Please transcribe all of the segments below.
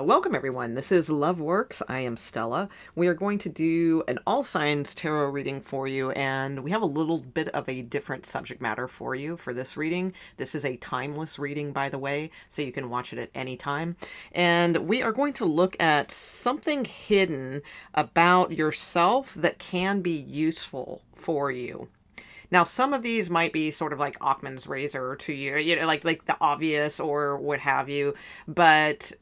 Welcome everyone. This is Love Works. I am Stella. We are going to do an all signs tarot reading for you, and we have a little bit of a different subject matter for you for this reading. This is a timeless reading, by the way, so you can watch it at any time. And we are going to look at something hidden about yourself that can be useful for you. Now, some of these might be sort of like Occam's razor to you, like the obvious or what have you, but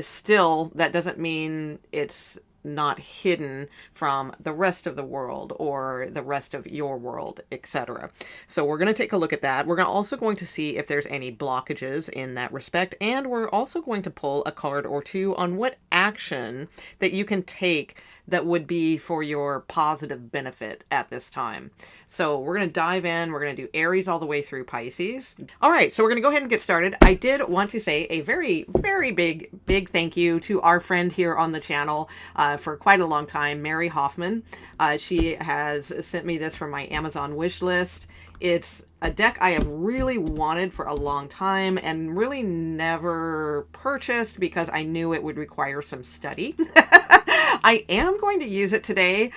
still, that doesn't mean it's not hidden from the rest of the world or the rest of your world, etc. So we're going to take a look at that. We're also going to see if there's any blockages in that respect, and we're also going to pull a card or two on what action that you can take that would be for your positive benefit at this time. So we're going to dive in. We're going to do Aries all the way through Pisces. All right, so we're going to go ahead and get started. I did want to say a very, very big thank you to our friend here on the channel for quite a long time, Mary Hoffman. She has sent me this from my Amazon wish list. It's a deck I have really wanted for a long time and really never purchased because I knew it would require some study. I am going to use it today,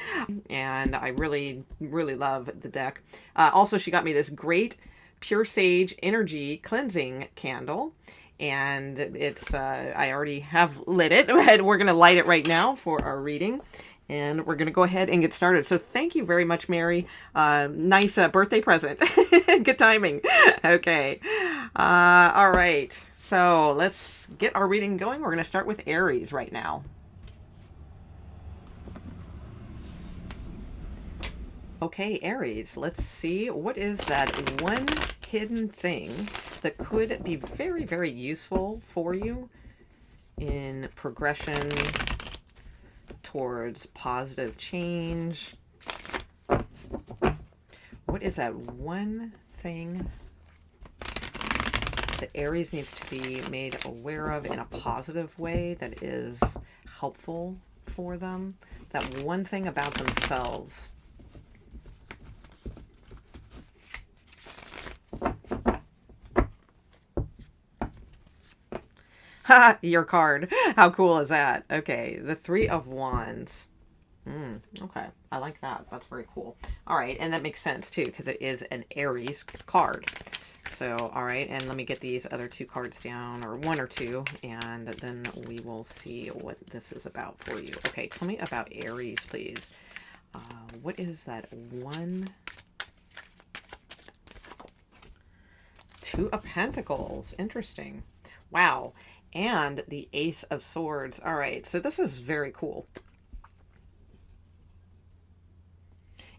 and I really love the deck. Also, she got me this great Pure Sage Energy Cleansing Candle, and it's I already have lit it. We're going to light it right now for our reading, and we're going to go ahead and get started. So thank you very much, Mary. Nice birthday present. Good timing. Okay. All right. So let's get our reading going. We're going to start with Aries right now. Okay, Aries, let's see. What is that one hidden thing that could be very useful for you in progression towards positive change? What is that one thing that Aries needs to be made aware of in a positive way that is helpful for them? That one thing about themselves. Ha! Your card. How cool is that? Okay, the Three of Wands. Okay, I like that. That's very cool. All right, and that makes sense too because it is an Aries card. So, all right, and let me get these other two cards down, or one or two, and then we will see what this is about for you. Okay, tell me about Aries, please. What is that one? Two of Pentacles. Interesting. Wow. And the Ace of Swords. All right, so this is very cool.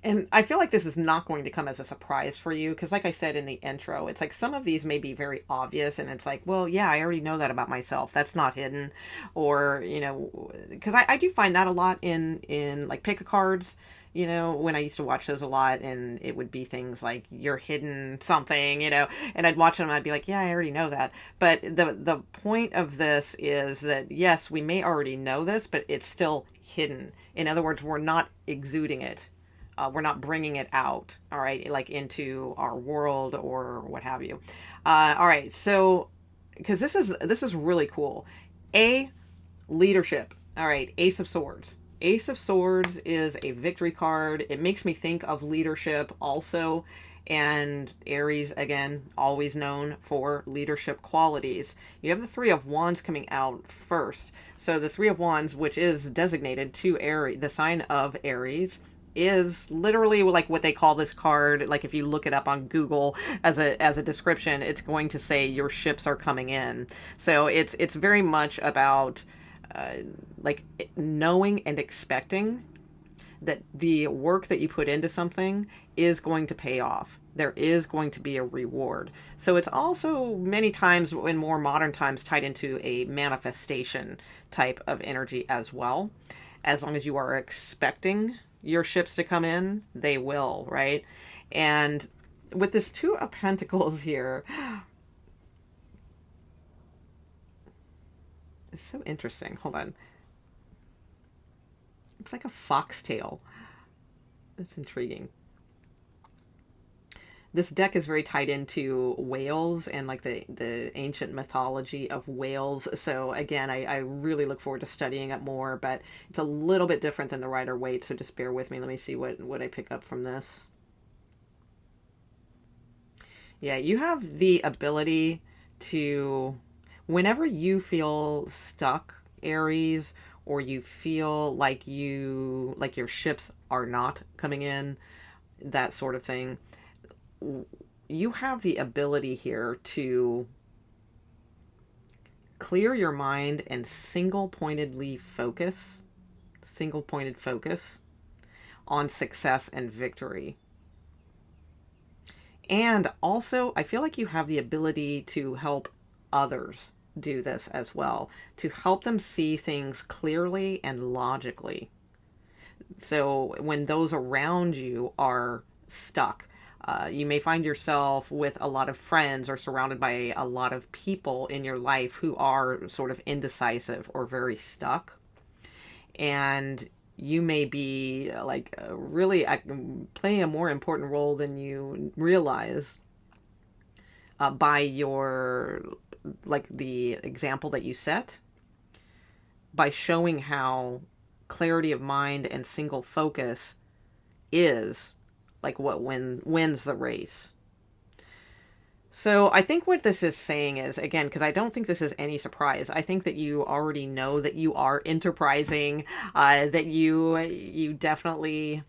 And I feel like this is not going to come as a surprise for you because, like I said in the intro, it's like some of these may be very obvious and it's like, well, yeah, I already know that about myself. That's not hidden. Or, you know, because I do find that a lot in like pick a cards, you know, when I used to watch those a lot, and it would be things like you're hidden something, you know, and I'd watch them and I'd be like, yeah, I already know that. But the point of this is that, yes, we may already know this, but it's still hidden. In other words, we're not exuding it. We're not bringing it out, all right, like into our world or what have you. All right, so because this is really cool. Leadership. All right, Ace of Swords. Ace of Swords is a victory card. It makes me think of leadership also. And Aries, again, always known for leadership qualities. You have the Three of Wands coming out first. So the Three of Wands, which is designated to Aries, the sign of Aries, is literally like what they call this card. Like if you look it up on Google as a description, it's going to say your ships are coming in. So it's very much about like knowing and expecting that the work that you put into something is going to pay off. There is going to be a reward. So it's also many times in more modern times tied into a manifestation type of energy as well. As long as you are expecting your ships to come in, they will, right? And with this Two of Pentacles here, it's so interesting. Hold on. It's like a foxtail. That's intriguing. this deck is very tied into whales and like the ancient mythology of whales. So again, I really look forward to studying it more, but it's a little bit different than the Rider-Waite. So just bear with me. Let me see what I pick up from this. Yeah, you have the ability to, whenever you feel stuck, Aries, or you feel like your ships are not coming in, that sort of thing, you have the ability here to clear your mind and single pointed focus on success and victory. And also, I feel like you have the ability to help others do this as well, to help them see things clearly and logically. So when those around you are stuck, you may find yourself with a lot of friends or surrounded by a lot of people in your life who are sort of indecisive or very stuck. And you may be like really playing a more important role than you realize by your, like the example that you set, by showing how clarity of mind and single focus is like what wins the race. So I think what this is saying is, again, because I don't think this is any surprise, I think that you already know that you are enterprising, that you definitely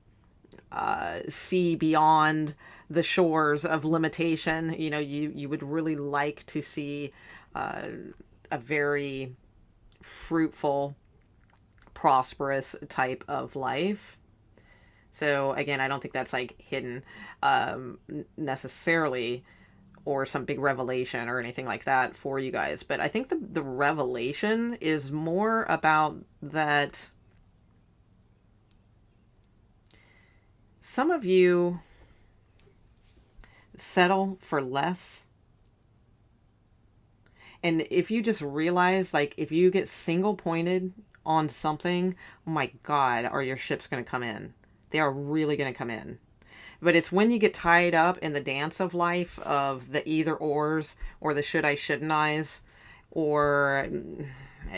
see beyond the shores of limitation. You know, you would really like to see a very fruitful, prosperous type of life. So again, I don't think that's like hidden necessarily, or some big revelation or anything like that for you guys. But I think the revelation is more about that some of you settle for less. And if you just realize, like, if you get single pointed on something, oh my God, are your ships going to come in? They are really going to come in. But it's when you get tied up in the dance of life, of the either ors or the should I, shouldn't I's, or,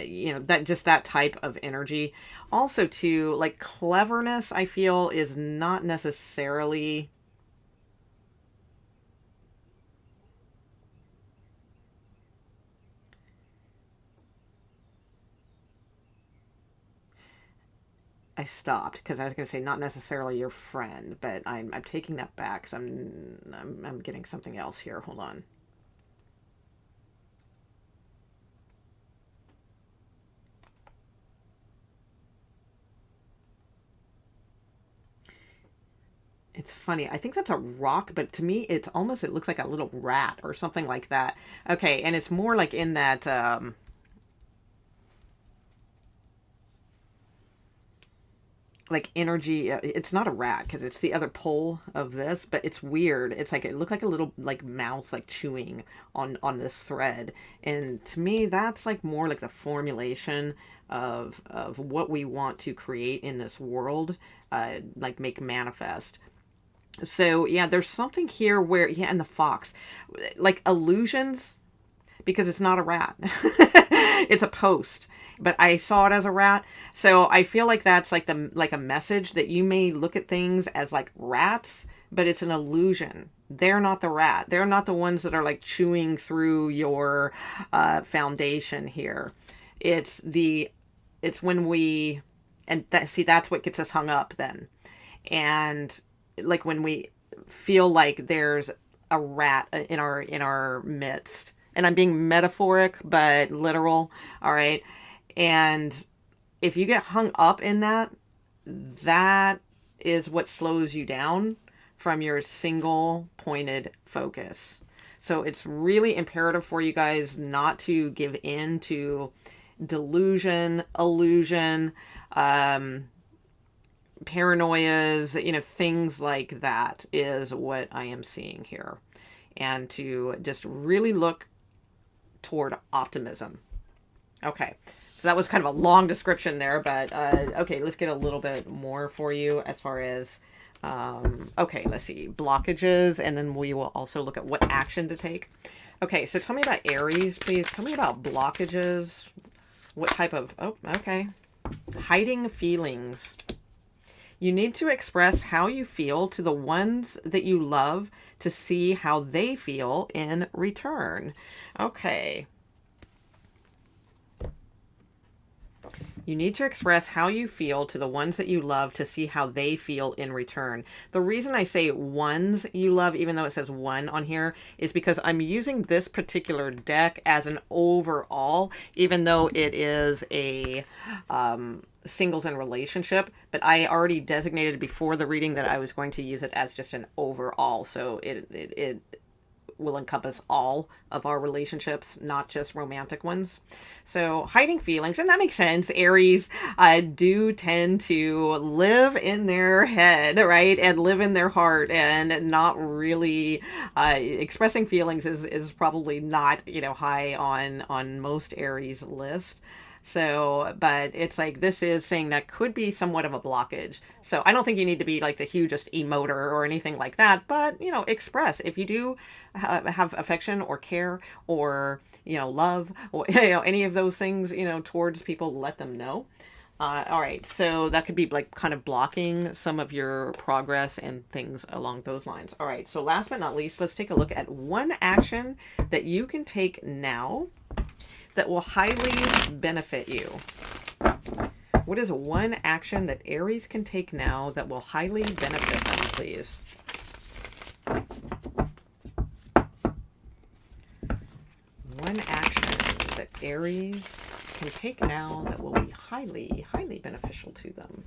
you know, that type of energy. Also, too, like, cleverness, I feel, is not necessarily I stopped because I was going to say not necessarily your friend, but I'm taking that back because I'm getting something else here. Hold on. It's funny. I think that's a rock, but to me, it's almost, it looks like a little rat or something like that. Okay, and it's more like in that like energy. It's not a rat because it's the other pole of this, but it's weird. It's like it looked like a little like mouse like chewing on this thread, and to me that's like more like the formulation of what we want to create in this world, like make manifest. So yeah, there's something here where, yeah, and the fox, like illusions, because it's not a rat. It's a post, but I saw it as a rat. So I feel like that's like a message that you may look at things as like rats, but it's an illusion. They're not the rat. They're not the ones that are like chewing through your foundation here. It's when we, and that's what gets us hung up then. And like when we feel like there's a rat in our midst, and I'm being metaphoric but literal, all right? And if you get hung up in that, that is what slows you down from your single pointed focus. So it's really imperative for you guys not to give in to delusion, illusion, paranoias, you know, things like that is what I am seeing here. And to just really look toward optimism. Okay, so that was kind of a long description there, but okay, let's get a little bit more for you as far as Okay, let's see. Blockages, and then we will also look at what action to take. Okay, so tell me about Aries, please. Tell me about blockages. What type of... Oh, okay. Hiding feelings. You need to express how you feel to the ones that you love to see how they feel in return. Okay. You need to express how you feel to the ones that you love to see how they feel in return. The reason I say ones you love, even though it says one on here, is because I'm using this particular deck as an overall, even though it is a singles and relationship, but I already designated before the reading that I was going to use it as just an overall. So it will encompass all of our relationships, not just romantic ones. So hiding feelings, and that makes sense. Aries do tend to live in their head, right? And live in their heart, and not really expressing feelings is probably not, high on most Aries list. So, but it's like, this is saying that could be somewhat of a blockage. So I don't think you need to be like the hugest emoter or anything like that, but, express if you do have affection or care or, love or, any of those things, towards people, let them know. All right. So that could be like kind of blocking some of your progress and things along those lines. All right. So last but not least, let's take a look at one action that you can take now that will highly benefit you. What is one action that Aries can take now that will highly benefit them, please? One action that Aries can take now that will be highly, highly beneficial to them.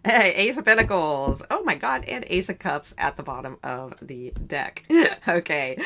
Hey, Ace of Pentacles. Oh my God. And Ace of Cups at the bottom of the deck. Okay.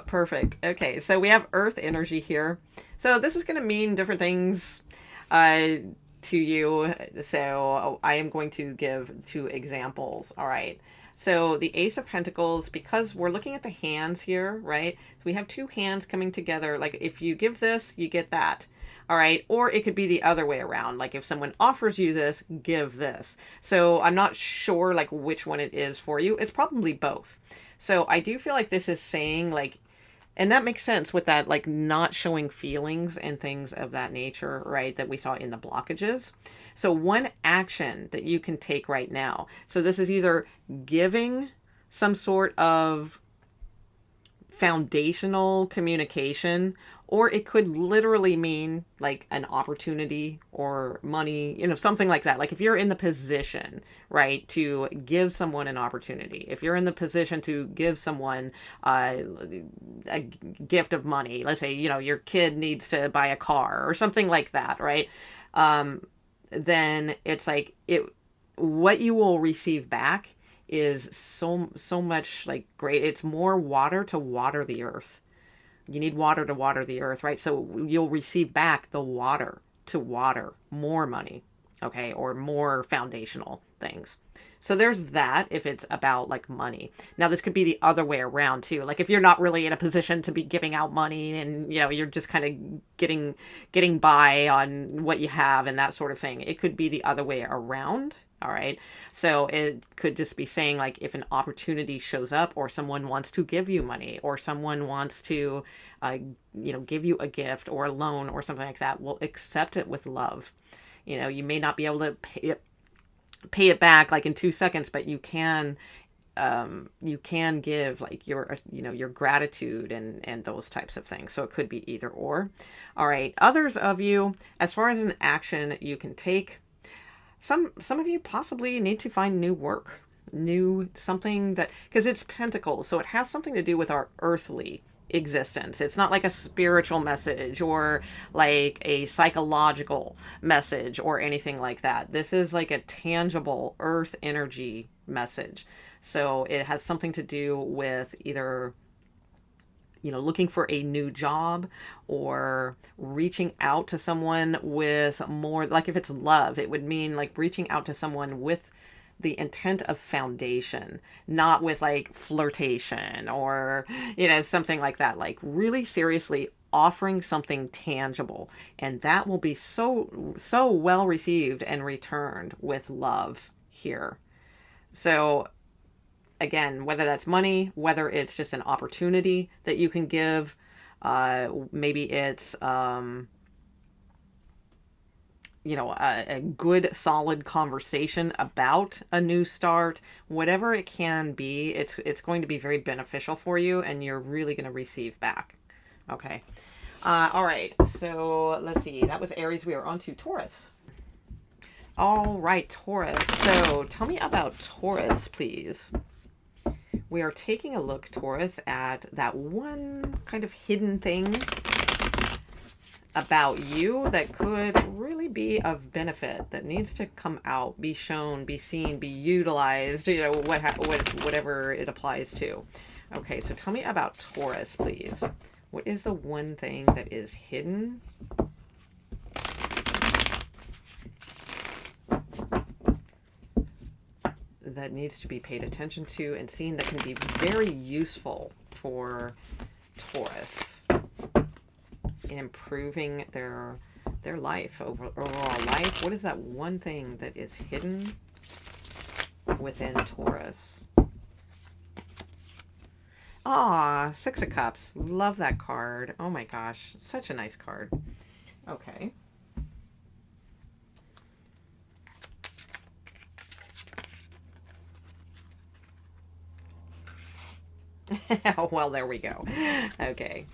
Perfect. Okay. So we have Earth energy here. So this is going to mean different things to you. So I am going to give 2 examples. All right. So the Ace of Pentacles, because we're looking at the hands here, right? So we have 2 hands coming together. Like if you give this, you get that. All right. Or it could be the other way around. Like if someone offers you this, give this. So I'm not sure like which one it is for you. It's probably both. So I do feel like this is saying like, and that makes sense with that, like not showing feelings and things of that nature, right? That we saw in the blockages. So one action that you can take right now. So this is either giving some sort of foundational communication, or it could literally mean like an opportunity or money, something like that. Like if you're in the position, right, to give someone an opportunity, if you're in the position to give someone a gift of money, let's say, your kid needs to buy a car or something like that, right? Then it's like what you will receive back is so much like great. It's more water to water the earth. You need water to water the earth, right? So you'll receive back the water to water more money, okay, or more foundational things. So there's that if it's about like money. Now this could be the other way around too. Like if you're not really in a position to be giving out money and you're just kind of getting by on what you have and that sort of thing. It could be the other way around. All right. So it could just be saying like if an opportunity shows up or someone wants to give you money or someone wants to, give you a gift or a loan or something like that, well, accept it with love. You may not be able to pay it back like in 2 seconds, but you can give like your gratitude and those types of things. So it could be either or. All right. Others of you, as far as an action you can take, some of you possibly need to find new work, something that, because it's Pentacles, so it has something to do with our earthly existence. It's not like a spiritual message or like a psychological message or anything like that. This is like a tangible earth energy message. So it has something to do with either looking for a new job or reaching out to someone with more, like if it's love, it would mean like reaching out to someone with the intent of foundation, not with like flirtation or, something like that, like really seriously offering something tangible, and that will be so well received and returned with love here. So again, whether that's money, whether it's just an opportunity that you can give, maybe it's a good solid conversation about a new start, whatever it can be, it's going to be very beneficial for you, and you're really going to receive back. Okay. All right. So let's see. That was Aries. We are on to Taurus. All right, Taurus. So tell me about Taurus, please. We are taking a look, Taurus, at that one kind of hidden thing about you that could really be of benefit, that needs to come out, be shown, be seen, be utilized, whatever it applies to. Okay, so tell me about Taurus, please. What is the one thing that is hidden? That needs to be paid attention to and seen, that can be very useful for Taurus in improving their life, overall life. What is that one thing that is hidden within Taurus? Ah, Six of Cups. Love that card. Oh my gosh, such a nice card. Okay. Well, there we go. Okay.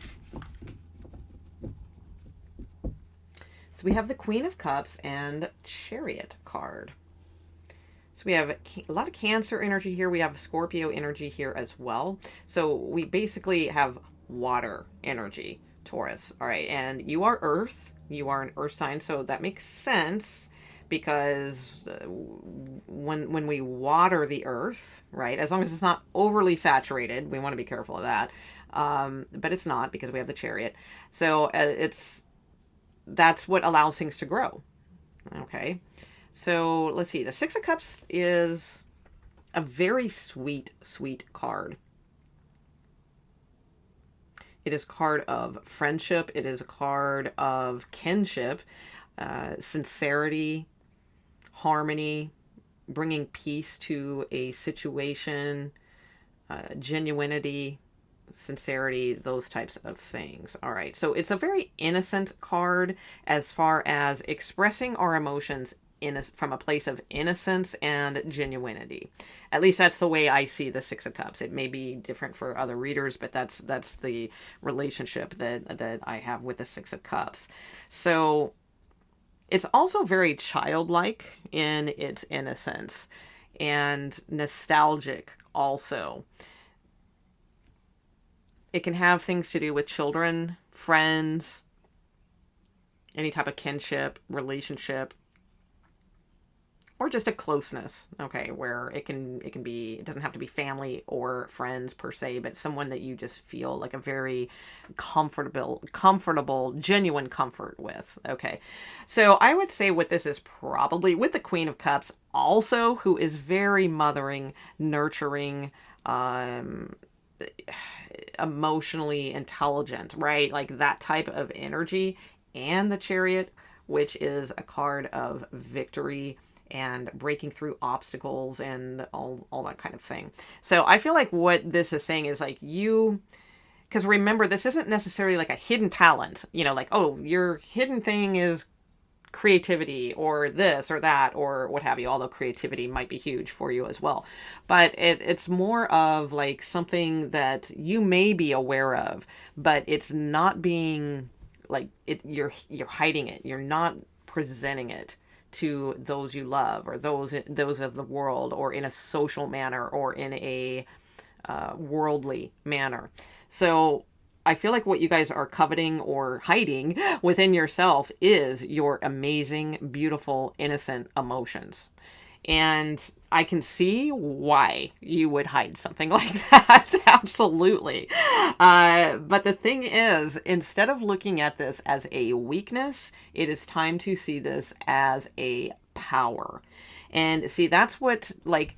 So we have the Queen of Cups and Chariot card. So we have a lot of Cancer energy here. We have Scorpio energy here as well. So we basically have water energy, Taurus. All right. And you are Earth. You are an Earth sign. So that makes sense, because when we water the Earth, right, as long as it's not overly saturated, we want to be careful of that. But it's not, because we have the Chariot. So that's what allows things to grow. Okay. So let's see. The Six of Cups is a very sweet, sweet card. It is a card of friendship. It is a card of kinship, sincerity, harmony, bringing peace to a situation, genuinity, sincerity, those types of things. All right. So it's a very innocent card as far as expressing our emotions from a place of innocence and genuinity. At least that's the way I see the Six of Cups. It may be different for other readers, but that's the relationship that I have with the Six of Cups. So it's also very childlike in its innocence and nostalgic also. It can have things to do with children, friends, any type of kinship, relationship, or just a closeness, okay, where it can be, it doesn't have to be family or friends per se, but someone that you just feel like a very comfortable, genuine comfort with, okay. So I would say what this is probably with the Queen of Cups also, who is very mothering, nurturing, emotionally intelligent, right? Like that type of energy, and the Chariot, which is a card of victory and breaking through obstacles and all that kind of thing. So I feel like what this is saying is like because remember, this isn't necessarily like a hidden talent, like, oh, your hidden thing is creativity or this or that or what have you, although creativity might be huge for you as well. But it's more of like something that you may be aware of, but it's not being like it, you're hiding it. You're not presenting it to those you love or those of the world, or in a social manner, or in a worldly manner. So I feel like what you guys are coveting or hiding within yourself is your amazing, beautiful, innocent emotions. And I can see why you would hide something like that. Absolutely. But the thing is, instead of looking at this as a weakness, it is time to see this as a power. And see, that's what, like,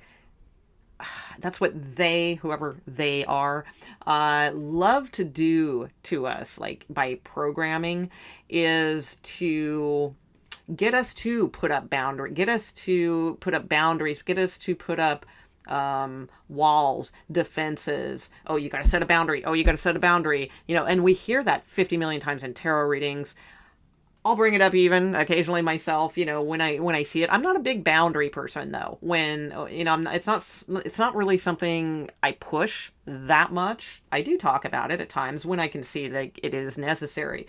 that's what they, whoever they are, love to do to us, like by programming, is to get us to put up get us to put up boundaries, get us to put up walls, defenses. Oh, you got to set a boundary. Oh, you got to set a boundary. You know, and we hear that 50 million times in tarot readings. I'll bring it up even occasionally myself, you know, when I see it. I'm not a big boundary person though. When, you know, it's not really something I push that much. I do talk about it at times when I can see that it is necessary.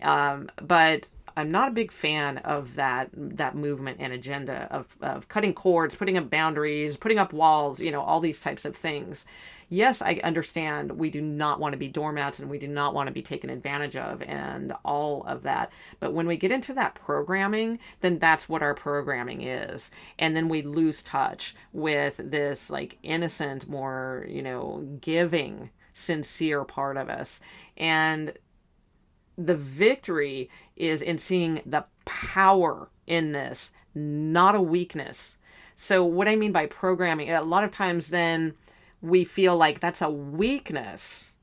But I'm not a big fan of that movement and agenda of cutting cords, putting up boundaries, putting up walls, you know, all these types of things. Yes, I understand we do not want to be doormats and we do not want to be taken advantage of and all of that. But when we get into that programming, then that's what our programming is. And then we lose touch with this like innocent, more, you know, giving, sincere part of us. And the victory is in seeing the power in this, not a weakness. So what I mean by programming, a lot of times then we feel like that's a weakness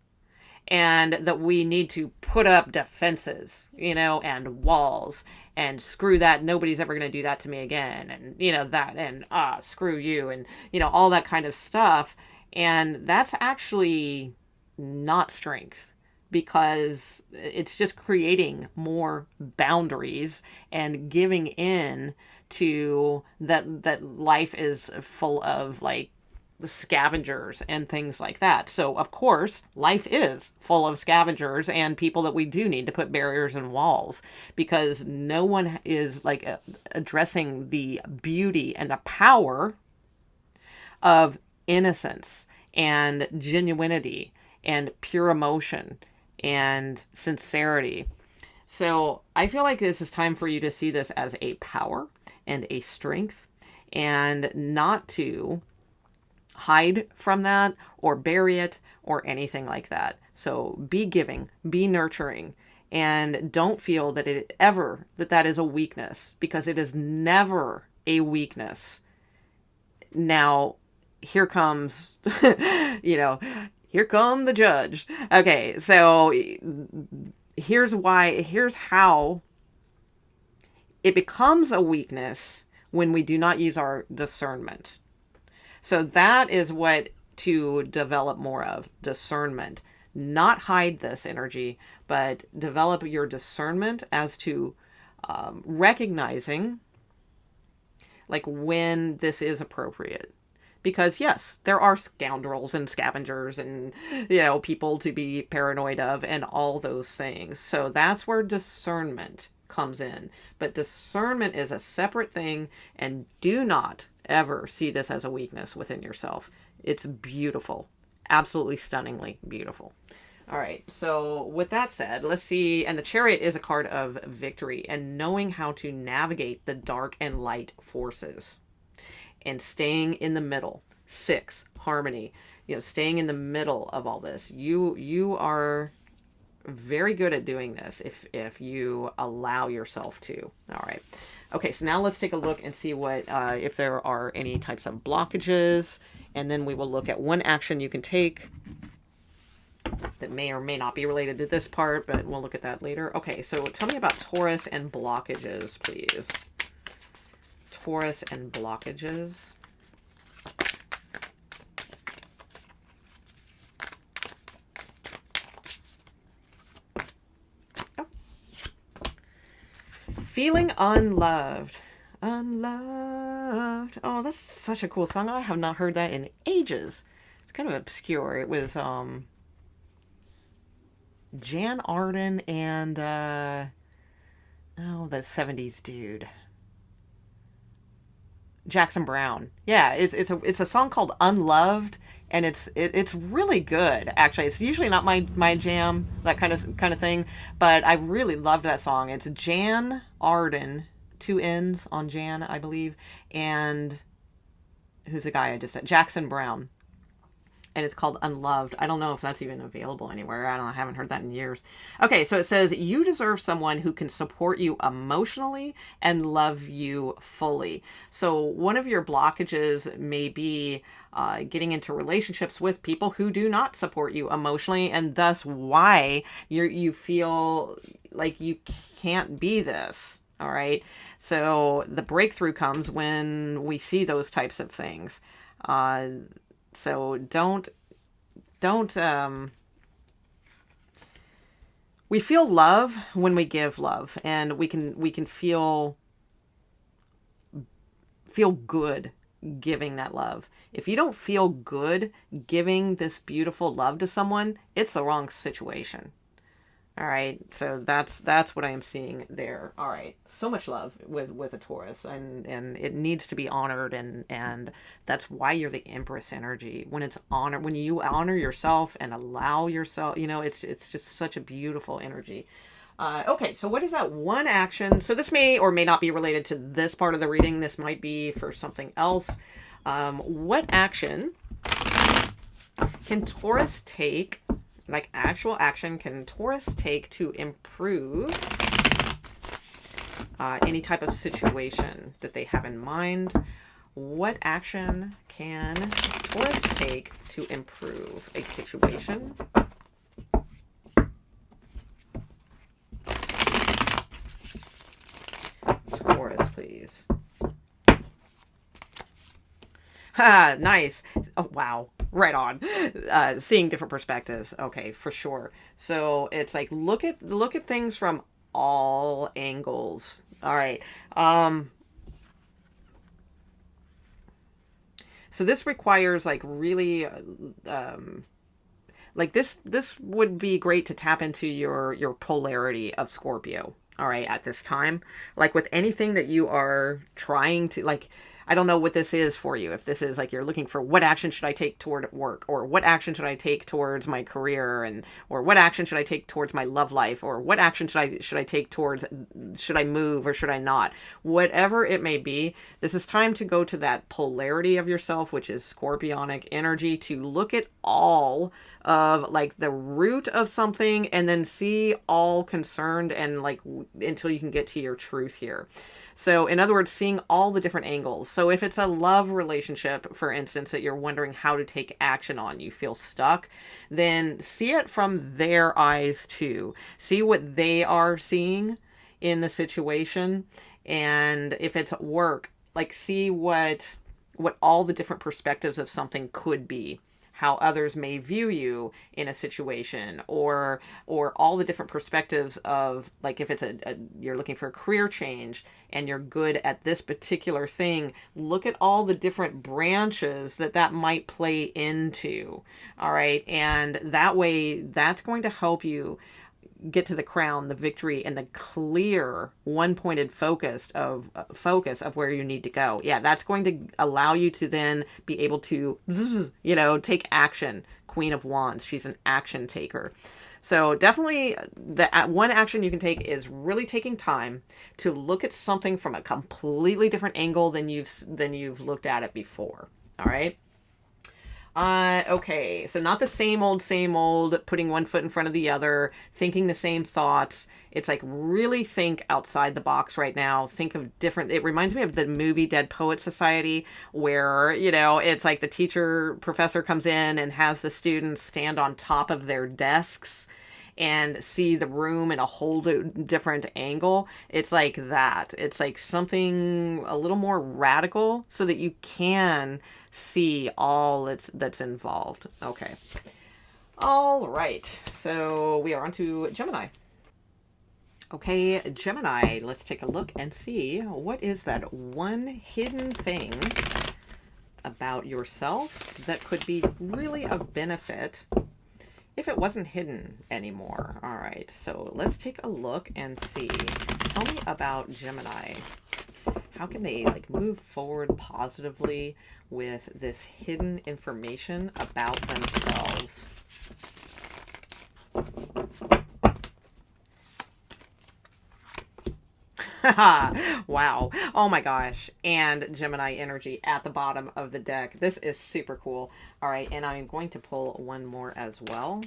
and that we need to put up defenses, you know, and walls and screw that. Nobody's ever going to do that to me again. And, you know, that and screw you and, you know, all that kind of stuff. And that's actually not strength, because it's just creating more boundaries and giving in to that life is full of like scavengers and things like that. So of course life is full of scavengers and people that we do need to put barriers and walls, because no one is like addressing the beauty and the power of innocence and genuinity and pure emotion and sincerity. So I feel like this is time for you to see this as a power and a strength, and not to hide from that or bury it or anything like that. So be giving, be nurturing, and don't feel that that is a weakness, because it is never a weakness. Now, here comes, you know, here come the judge. Okay, so here's how it becomes a weakness when we do not use our discernment. So that is what to develop more of, discernment. Not hide this energy, but develop your discernment as to recognizing like when this is appropriate. Because yes, there are scoundrels and scavengers and, you know, people to be paranoid of and all those things. So that's where discernment comes in. But discernment is a separate thing, and do not ever see this as a weakness within yourself. It's beautiful. Absolutely stunningly beautiful. All right. So with that said, let's see. And the Chariot is a card of victory and knowing how to navigate the dark and light forces and staying in the middle. 6, harmony, you know, staying in the middle of all this. You are very good at doing this if you allow yourself to. All right. Okay, so now let's take a look and see what if there are any types of blockages, and then we will look at one action you can take that may or may not be related to this part, but we'll look at that later. Okay, so tell me about Taurus and blockages, please. Taurus and blockages. Feeling unloved. Unloved. Oh, that's such a cool song. I have not heard that in ages. It's kind of obscure. It was Jan Arden and the 70s dude. Jackson Brown. Yeah, it's a song called Unloved, and it's really good actually. It's usually not my jam, that kind of thing, but I really loved that song. It's Jan Arden, 2 N's on Jan, I believe, and who's the guy I just said? Jackson Brown. and it's called Unloved. I don't know if that's even available anywhere. I haven't heard that in years. Okay, so it says, you deserve someone who can support you emotionally and love you fully. So one of your blockages may be getting into relationships with people who do not support you emotionally, and thus why you feel like you can't be this. All right. So the breakthrough comes when we see those types of things. So don't, we feel love when we give love, and we can feel good giving that love. If you don't feel good giving this beautiful love to someone, it's the wrong situation. All right, so that's what I am seeing there. All right, so much love with a Taurus, and it needs to be honored, and that's why you're the Empress energy. When it's honor, when you honor yourself and allow yourself, it's just such a beautiful energy. Okay, so what is that one action? So this may or may not be related to this part of the reading. This might be for something else. What action can Taurus take? Like actual action can Taurus take to improve any type of situation that they have in mind? What action can Taurus take to improve a situation? Taurus, please. Ha, nice. Oh, wow. Right on. Seeing different perspectives. Okay, for sure. So it's like, look at things from all angles. All right. So this requires like really, like this would be great to tap into your polarity of Scorpio. All right, at this time, like with anything that you are trying to, like, I don't know what this is for you. If this is like you're looking for what action should I take toward work, or what action should I take towards my career, or what action should I take towards my love life, or what action should I take towards, should I move or should I not? Whatever it may be, this is time to go to that polarity of yourself, which is Scorpionic energy, to look at all of like the root of something and then see all concerned, and like until you can get to your truth here. So in other words, seeing all the different angles. So if it's a love relationship, for instance, that you're wondering how to take action on, you feel stuck, then see it from their eyes too. See what they are seeing in the situation. And if it's at work, like see what all the different perspectives of something could be. How others may view you in a situation, or all the different perspectives of, like, if it's you're looking for a career change and you're good at this particular thing, look at all the different branches that might play into. All right. And that way, that's going to help you get to the crown, the victory, and the clear one-pointed focus of where you need to go. Yeah, that's going to allow you to then be able to, take action. Queen of Wands, she's an action taker. So definitely the one action you can take is really taking time to look at something from a completely different angle than you've looked at it before. All right. Okay, so not the same old, putting one foot in front of the other, thinking the same thoughts. It's like really think outside the box right now. Think of different, it reminds me of the movie Dead Poet Society, where, it's like the professor comes in and has the students stand on top of their desks and see the room in a whole different angle. It's like that. It's like something a little more radical so that you can see all that's involved. Okay. All right. So we are on to Gemini. Okay, Gemini, let's take a look and see what is that one hidden thing about yourself that could be really of benefit if it wasn't hidden anymore. All right, so let's take a look and see. Tell me about Gemini. How can they move forward positively with this hidden information about themselves? Wow. Oh my gosh. And Gemini energy at the bottom of the deck. This is super cool. All right. And I'm going to pull one more as well.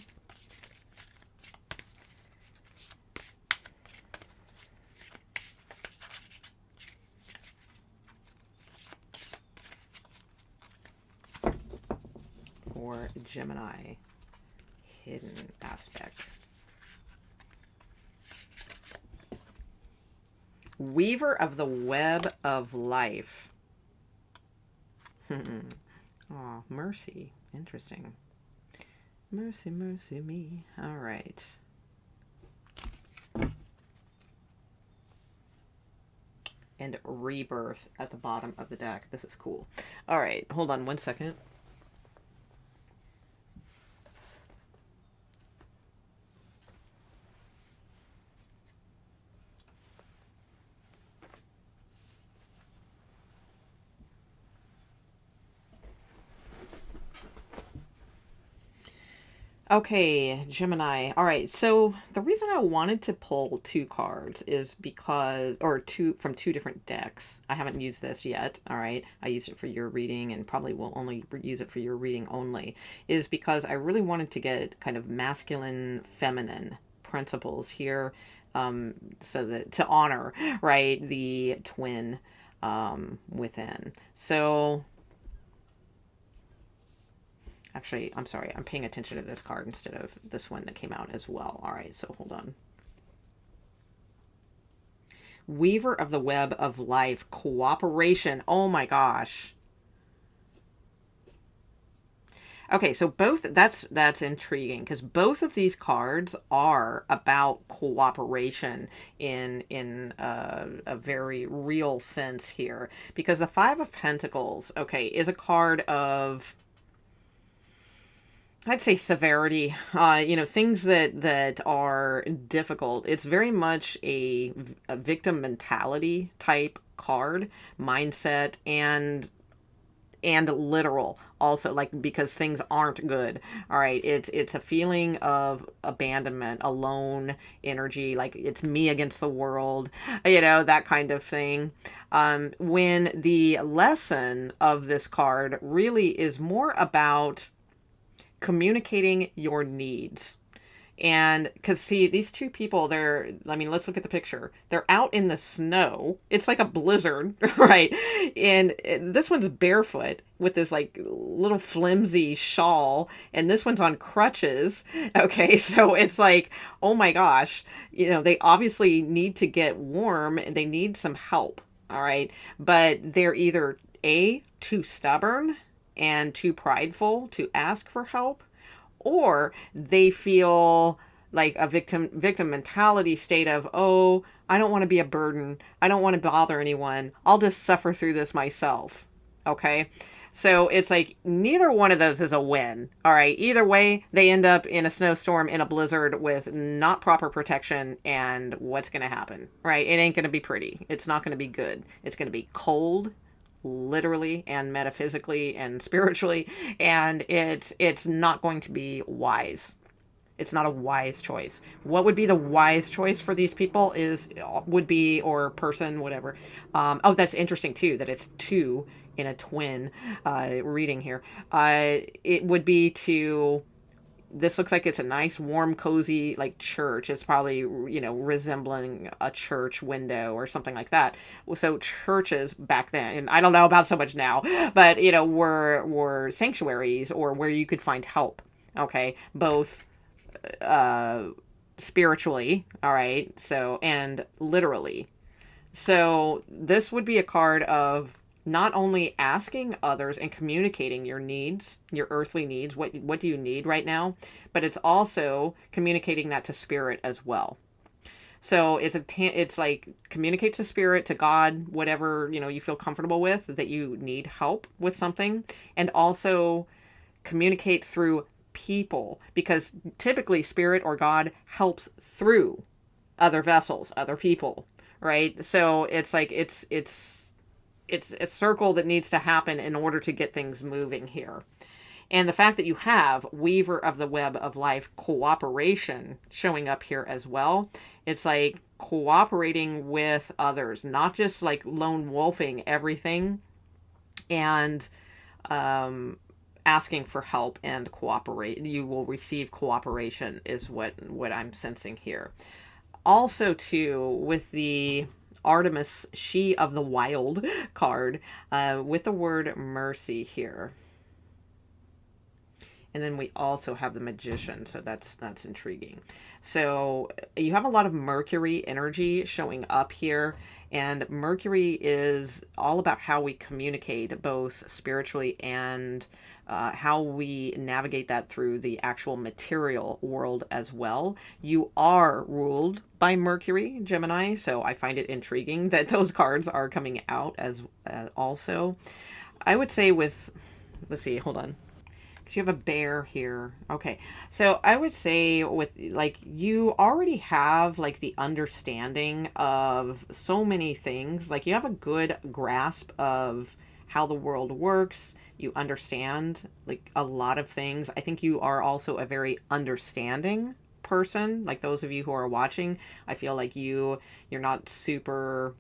For Gemini, hidden aspect. Weaver of the web of life. Oh, mercy. Interesting. Mercy, mercy me. All right. And rebirth at the bottom of the deck. This is cool. All right, hold on one second. Okay, Gemini. All right. So the reason I wanted to pull two cards is because, or two from two different decks. I haven't used this yet. All right. I used it for your reading and probably will only use it for your reading only, is because I really wanted to get kind of masculine, feminine principles here. So that to honor, right, the twin within. So actually, I'm sorry, I'm paying attention to this card instead of this one that came out as well. All right, so hold on. Weaver of the web of life, cooperation. Oh my gosh. Okay, so both that's intriguing because both of these cards are about cooperation in a very real sense here. Because the Five of Pentacles, okay, is a card of, I'd say, severity, things that are difficult. It's very much a victim mentality type card, mindset, and literal also, like, because things aren't good. All right, it's a feeling of abandonment, alone energy, like it's me against the world, that kind of thing. When the lesson of this card really is more about communicating your needs. And because, see, these two people, let's look at the picture. They're out in the snow. It's like a blizzard, right? And this one's barefoot with this like little flimsy shawl, and this one's on crutches. Okay, so it's like, oh my gosh, they obviously need to get warm and they need some help. All right, but they're either too stubborn and too prideful to ask for help, or they feel like a victim mentality state of, oh, I don't want to be a burden, I don't want to bother anyone, I'll just suffer through this myself. Okay, so it's like neither one of those is a win. All right, either way, they end up in a snowstorm, in a blizzard, with not proper protection, and what's going to happen, right? It ain't going to be pretty. It's not going to be good. It's going to be cold, literally and metaphysically and spiritually, and it's not going to be wise. It's not a wise choice. What would be the wise choice for these people or person, whatever. That's interesting too, that it's two in a twin reading here. It would be to, this looks like it's a nice, warm, cozy, like, church. It's probably, resembling a church window or something like that. So churches back then, and I don't know about so much now, but, were sanctuaries, or where you could find help. Okay. Both spiritually. All right. So, and literally. So this would be a card of not only asking others and communicating your needs, your earthly needs, what do you need right now, but it's also communicating that to spirit as well. So it's like communicate to spirit, to God, whatever, you feel comfortable with, that you need help with something, and also communicate through people, because typically spirit or God helps through other vessels, other people, right? So it's like it's a circle that needs to happen in order to get things moving here. And the fact that you have weaver of the web of life, cooperation, showing up here as well. It's like cooperating with others, not just like lone wolfing everything, and asking for help and cooperate. You will receive cooperation is what I'm sensing here. Also, too, with the Artemis, she of the wild card, with the word mercy here. And then we also have the magician, so that's intriguing. So you have a lot of Mercury energy showing up here, and Mercury is all about how we communicate, both spiritually and how we navigate that through the actual material world as well. You are ruled by Mercury, Gemini, so I find it intriguing that those cards are coming out as also. I would say with, let's see, hold on. You have a bear here. Okay. So I would say with like, you already have like the understanding of so many things. Like you have a good grasp of how the world works. You understand like a lot of things. I think you are also a very understanding person. Like those of you who are watching, I feel like you're not super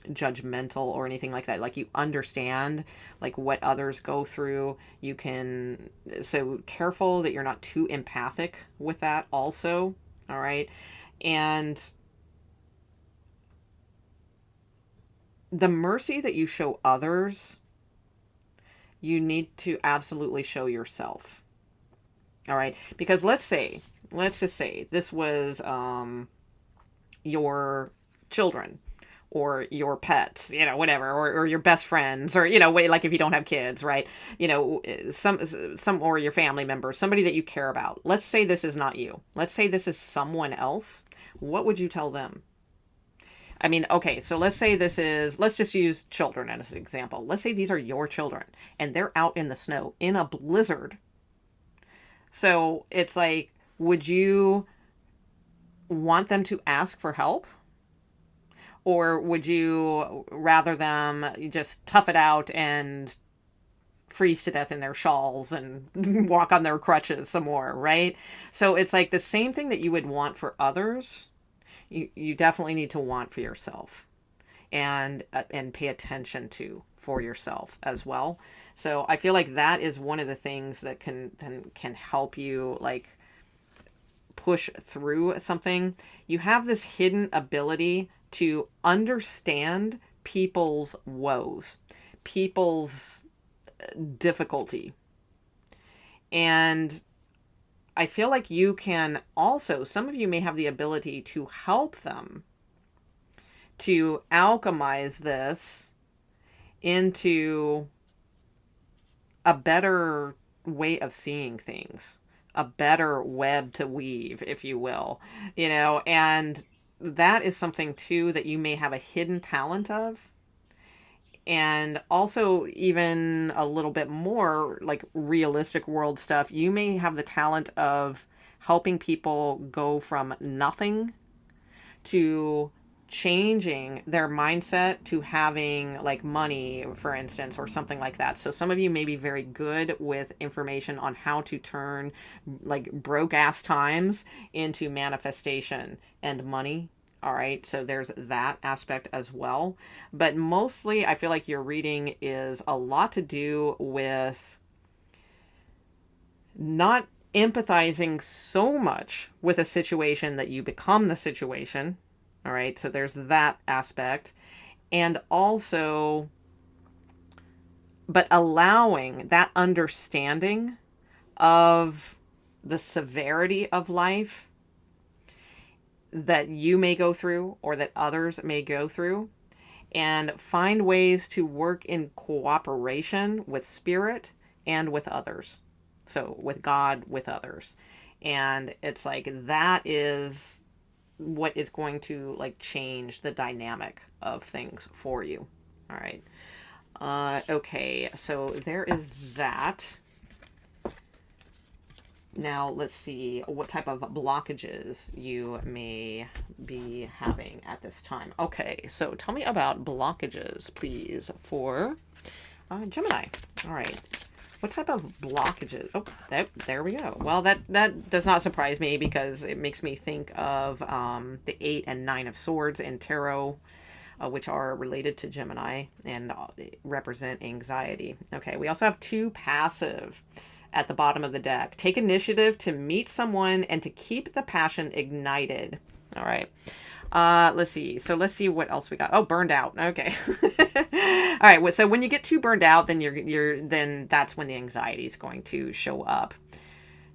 judgmental or anything like that. Like you understand like what others go through. You can, so careful that you're not too empathic with that also. All right. And the mercy that you show others, you need to absolutely show yourself. All right. Because let's just say this was your children or your pets, you know, whatever, or your best friends, or, you know, like if you don't have kids, right? You know, some, or your family members, somebody that you care about. Let's say this is not you. Let's say this is someone else. What would you tell them? I mean, okay, so let's say let's just use children as an example. Let's say these are your children and they're out in the snow in a blizzard. So it's like, would you want them to ask for help? Or would you rather them just tough it out and freeze to death in their shawls and walk on their crutches some more, right? So it's like the same thing that you would want for others, you definitely need to want for yourself, and pay attention to for yourself as well. So I feel like that is one of the things that can help you like push through something. You have this hidden ability to understand people's woes, people's difficulty. And I feel like you can also, some of you may have the ability to help them to alchemize this into a better way of seeing things, a better web to weave, if you will, you know, and that is something too that you may have a hidden talent of. And also, even a little bit more like realistic world stuff, you may have the talent of helping people go from nothing to changing their mindset to having like money, for instance, or something like that. So some of you may be very good with information on how to turn like broke ass times into manifestation and money. All right, so there's that aspect as well. But mostly I feel like your reading is a lot to do with not empathizing so much with a situation that you become the situation. All right, so there's that aspect. And also, but allowing that understanding of the severity of life that you may go through or that others may go through, and find ways to work in cooperation with spirit and with others. So with God, with others. And it's like that is what is going to like change the dynamic of things for you. All right. Okay, so there is that. Now let's see what type of blockages you may be having at this time. Okay, so tell me about blockages, please, for Gemini. All right. What type of blockages? Oh, there we go. Well, that does not surprise me because it makes me think of the 8 and 9 of Swords in tarot, which are related to Gemini and represent anxiety. Okay, we also have 2 passive at the bottom of the deck. Take initiative to meet someone and to keep the passion ignited. All right. Let's see. So let's see what else we got. Oh, burned out. Okay. All right. So when you get too burned out, then then that's when the anxiety is going to show up.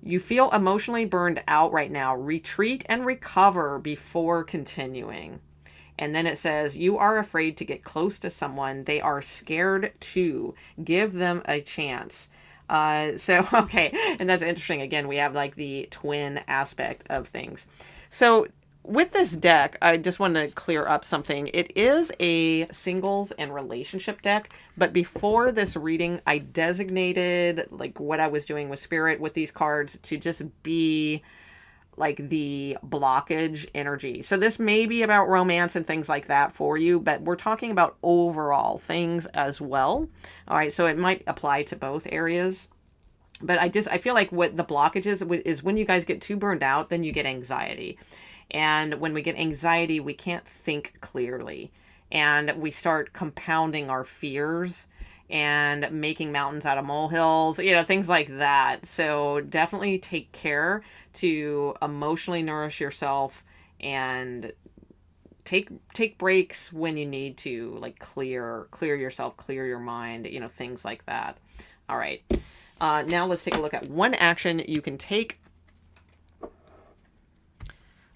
You feel emotionally burned out right now. Retreat and recover before continuing. And then it says, you are afraid to get close to someone. They are scared too. Give them a chance. Okay. And that's interesting. Again, we have like the twin aspect of things. So with this deck, I just want to clear up something. It is a singles and relationship deck, but before this reading, I designated like what I was doing with Spirit with these cards to just be like the blockage energy. So this may be about romance and things like that for you, but we're talking about overall things as well. All right, so it might apply to both areas. But I feel like what the blockage is when you guys get too burned out, then you get anxiety. And when we get anxiety, we can't think clearly. And we start compounding our fears and making mountains out of molehills, things like that. So definitely take care to emotionally nourish yourself and take breaks when you need to, like clear yourself, clear your mind, things like that. All right. Now let's take a look at one action you can take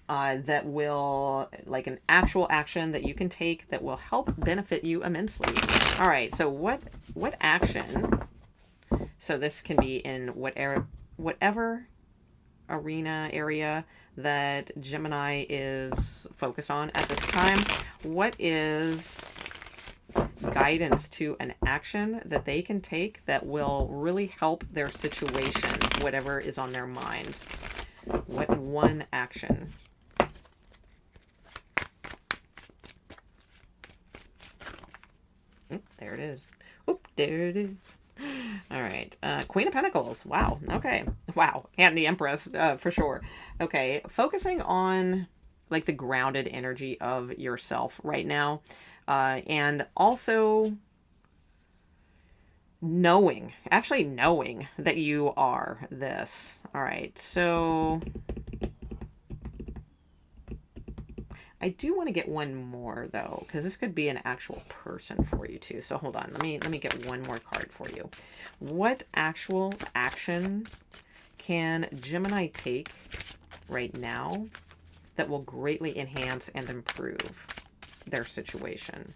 that will, like an actual action that you can take that will help benefit you immensely. All right, so what action? So this can be in whatever arena area that Gemini is focused on at this time. What is guidance to an action that they can take that will really help their situation, whatever is on their mind? What one action? Oop, there it is. Oop, there it is. All right. Queen of Pentacles. Wow. Okay. Wow. And the Empress, for sure. Okay. Focusing on like the grounded energy of yourself right now. And also knowing that you are this. All right. So I do want to get one more though, because this could be an actual person for you too. So hold on, let me get one more card for you. What actual action can Gemini take right now that will greatly enhance and improve their situation?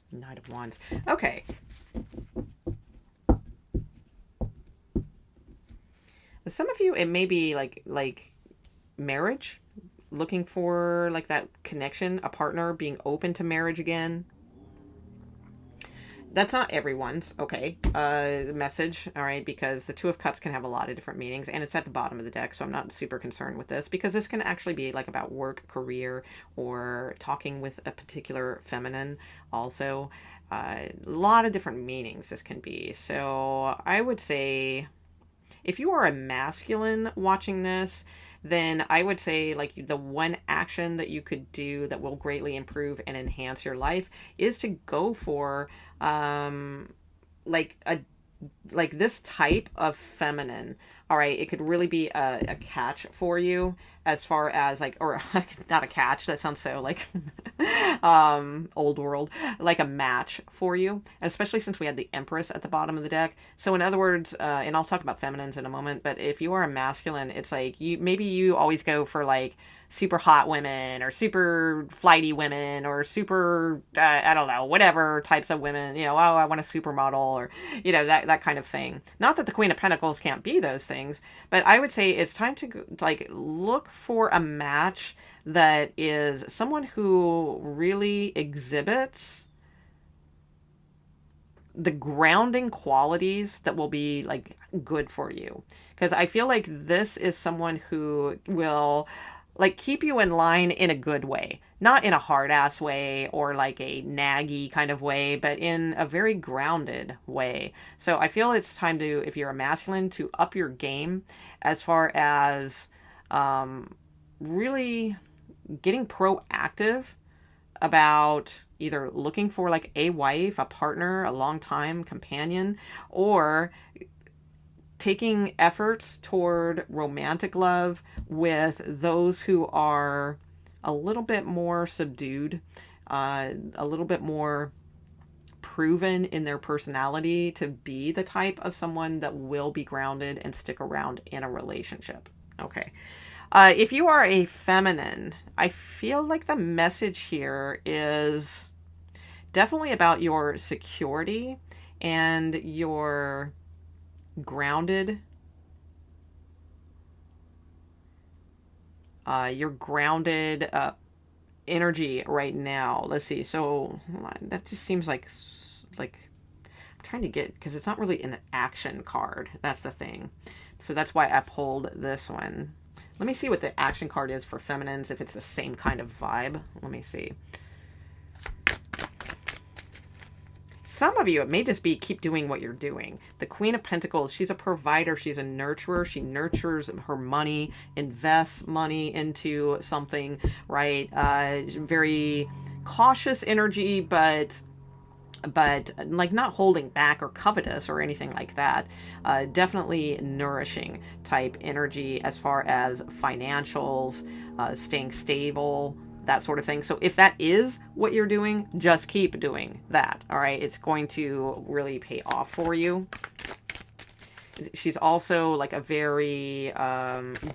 Knight of Wands. Okay. Some of you, it may be like marriage, looking for like that connection, a partner, being open to marriage again. That's not everyone's, okay, message, all right, because the Two of Cups can have a lot of different meanings, and it's at the bottom of the deck, so I'm not super concerned with this, because this can actually be like about work, career, or talking with a particular feminine also. A lot of different meanings this can be. So I would say if you are a masculine watching this, then I would say like the one action that you could do that will greatly improve and enhance your life is to go for like this type of feminine. All right, it could really be a catch for you as far as like, or not a catch, that sounds so like old world, like a match for you, especially since we had the Empress at the bottom of the deck. So in other words, and I'll talk about feminines in a moment, but if you are a masculine, it's like maybe you always go for like super hot women or super flighty women or super I don't know, whatever types of women, oh, I want a supermodel, or that kind of thing. Not that the Queen of Pentacles can't be those things, but I would say it's time to like look for a match that is someone who really exhibits the grounding qualities that will be like good for you. Because I feel like this is someone who will like keep you in line in a good way, not in a hard ass way or like a naggy kind of way, but in a very grounded way. So I feel it's time to, if you're a masculine, to up your game as far as really getting proactive about either looking for like a wife, a partner, a long-time companion, or taking efforts toward romantic love with those who are a little bit more subdued, a little bit more proven in their personality to be the type of someone that will be grounded and stick around in a relationship. Okay. If you are a feminine, I feel like the message here is definitely about your security and your grounded energy right now. Let's see. So that just seems like I'm trying to get, because it's not really an action card. That's the thing. So that's why I pulled this one. Let me see what the action card is for feminines, if it's the same kind of vibe. Let me see. Some of you, it may just be keep doing what you're doing. The Queen of Pentacles, she's a provider. She's a nurturer. She nurtures her money, invests money into something, right? Very cautious energy, but like not holding back or covetous or anything like that. Definitely nourishing type energy as far as financials, staying stable, that sort of thing. So if that is what you're doing, just keep doing that. All right. It's going to really pay off for you. She's also like a very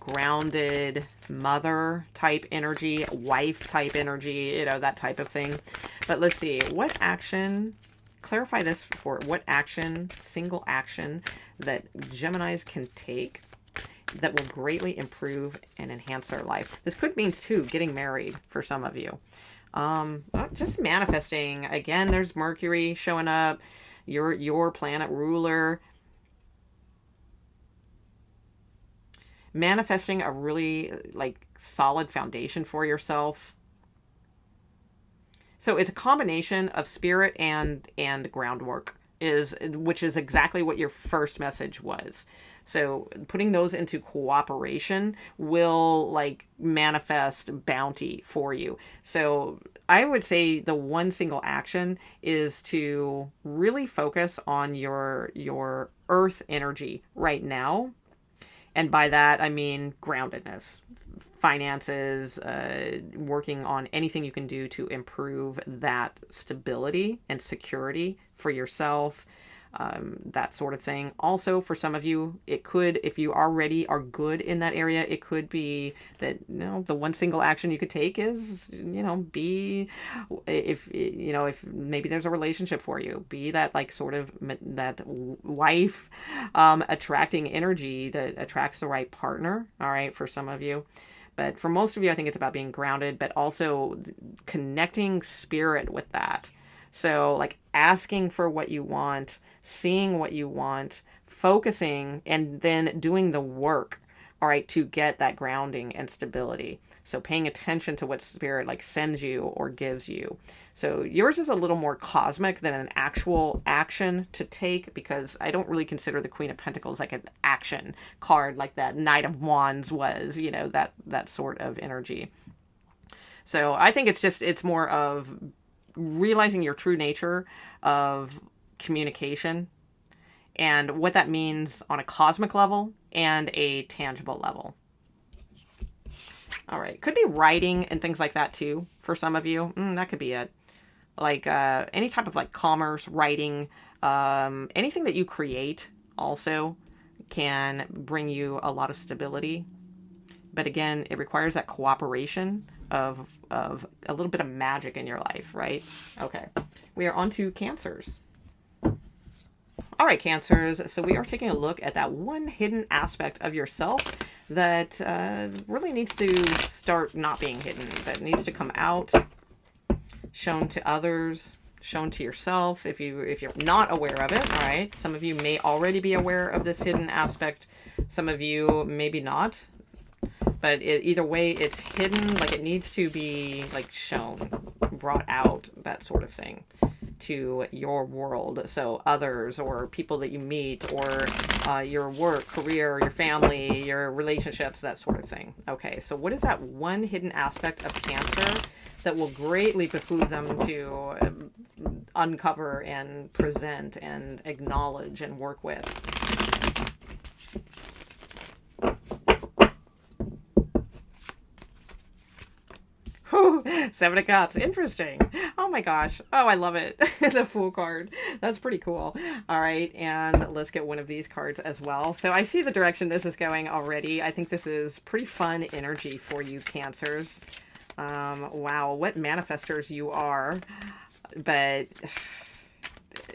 grounded mother type energy, wife type energy, you know, that type of thing. But let's see, what action, clarify this for what action, single action that Geminis can take that will greatly improve and enhance their life. This could mean too getting married for some of you. Just manifesting. Again, there's Mercury showing up, your planet ruler. Manifesting a really like solid foundation for yourself. So it's a combination of spirit and groundwork, which is exactly what your first message was. So putting those into cooperation will like manifest bounty for you. So I would say the one single action is to really focus on your earth energy right now. And by that, I mean groundedness, finances, working on anything you can do to improve that stability and security for yourself, that sort of thing. Also, for some of you, it could, if you already are good in that area, it could be that, you know, the one single action you could take is, you know, if maybe there's a relationship for you, be that like sort of that wife, attracting energy that attracts the right partner. All right. For some of you. But for most of you, I think it's about being grounded, but also connecting spirit with that. So like asking for what you want, seeing what you want, focusing, and then doing the work, all right, to get that grounding and stability. So paying attention to what spirit like sends you or gives you. So yours is a little more cosmic than an actual action to take, because I don't really consider the Queen of Pentacles like an action card like that Knight of Wands was, you know, that sort of energy. So I think it's more of realizing your true nature of communication and what that means on a cosmic level and a tangible level. All right. Could be writing and things like that too for some of you. That could be it. Like any type of like commerce, writing, anything that you create also can bring you a lot of stability. But again, it requires that cooperation of a little bit of magic in your life, right? Okay. We are on to Cancers. All right, Cancers. So we are taking a look at that one hidden aspect of yourself that really needs to start not being hidden, that needs to come out, shown to others, shown to yourself if you're not aware of it. All right, some of you may already be aware of this hidden aspect, some of you maybe not, but either way it's hidden. Like, it needs to be like shown, brought out, that sort of thing, to your world. So others or people that you meet, or your work, career, your family, your relationships, that sort of thing. Okay, so what is that one hidden aspect of Cancer that will greatly behoove them to uncover and present and acknowledge and work with? Whew, Seven of Cups. Interesting. Oh my gosh. Oh, I love it. The Fool card. That's pretty cool. All right. And let's get one of these cards as well. So I see the direction this is going already. I think this is pretty fun energy for you, Cancers. Wow. What manifestors you are. But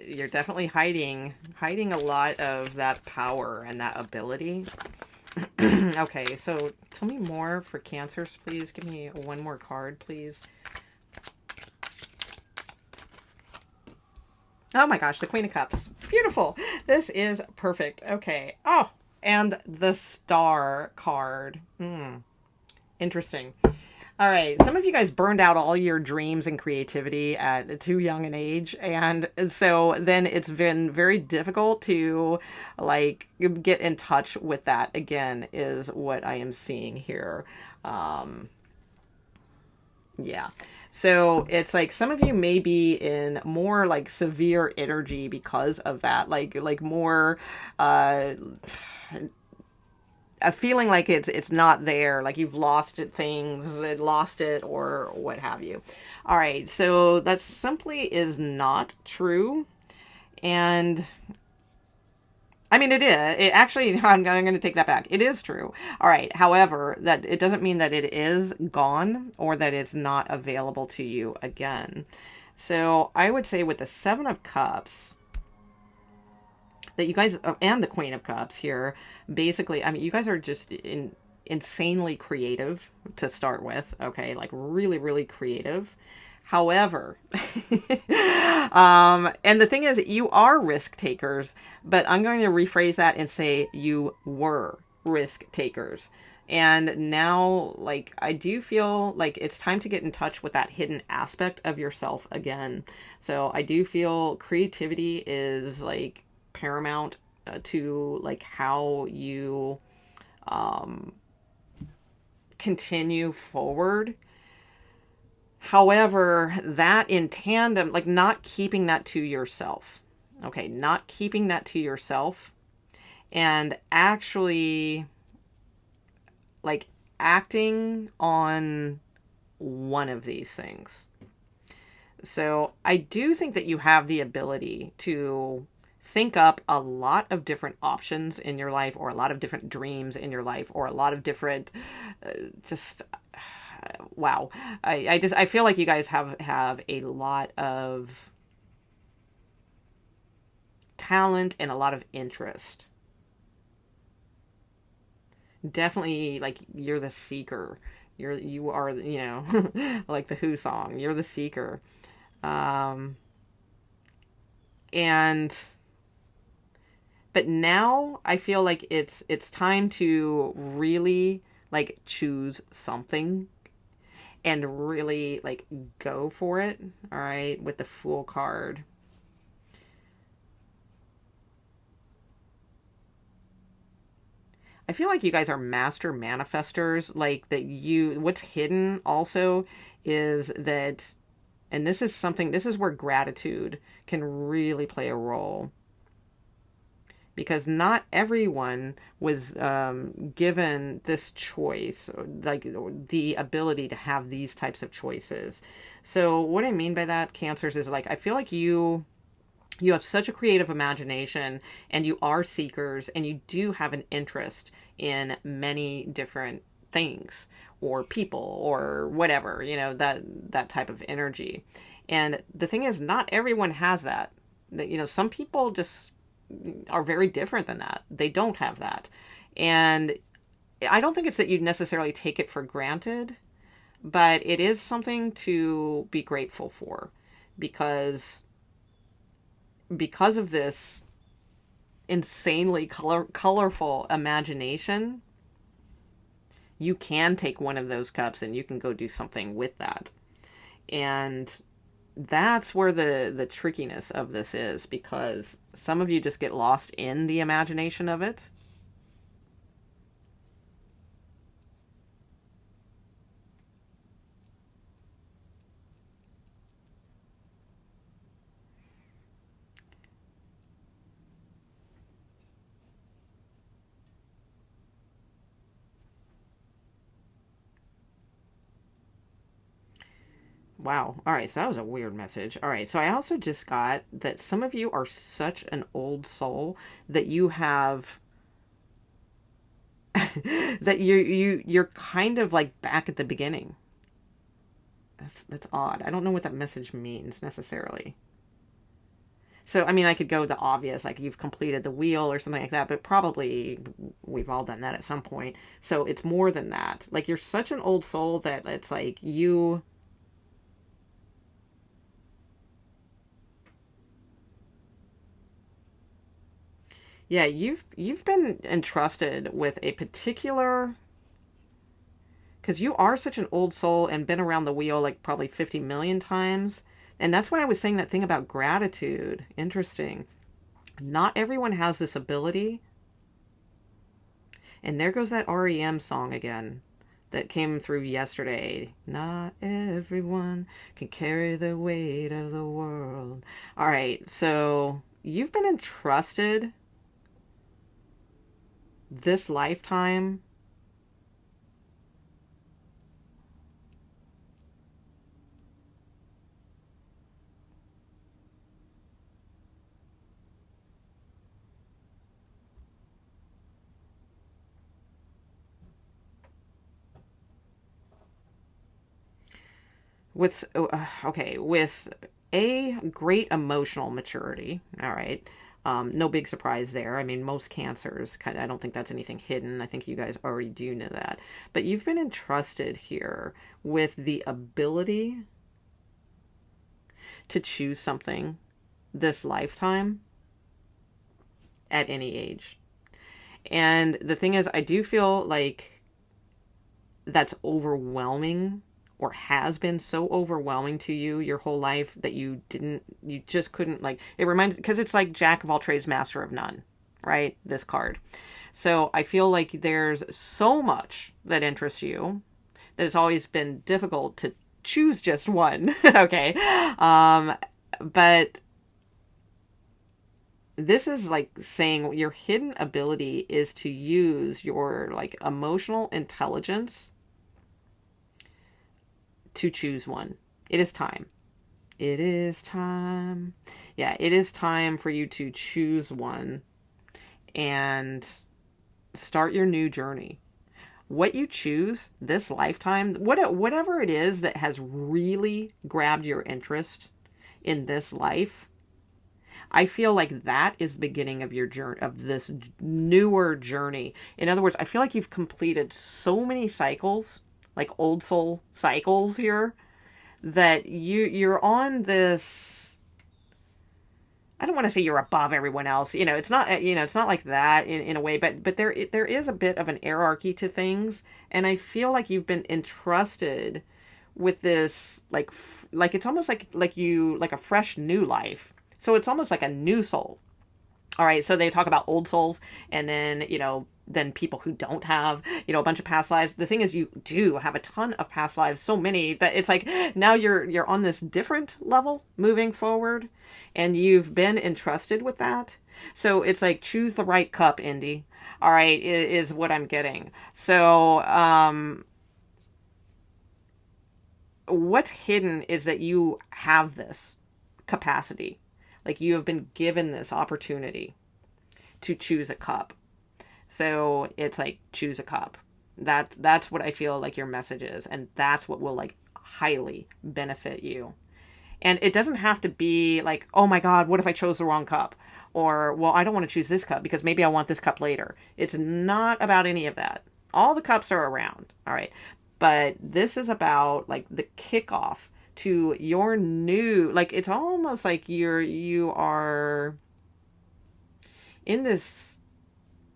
you're definitely hiding a lot of that power and that ability. Okay, so tell me more for Cancers, please. Give me one more card, please. Oh my gosh, the Queen of Cups. Beautiful. This is perfect. Okay. Oh, and the Star card. Interesting. All right, some of you guys burned out all your dreams and creativity at too young an age, and so then it's been very difficult to like get in touch with that again, is what I am seeing here. Yeah. So it's like some of you may be in more like severe energy because of that, like more a feeling like it's not there, like you've lost it, lost it, or what have you. All right, so that simply is not true. And I mean, it is. It actually, I'm going to take that back. It is true. All right. However, that it doesn't mean that it is gone or that it's not available to you again. So I would say with the Seven of Cups, that you guys, and the Queen of Cups here, basically, I mean, you guys are just insanely creative to start with. Okay, like really, really creative. However, and the thing is, you are risk takers, but I'm going to rephrase that and say you were risk takers. And now, like, I do feel like it's time to get in touch with that hidden aspect of yourself again. So I do feel creativity is like paramount to like how you continue forward. However, that in tandem, like not keeping that to yourself. Okay, not keeping that to yourself and actually like acting on one of these things. So I do think that you have the ability to think up a lot of different options in your life, or a lot of different dreams in your life, or a lot of different wow. I feel like you guys have a lot of talent and a lot of interest. Definitely, like, you're the seeker. You are, you know, like the Who song. You're the seeker. And but now I feel like it's time to really like choose something and really like go for it. All right, with the Fool card. I feel like you guys are master manifestors, like that what's hidden also is that, and this is where gratitude can really play a role. Because not everyone was given this choice, like the ability to have these types of choices. So what I mean by that, Cancers, is like I feel like you have such a creative imagination, and you are seekers, and you do have an interest in many different things or people or whatever, you know, that type of energy. And the thing is, not everyone has that. You know, some people just are very different than that. They don't have that. And I don't think it's that you necessarily take it for granted, but it is something to be grateful for, because of this insanely colorful imagination, you can take one of those cups and you can go do something with that. And that's where the trickiness of this is, because some of you just get lost in the imagination of it. Wow. All right. So that was a weird message. All right. So I also just got that some of you are such an old soul that you have that you're kind of like back at the beginning. That's odd. I don't know what that message means necessarily. So I mean, I could go the obvious, like you've completed the wheel or something like that, but probably we've all done that at some point. So it's more than that. Like you're such an old soul that it's like you. Yeah, you've been entrusted with a particular, because you are such an old soul and been around the wheel like probably 50 million times. And that's why I was saying that thing about gratitude. Interesting. Not everyone has this ability. And there goes that REM song again that came through yesterday. Not everyone can carry the weight of the world. All right, so you've been entrusted this lifetime with with a great emotional maturity. All right. No big surprise there. I mean, most cancers, I don't think that's anything hidden. I think you guys already do know that. But you've been entrusted here with the ability to choose something this lifetime at any age. And the thing is, I do feel like that's overwhelming, or has been so overwhelming to you your whole life that you just couldn't, like, it reminds, because it's like Jack of all trades, master of none, right? This card. So I feel like there's so much that interests you that it's always been difficult to choose just one. Okay. But this is like saying your hidden ability is to use your like emotional intelligence to choose one. It is time. It is time. Yeah, it is time for you to choose one and start your new journey. What you choose this lifetime, whatever it is that has really grabbed your interest in this life, I feel like that is the beginning of your journey, of this newer journey. In other words, I feel like you've completed so many cycles, like old soul cycles here, that you're on this, I don't want to say you're above everyone else. It's not, it's not like that in a way, but there is a bit of an hierarchy to things. And I feel like you've been entrusted with this, like it's almost like a fresh new life. So it's almost like a new soul. All right. So they talk about old souls, and then, then people who don't have, a bunch of past lives. The thing is, you do have a ton of past lives, so many that it's like now you're on this different level moving forward, and you've been entrusted with that. So it's like, choose the right cup, Indy. All right, is what I'm getting. So what's hidden is that you have this capacity. Like, you have been given this opportunity to choose a cup. So it's like, choose a cup. That's what I feel like your message is. And that's what will like highly benefit you. And it doesn't have to be like, oh my God, what if I chose the wrong cup? Or, well, I don't want to choose this cup because maybe I want this cup later. It's not about any of that. All the cups are around. All right. But this is about like the kickoff to your new, like, it's almost like you are in this,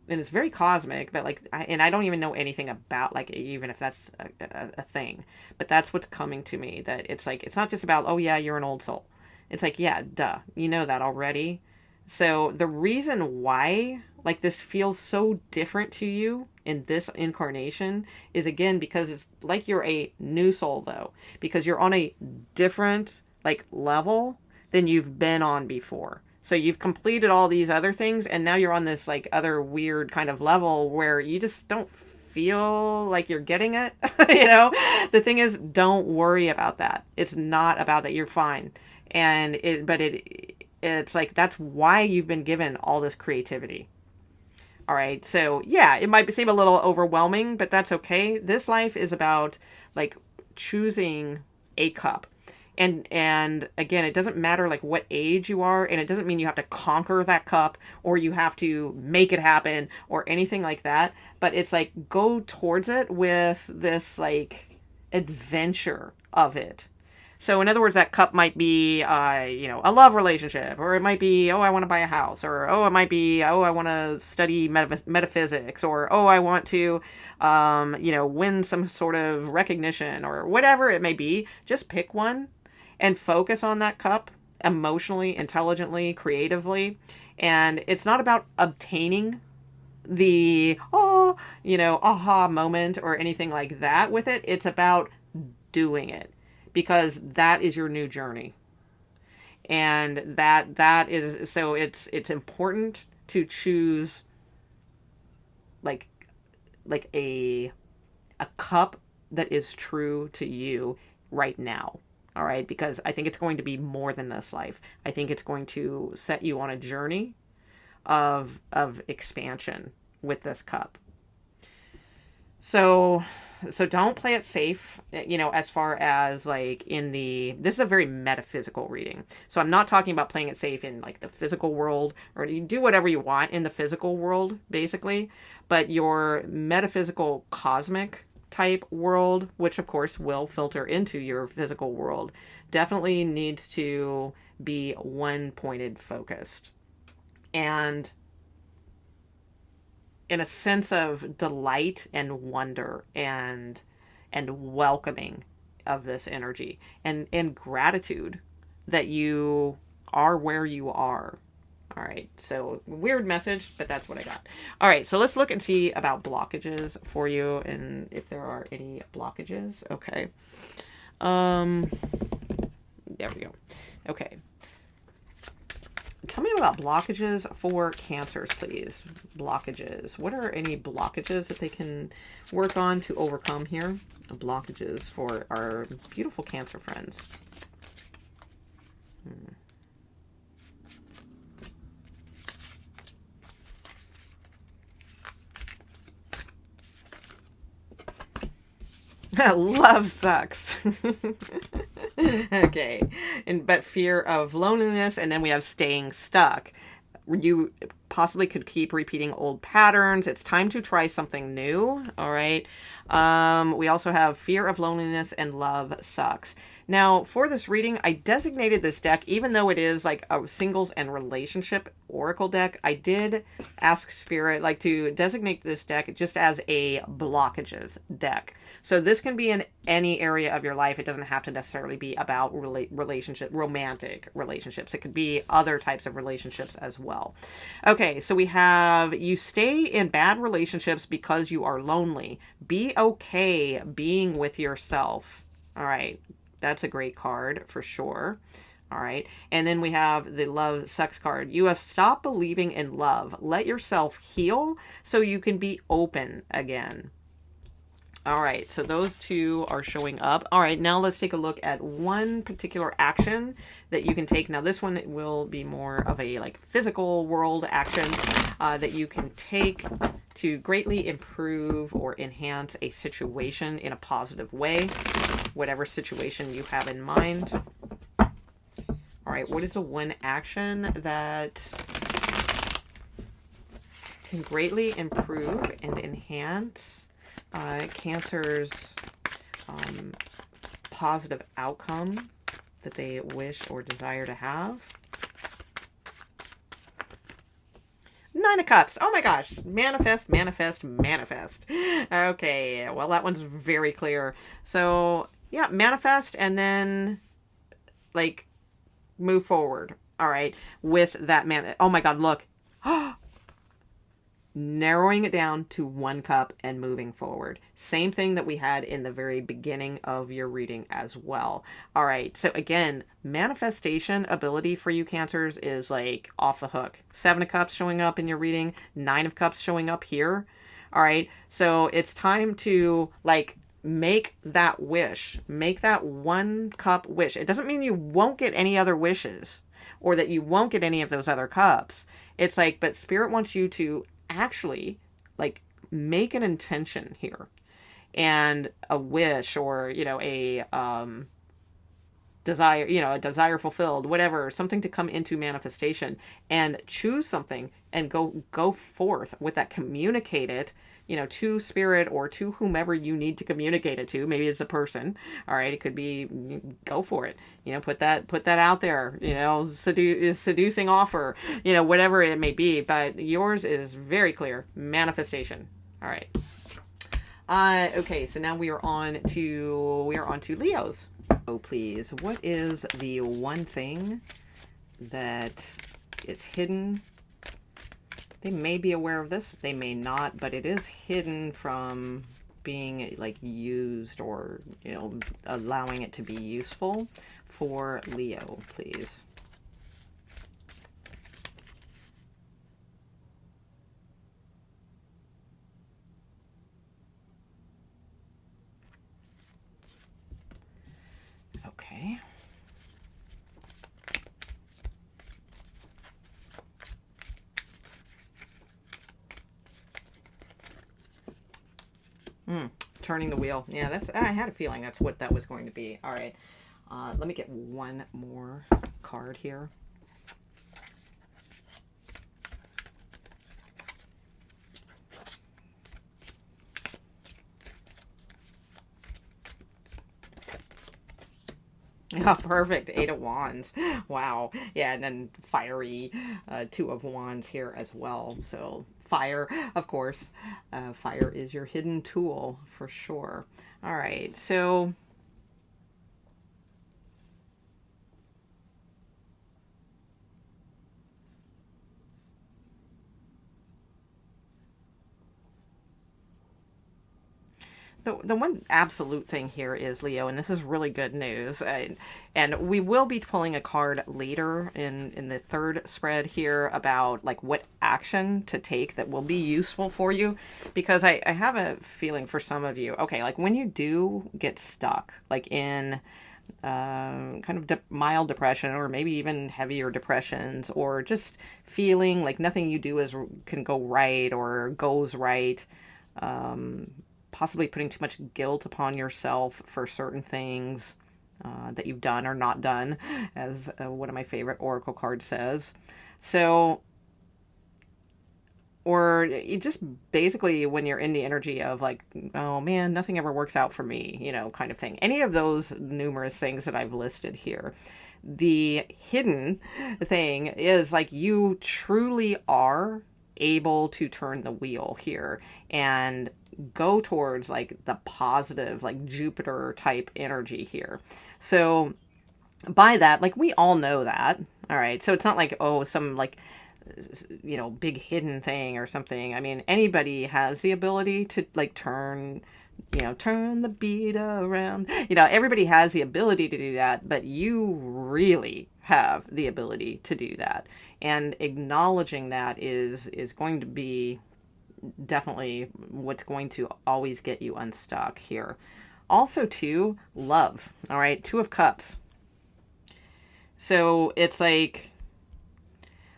and it's very cosmic, but like, and I don't even know anything about, like, even if that's a thing, but that's what's coming to me, that it's like, it's not just about, oh yeah, you're an old soul. It's like, yeah, duh, you know that already. So the reason why, like, this feels so different to you in this incarnation is, again, because it's like you're a new soul, though, because you're on a different, like, level than you've been on before. So you've completed all these other things, and now you're on this, like, other weird kind of level where you just don't feel like you're getting it. You know, the thing is, don't worry about that. It's not about that. You're fine. And it's like, that's why you've been given all this creativity. All right. So yeah, it might seem a little overwhelming, but that's okay. This life is about, like, choosing a cup. And again, it doesn't matter, like, what age you are, and it doesn't mean you have to conquer that cup or you have to make it happen or anything like that. But it's like, go towards it with this, like, adventure of it. So in other words, that cup might be, a love relationship, or it might be, oh, I want to buy a house, or, oh, it might be, oh, I want to study metaphysics, or, oh, I want to, win some sort of recognition, or whatever it may be. Just pick one and focus on that cup emotionally, intelligently, creatively. And it's not about obtaining the, aha moment or anything like that with it. It's about doing it, because that is your new journey. And that is, so it's important to choose, like a cup that is true to you right now. All right, because I think it's going to be more than this life. I think it's going to set you on a journey of expansion with this cup. So don't play it safe, as far as, like, this is a very metaphysical reading. So I'm not talking about playing it safe in, like, the physical world, or you do whatever you want in the physical world, basically. But your metaphysical cosmic type world, which of course will filter into your physical world, definitely needs to be one pointed focused. And in a sense of delight and wonder and welcoming of this energy, and gratitude that you are where you are. All right, so weird message, but that's what I got. All right, so let's look and see about blockages for you, and if there are any blockages. Okay. There we go. Okay. Tell me about blockages for Cancers, please. Blockages. What are any blockages that they can work on to overcome here? Blockages for our beautiful Cancer friends. Love sucks. Okay. But fear of loneliness, and then we have staying stuck. You possibly could keep repeating old patterns. It's time to try something new. All right. We also have fear of loneliness and love sucks. Now, for this reading, I designated this deck, even though it is like a singles and relationship oracle deck, I did ask Spirit, like, to designate this deck just as a blockages deck. So this can be in any area of your life. It doesn't have to necessarily be about romantic relationships. It could be other types of relationships as well. Okay, so we have, you stay in bad relationships because you are lonely. Be okay being with yourself. All right, that's a great card for sure. All right, and then we have the love sucks card. You have stopped believing in love. Let yourself heal so you can be open again. All right, so those two are showing up. All right, now let's take a look at one particular action that you can take. Now this one will be more of a, like, physical world action that you can take to greatly improve or enhance a situation in a positive way, whatever situation you have in mind. All right, what is the one action that can greatly improve and enhance Cancer's positive outcome that they wish or desire to have. 9 of Cups. Oh my gosh. Manifest, manifest, manifest. Okay. Well, that one's very clear. So, yeah, manifest and then, like, move forward. All right. With that man. Oh my God, look. Narrowing it down to 1 cup and moving forward. Same thing that we had in the very beginning of your reading as well. All right. So again, manifestation ability for you Cancers is like off the hook. 7 of Cups showing up in your reading, 9 of Cups showing up here. All right. So it's time to like make that wish, make that 1 cup wish. It doesn't mean you won't get any other wishes or that you won't get any of those other cups. It's like, but Spirit wants you to actually like make an intention here and a wish or, you know, a desire, you know, a desire fulfilled, whatever, something to come into manifestation and choose something and go forth with that, communicate it, you know, to Spirit or to whomever you need to communicate it to. Maybe it's a person. All right. It could be, go for it. You know, put that out there, you know, seducing offer, you know, whatever it may be, but yours is very clear. Manifestation. All right. Okay. So now we are on to Leo's. Oh, please. What is the one thing that is hidden? They may be aware of this, they may not, but it is hidden from being like used or, you know, allowing it to be useful for Leo, please. Okay. Turning the wheel. Yeah, I had a feeling that's what that was going to be. All right. Let me get one more card here. Oh, perfect. 8 of Wands. Wow. Yeah, and then fiery 2 of Wands here as well. So fire, of course. Fire is your hidden tool for sure. All right. So the one absolute thing here is, Leo, and this is really good news, and we will be pulling a card later in the third spread here about like what action to take that will be useful for you, because I have a feeling for some of you, okay, like when you do get stuck like in kind of mild depression or maybe even heavier depressions, or just feeling like nothing you do can go right or goes right, possibly putting too much guilt upon yourself for certain things that you've done or not done, as one of my favorite oracle cards says. So, or you just basically when you're in the energy of like, oh man, nothing ever works out for me, you know, kind of thing. Any of those numerous things that I've listed here. The hidden thing is like you truly are able to turn the wheel here and go towards like the positive, like Jupiter type energy here. So by that, like we all know that. All right. So it's not like, oh, some like, you know, big hidden thing or something. I mean, anybody has the ability to like turn the beat around. You know, everybody has the ability to do that, but you really have the ability to do that. And acknowledging that is going to be definitely what's going to always get you unstuck here. Also, too, love. All right, 2 of Cups. So it's like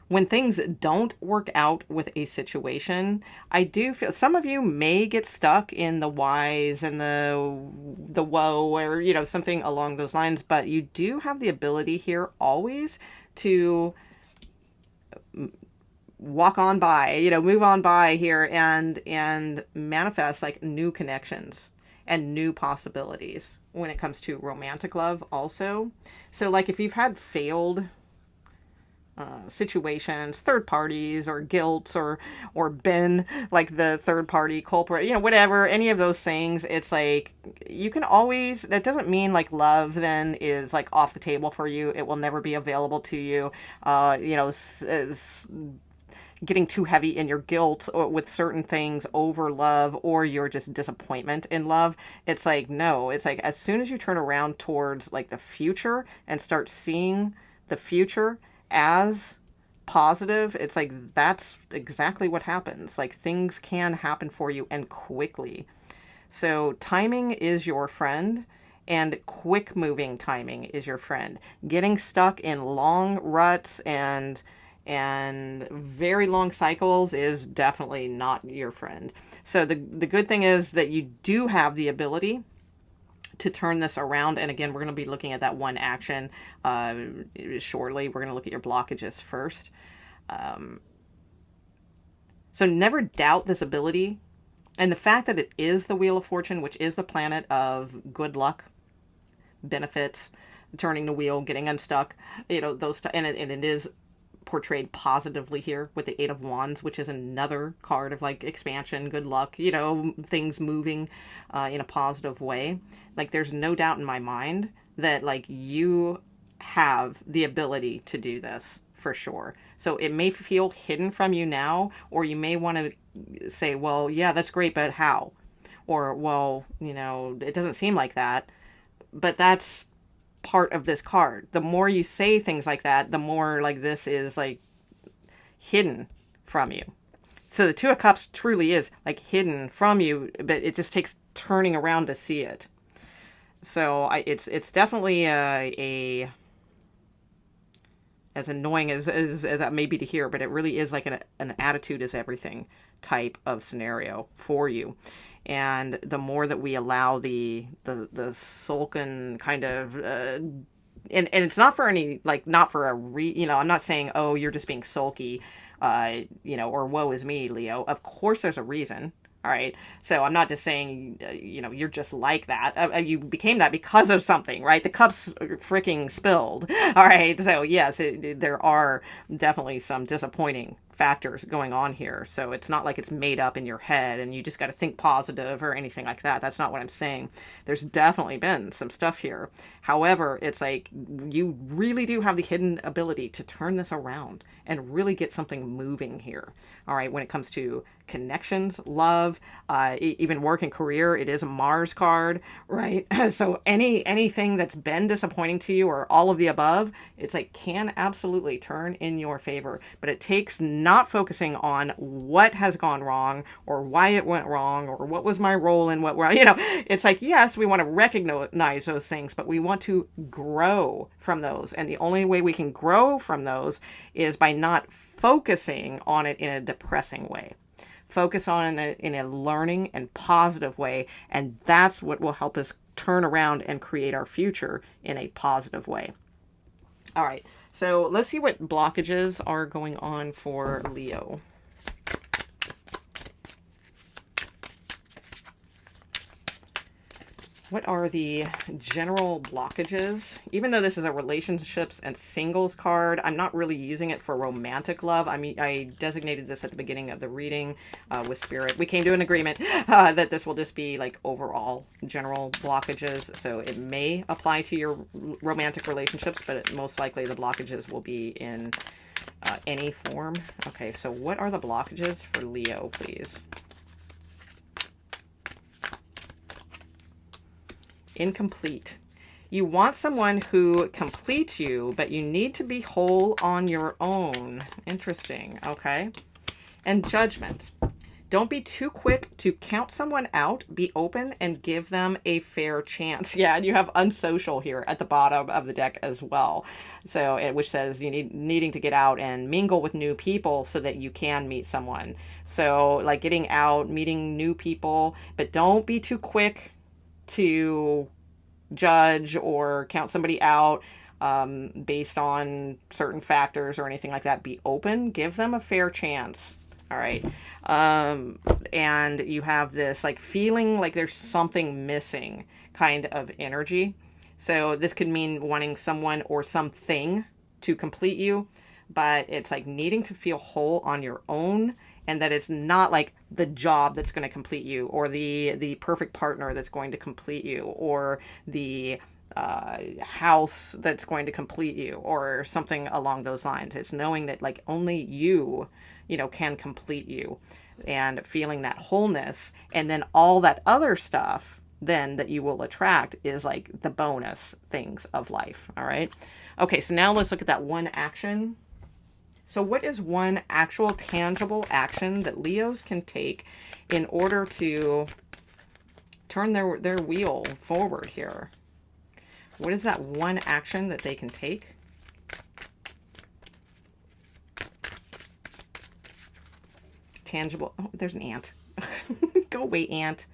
when things don't work out with a situation, I do feel some of you may get stuck in the whys and the woe, or, you know, something along those lines, but you do have the ability here always to walk on by, you know, move on by here and manifest like new connections and new possibilities. when it comes to romantic love also. So like if you've had failed situations, third parties, or guilt, or been like the third party culprit, whatever, any of those things, it's like you can always, that doesn't mean like love then is like off the table for you. It will never be available to you. Getting too heavy in your guilt or with certain things over love, or your just disappointment in love. It's like, no, it's like as soon as you turn around towards like the future and start seeing the future as positive, it's like that's exactly what happens. Like things can happen for you and quickly. So timing is your friend, and quick moving timing is your friend. Getting stuck in long ruts and very long cycles is definitely not your friend. So the good thing is that you do have the ability to turn this around. And again, we're going to be looking at that one action shortly. We're going to look at your blockages first. So never doubt this ability. And the fact that it is the Wheel of Fortune, which is the planet of good luck, benefits, turning the wheel, getting unstuck, those, and it is portrayed positively here with the Eight of Wands, which is another card of like expansion, good luck, things moving in a positive way. Like there's no doubt in my mind that like you have the ability to do this for sure. So it may feel hidden from you now, or you may want to say, well, yeah, that's great, but how? Or, well, it doesn't seem like that. But that's part of this card. The more you say things like that, the more like this is like hidden from you. So the Two of Cups truly is like hidden from you, but it just takes turning around to see it. So it's definitely a as annoying as that may be to hear, but it really is like an attitude is everything type of scenario for you. And the more that we allow the sulken kind of, and it's not for any, like, not for I'm not saying, oh, you're just being sulky, or woe is me, Leo. Of course there's a reason. All right. So I'm not just saying, you're just like that. You became that because of something, right? The cups freaking spilled. All right. So yes, there are definitely some disappointing factors going on here. So it's not like it's made up in your head and you just got to think positive or anything like that. That's not what I'm saying. There's definitely been some stuff here. However, it's like you really do have the hidden ability to turn this around and really get something moving here. All right. When it comes to connections, love, even work and career, it is a Mars card, right? So anything that's been disappointing to you or all of the above, it's like can absolutely turn in your favor. But it takes not focusing on what has gone wrong or why it went wrong or what was my role in what, it's like, yes, we want to recognize those things, but we want to grow from those. And the only way we can grow from those is by not focusing on it in a depressing way. Focus on it in a learning and positive way, and that's what will help us turn around and create our future in a positive way. All right, so let's see what blockages are going on for Leo. What are the general blockages? Even though this is a relationships and singles card, I'm not really using it for romantic love. I mean, I designated this at the beginning of the reading with Spirit. We came to an agreement that this will just be like overall general blockages. So it may apply to your romantic relationships, but most likely the blockages will be in any form. Okay, so what are the blockages for Leo, please? Incomplete. You want someone who completes you, but you need to be whole on your own. Interesting. Okay. And judgment. Don't be too quick to count someone out. Be open and give them a fair chance. Yeah, and you have unsocial here at the bottom of the deck as well. So, which says you needing to get out and mingle with new people so that you can meet someone. So, like getting out, meeting new people, but don't be too quick to judge or count somebody out based on certain factors or anything like that. Be open, give them a fair chance. All right. And you have this like feeling like there's something missing kind of energy. So this could mean wanting someone or something to complete you, but it's like needing to feel whole on your own, and that it's not like the job that's going to complete you, or the perfect partner that's going to complete you, or the house that's going to complete you, or something along those lines. It's knowing that like only you, you know, can complete you, and feeling that wholeness, and then all that other stuff then that you will attract is like the bonus things of life. All right. Okay, so now let's look at that one action. So what is one actual tangible action that Leos can take in order to turn their wheel forward here? What is that one action that they can take? Tangible. Oh, there's an ant. Go away, ant.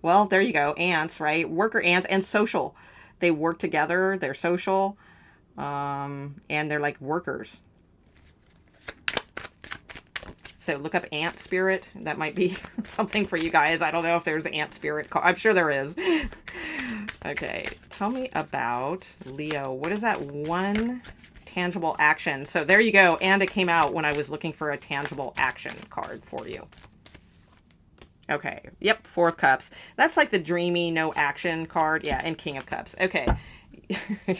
Well, there you go. Ants, right? Worker ants and social. They work together. They're social. And they're like workers. So look up ant spirit. That might be something for you guys. I don't know if there's ant spirit. I'm sure there is. Okay. Tell me about Leo. What is that one tangible action? So there you go. And it came out when I was looking for a tangible action card for you. Okay. Yep. Four of Cups. That's like the dreamy, no action card. Yeah. And King of Cups. Okay.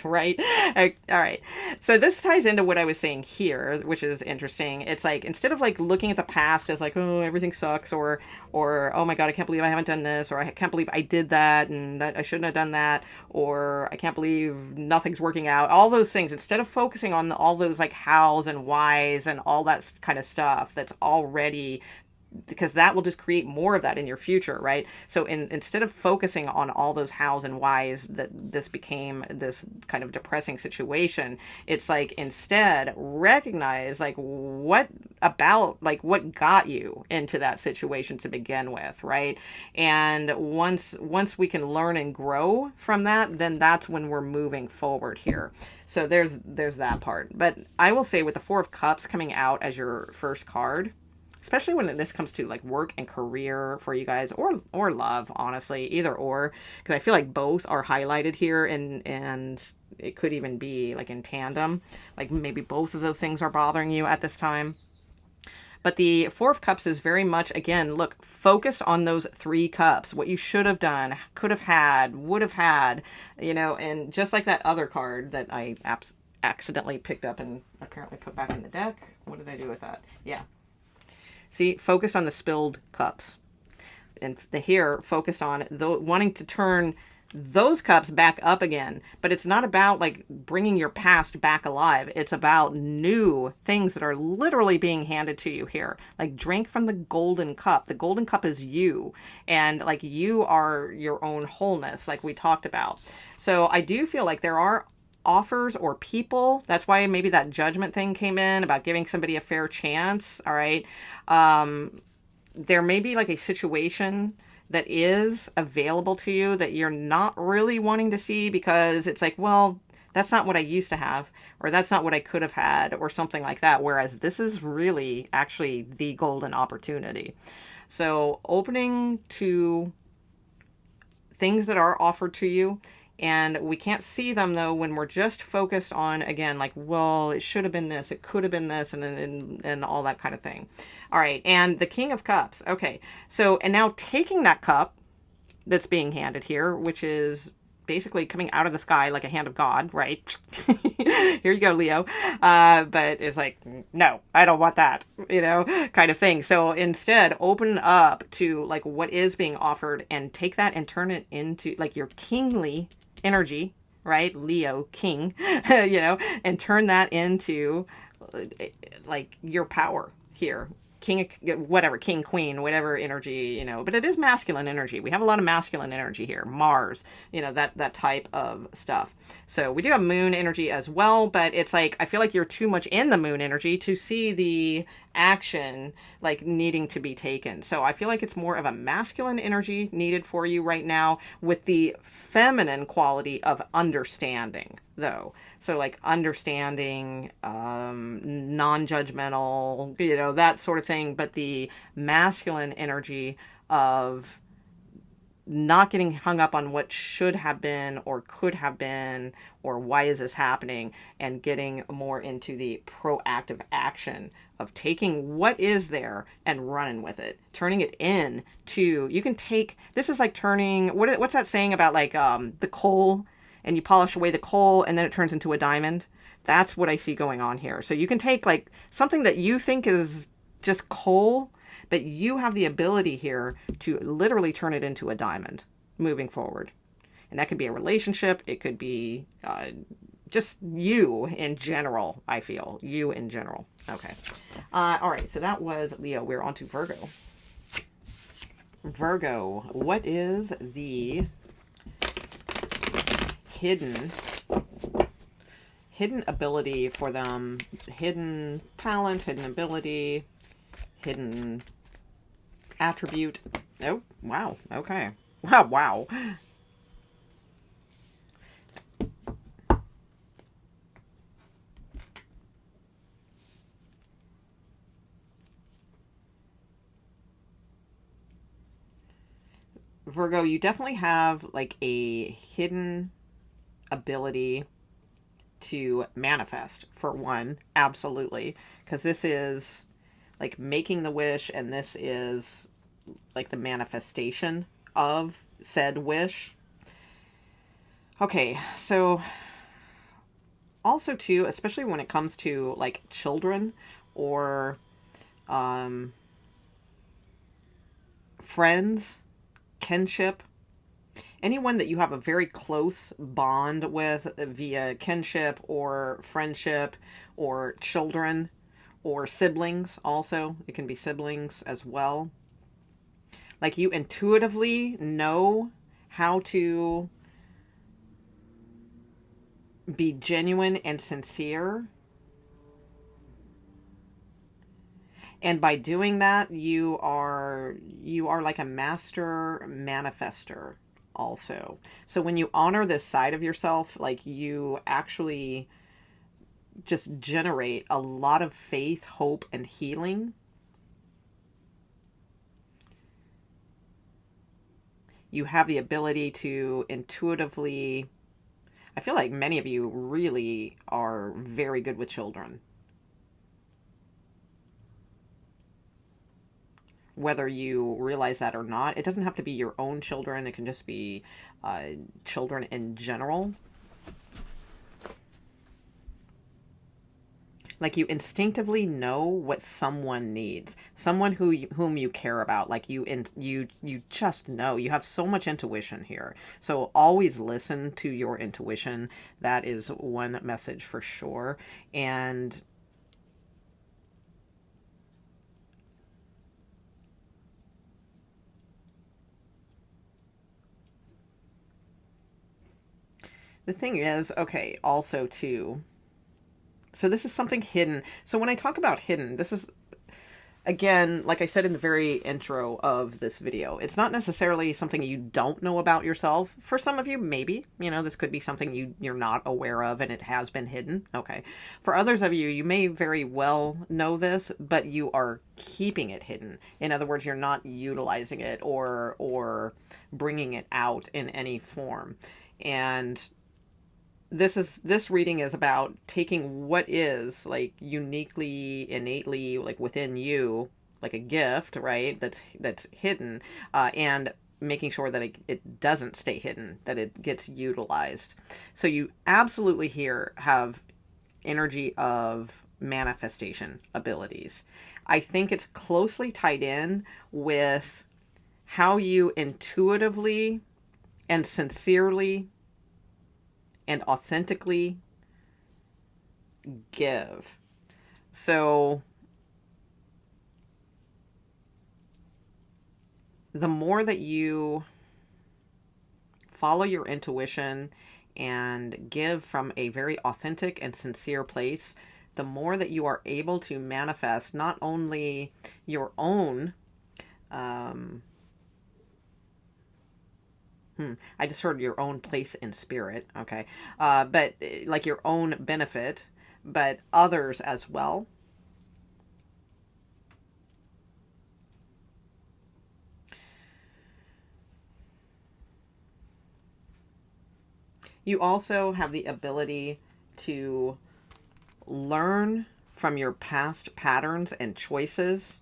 Right. All right. So this ties into what I was saying here, which is interesting. It's like, instead of like looking at the past as like, oh, everything sucks, or, oh my God, I can't believe I haven't done this, or I can't believe I did that and that I shouldn't have done that, or I can't believe nothing's working out. All those things, instead of focusing on all those like hows and whys and all that kind of stuff that's already, because that will just create more of that in your future, right? So instead of focusing on all those hows and whys that this became this kind of depressing situation, it's like instead recognize like what got you into that situation to begin with, right? And once we can learn and grow from that, then that's when we're moving forward here. So there's that part. But I will say, with the Four of Cups coming out as your first card, especially when this comes to like work and career for you guys, or love, honestly, either or, because I feel like both are highlighted here, and it could even be like in tandem, like maybe both of those things are bothering you at this time. But the Four of Cups is very much, again, look, focus on those three cups, what you should have done, could have had, would have had, you know, and just like that other card that I accidentally picked up and apparently put back in the deck. What did I do with that? Yeah. See, focused on the spilled cups. And here, focused on wanting to turn those cups back up again. But it's not about like bringing your past back alive. It's about new things that are literally being handed to you here. Like, drink from the golden cup. The golden cup is you. And like, you are your own wholeness, like we talked about. So I do feel like there are offers or people. That's why maybe that judgment thing came in about giving somebody a fair chance. All right. There may be like a situation that is available to you that you're not really wanting to see, because it's like, well, that's not what I used to have, or that's not what I could have had, or something like that. Whereas this is really actually the golden opportunity. So opening to things that are offered to you. And we can't see them, though, when we're just focused on, again, like, well, it should have been this, it could have been this, and all that kind of thing. All right, and the King of Cups. Okay, so, and now taking that cup that's being handed here, which is basically coming out of the sky like a hand of God, right? Here you go, Leo. But it's like, no, I don't want that, you know, kind of thing. So instead, open up to like what is being offered, and take that and turn it into like your kingly energy, right? Leo, king, you know, and turn that into like your power here. King, whatever, king, queen, whatever energy, you know, but it is masculine energy. We have a lot of masculine energy here. Mars, you know, that type of stuff. So we do have moon energy as well, but it's like, I feel like you're too much in the moon energy to see the action like needing to be taken. So I feel like it's more of a masculine energy needed for you right now, with the feminine quality of understanding though. So like understanding, non-judgmental, that sort of thing, but the masculine energy of not getting hung up on what should have been or could have been or why is this happening, and getting more into the proactive action of taking what is there and running with it, turning it in to, you can take, this is like turning, what's that saying about like the coal, and you polish away the coal and then it turns into a diamond. That's what I see going on here. So you can take like something that you think is just coal, but you have the ability here to literally turn it into a diamond moving forward. And that could be a relationship. It could be just you in general, I feel. You in general. Okay. All right. So that was Leo. We're on to Virgo. Virgo, what is the hidden ability for them? Hidden talent, hidden ability, hidden attribute. Oh, wow. Okay. Wow. Wow. Virgo, you definitely have like a hidden ability to manifest, for one. Absolutely. Because this is like making the wish, and this is like the manifestation of said wish. Okay, so also too, especially when it comes to like children or friends, kinship, anyone that you have a very close bond with via kinship or friendship, or children or siblings. Also, it can be siblings as well. Like you intuitively know how to be genuine and sincere. And by doing that, you are like a master manifester also. So when you honor this side of yourself, like you actually just generate a lot of faith, hope, and healing. You have the ability to intuitively, I feel like many of you really are very good with children. Whether you realize that or not, it doesn't have to be your own children. It can just be children in general. Like you instinctively know what someone needs, someone whom you care about. Like you just know. You have so much intuition here. So always listen to your intuition. That is one message for sure. And the thing is, okay, also too, so this is something hidden. So when I talk about hidden, this is, again, like I said in the very intro of this video, it's not necessarily something you don't know about yourself. For some of you, maybe, this could be something you're not aware of and it has been hidden. Okay. For others of you, you may very well know this, but you are keeping it hidden. In other words, you're not utilizing it or bringing it out in any form. And this reading is about taking what is like uniquely, innately, like within you, like a gift, right? That's hidden, and making sure that it doesn't stay hidden, that it gets utilized. So you absolutely here have energy of manifestation abilities. I think it's closely tied in with how you intuitively and sincerely and authentically give. So the more that you follow your intuition and give from a very authentic and sincere place, the more that you are able to manifest not only your own, I just heard your own place in spirit, okay, but like your own benefit, but others as well. You also have the ability to learn from your past patterns and choices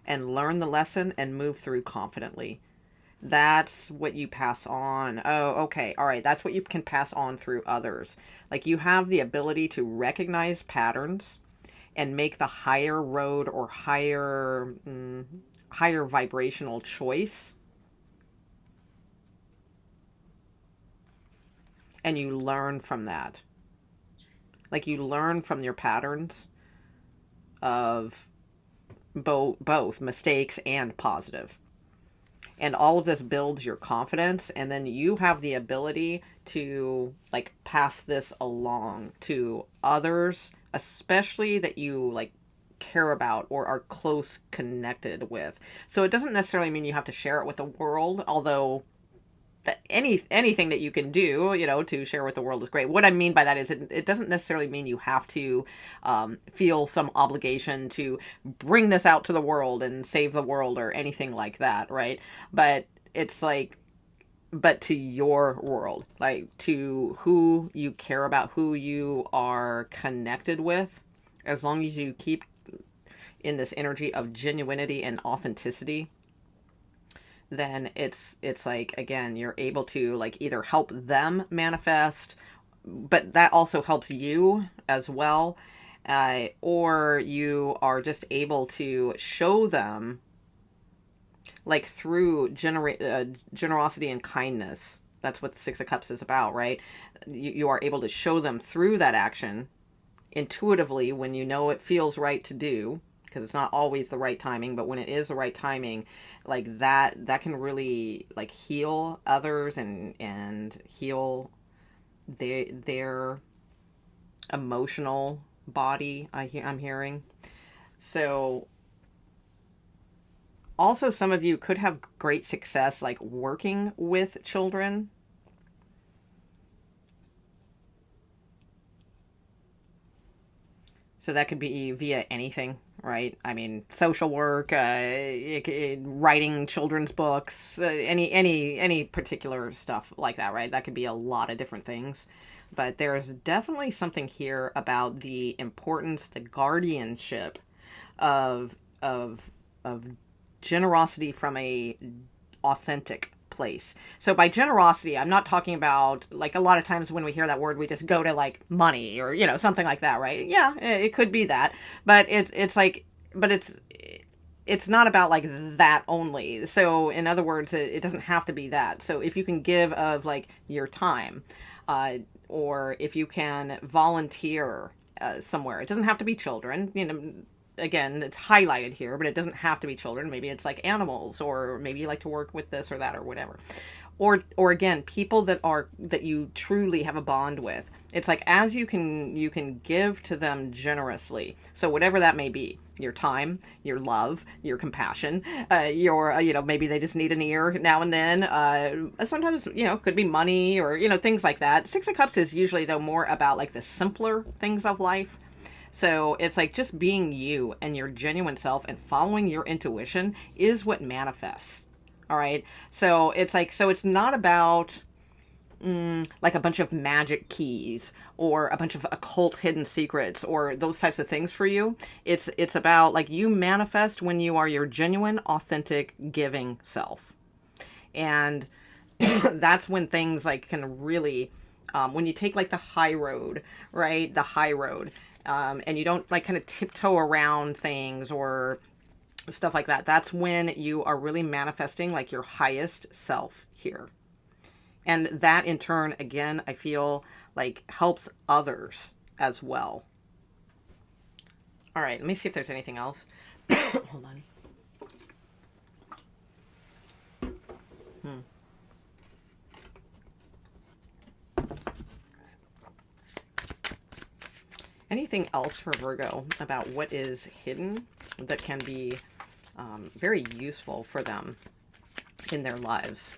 and learn the lesson and move through confidently. That's what you pass on. Oh, okay. All right. That's what you can pass on through others. Like you have the ability to recognize patterns and make the higher road or higher vibrational choice. And you learn from that. Like you learn from your patterns of both mistakes and positive. And all of this builds your confidence, and then you have the ability to like pass this along to others, especially that you like care about or are close connected with. So it doesn't necessarily mean you have to share it with the world, although that anything that you can do, to share with the world is great. What I mean by that is it doesn't necessarily mean you have to feel some obligation to bring this out to the world and save the world or anything like that, right? But it's like, but to your world, like to who you care about, who you are connected with, as long as you keep in this energy of genuinity and authenticity, then it's like, again, you're able to like either help them manifest, but that also helps you as well, or you are just able to show them like through generosity and kindness. That's what the Six of Cups is about, right? You are able to show them through that action intuitively when you know it feels right to do, because it's not always the right timing, but when it is the right timing, like that can really like heal others and heal their emotional body. I'm hearing. So also some of you could have great success like working with children. So that could be via anything, right? I mean, social work, writing children's books, any particular stuff like that, right? That could be a lot of different things. But there's definitely something here about the importance, the guardianship of of generosity from a authentic place. So by generosity, I'm not talking about like a lot of times when we hear that word, we just go to like money or, something like that, right? Yeah, it could be that, but it's like, but it's not about like that only. So in other words, it doesn't have to be that. So if you can give of like your time, or if you can volunteer somewhere, it doesn't have to be children, again, it's highlighted here, but it doesn't have to be children. Maybe it's like animals, or maybe you like to work with this or that or whatever. Or again, people that you truly have a bond with. It's like as you can give to them generously. So whatever that may be, your time, your love, your compassion, your maybe they just need an ear now and then. Sometimes could be money or things like that. Six of Cups is usually though more about like the simpler things of life. So it's like just being you and your genuine self and following your intuition is what manifests. All right. So it's like, so it's not about like a bunch of magic keys or a bunch of occult hidden secrets or those types of things for you. It's about like you manifest when you are your genuine, authentic, giving self. And that's when things like can really, when you take like the high road, right? The high road. And you don't like kind of tiptoe around things or stuff like that. That's when you are really manifesting like your highest self here. And that in turn, again, I feel like helps others as well. All right, let me see if there's anything else. Hold on. anything else for Virgo about what is hidden that can be very useful for them in their lives?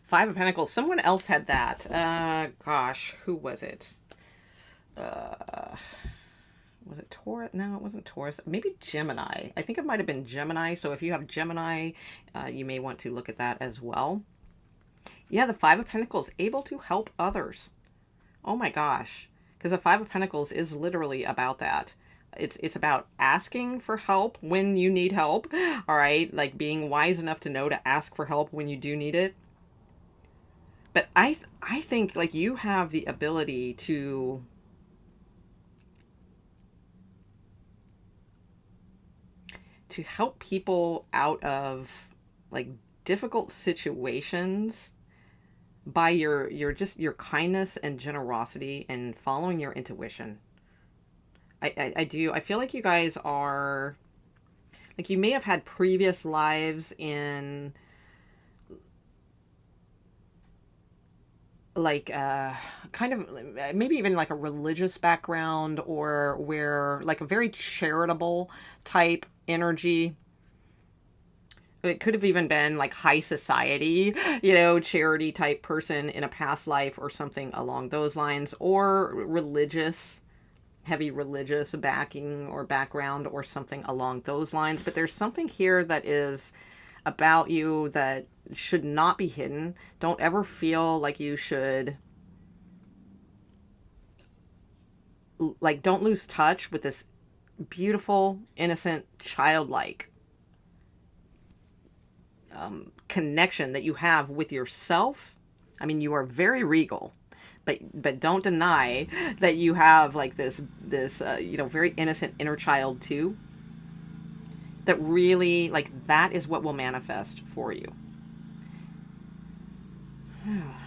Five of Pentacles. Someone else had that. Gosh, who was it? Was it Taurus? No, it wasn't Taurus. Maybe Gemini. I think it might have been Gemini. So if you have Gemini, you may want to look at that as well. Yeah, the Five of Pentacles, able to help others. Oh my gosh. Because the Five of Pentacles is literally about that. It's about asking for help when you need help. All right. Like being wise enough to know to ask for help when you do need it. But I think like you have the ability to help people out of like difficult situations by your kindness and generosity and following your intuition. I do. I feel like you guys are like, you may have had previous lives in like kind of maybe even like a religious background, or where like a very charitable type energy. It could have even been like high society, you know, charity type person in a past life or something along those lines, or religious, heavy religious backing or background or something along those lines. But there's something here that is about you that should not be hidden. Don't ever feel like you should, like, don't lose touch with this beautiful, innocent, childlike connection that you have with yourself. I mean, you are very regal, but don't deny that you have like this you know, very innocent inner child too. That really, like, that is what will manifest for you.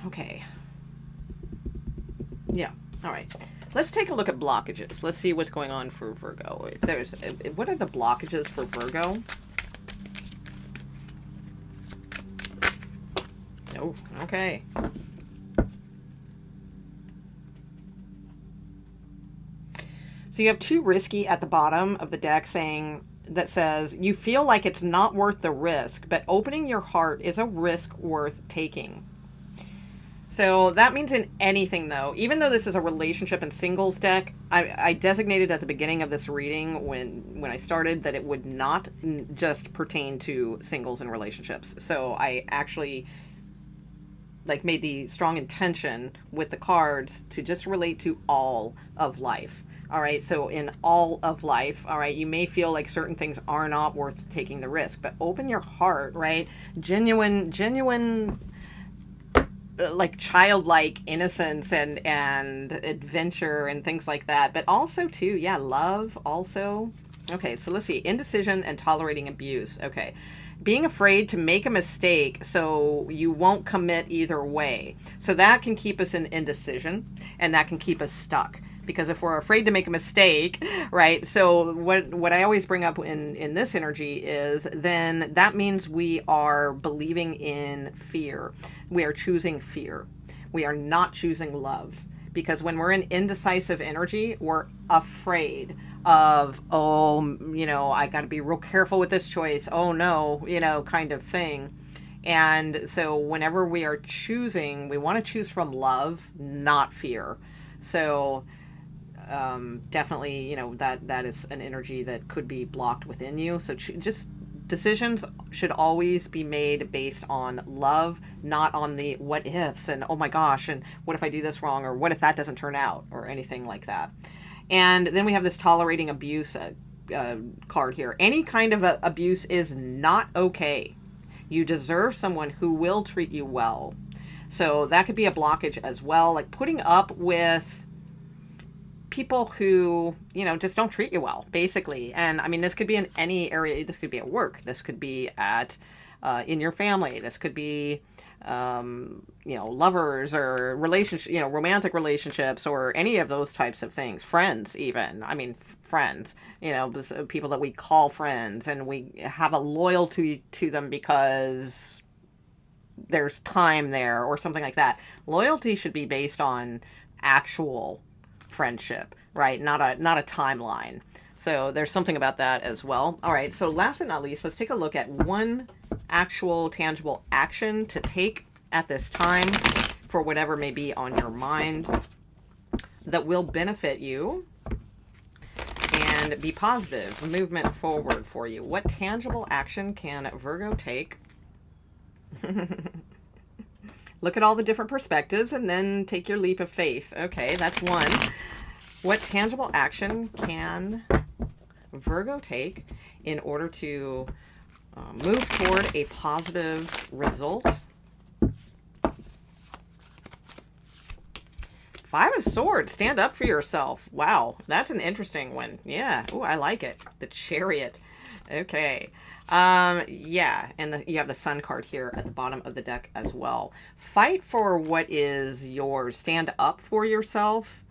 Okay. Yeah. All right. Let's take a look at blockages. Let's see what's going on for Virgo. What are the blockages for Virgo? Oh, okay. So you have too risky at the bottom of the deck, that says you feel like it's not worth the risk, but opening your heart is a risk worth taking. So that means in anything, though, even though this is a relationship and singles deck, I designated at the beginning of this reading when I started that it would not just pertain to singles and relationships. So I actually like made the strong intention with the cards to just relate to all of life. All right. So in all of life, all right, you may feel like certain things are not worth taking the risk, but open your heart, right? Genuine, like childlike innocence and adventure and things like that. But also too, yeah, love also. Okay. So let's see. Indecision and tolerating abuse. Okay. Being afraid to make a mistake so you won't commit either way. So that can keep us in indecision, and that can keep us stuck. Because if we're afraid to make a mistake, right? So what I always bring up in this energy is then that means we are believing in fear. We are choosing fear. We are not choosing love. Because when we're in indecisive energy, we're afraid of, oh, you know, I got to be real careful with this choice. Oh no, you know, kind of thing. And so whenever we are choosing, we want to choose from love, not fear. So definitely, you know, that is an energy that could be blocked within you. So just decisions should always be made based on love, not on the what ifs and oh my gosh, and what if I do this wrong, or what if that doesn't turn out, or anything like that. And then we have this tolerating abuse card here. Any kind of abuse is not okay. You deserve someone who will treat you well. So that could be a blockage as well, like putting up with people who, you know, just don't treat you well, basically. And I mean, this could be in any area. This could be at work. This could be at in your family. This could be, you know, lovers or relationship, you know, romantic relationships or any of those types of things. Friends, even. I mean, friends, you know, people that we call friends and we have a loyalty to them because there's time there or something like that. Loyalty should be based on actual friendship, right? Not a timeline. So there's something about that as well. All right, so last but not least, let's take a look at one actual tangible action to take at this time for whatever may be on your mind that will benefit you and be positive, movement forward for you. What tangible action can Virgo take? Look at all the different perspectives and then take your leap of faith. Okay, that's one. What tangible action can Virgo take in order to move toward a positive result? Five of Swords. Stand up for yourself. Wow, that's an interesting one. Yeah. Oh, I like it. The Chariot. Okay. Yeah, and you have the Sun card here at the bottom of the deck as well. Fight for what is yours. Stand up for yourself.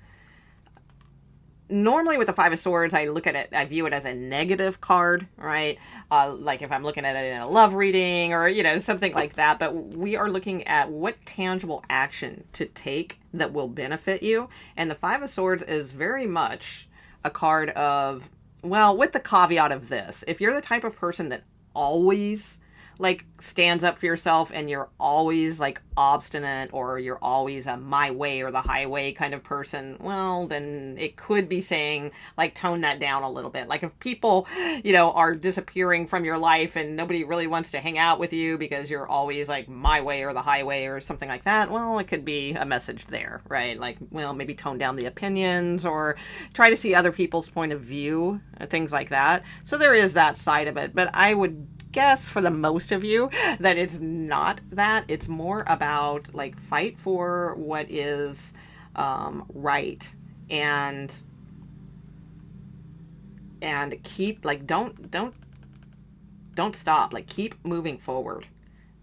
Normally with the Five of Swords, I look at it, I view it as a negative card, right? Like if I'm looking at it in a love reading or, you know, something like that. But we are looking at what tangible action to take that will benefit you. And the Five of Swords is very much a card of, well, with the caveat of this, if you're the type of person that always like stands up for yourself and you're always like obstinate or you're always a my way or the highway kind of person, well, then it could be saying like tone that down a little bit. Like if people, you know, are disappearing from your life and nobody really wants to hang out with you because you're always like my way or the highway or something like that, well, it could be a message there, right? Like, well, maybe tone down the opinions or try to see other people's point of view, things like that. So there is that side of it, but I would guess for the most of you that it's not that. It's more about like fight for what is right and keep like don't stop, like keep moving forward.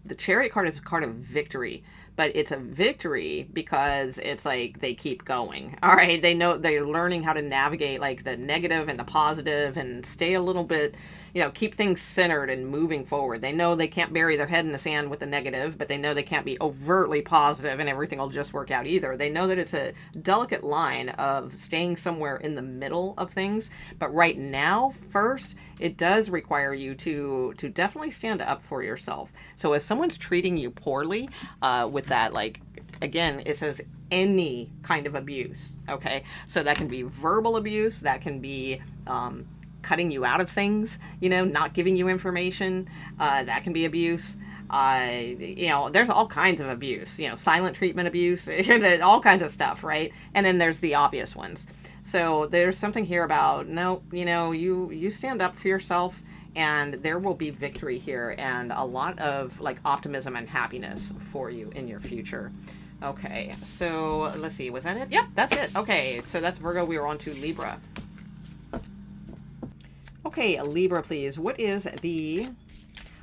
The Chariot card is a card of victory, but it's a victory because it's like they keep going. All right, they know they're learning how to navigate like the negative and the positive and stay a little bit, you know, keep things centered and moving forward. They know they can't bury their head in the sand with the negative, but they know they can't be overtly positive and everything will just work out either. They know that it's a delicate line of staying somewhere in the middle of things. But right now, first, it does require you to definitely stand up for yourself. So if someone's treating you poorly, with that, like, again, it says any kind of abuse, okay? So that can be verbal abuse, that can be cutting you out of things, you know, not giving you information, that can be abuse. You know, there's all kinds of abuse, you know, silent treatment abuse, all kinds of stuff, right? And then there's the obvious ones. So there's something here about, no, you know, you stand up for yourself and there will be victory here and a lot of like optimism and happiness for you in your future. Okay, so let's see, was that it? Yep, that's it. Okay, so that's Virgo. We are on to Libra. Okay, Libra, please. What is the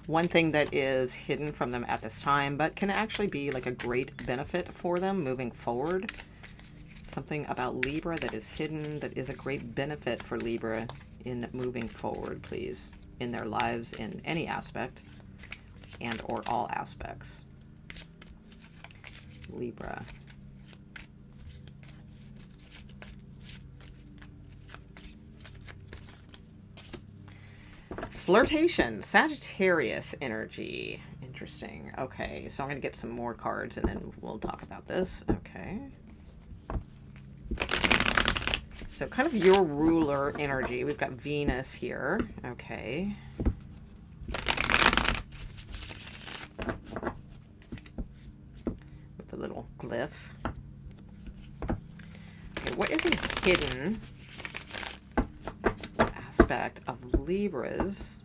one thing that is hidden from them at this time, but can actually be like a great benefit for them moving forward? Something about Libra that is hidden, that is a great benefit for Libra in moving forward, please, in their lives in any aspect and or all aspects. Libra. Flirtation, Sagittarius energy. Interesting. Okay, so I'm going to get some more cards and then we'll talk about this. Okay. So kind of your ruler energy. We've got Venus here. Okay. With the little glyph. Okay, what is a hidden aspect of Libras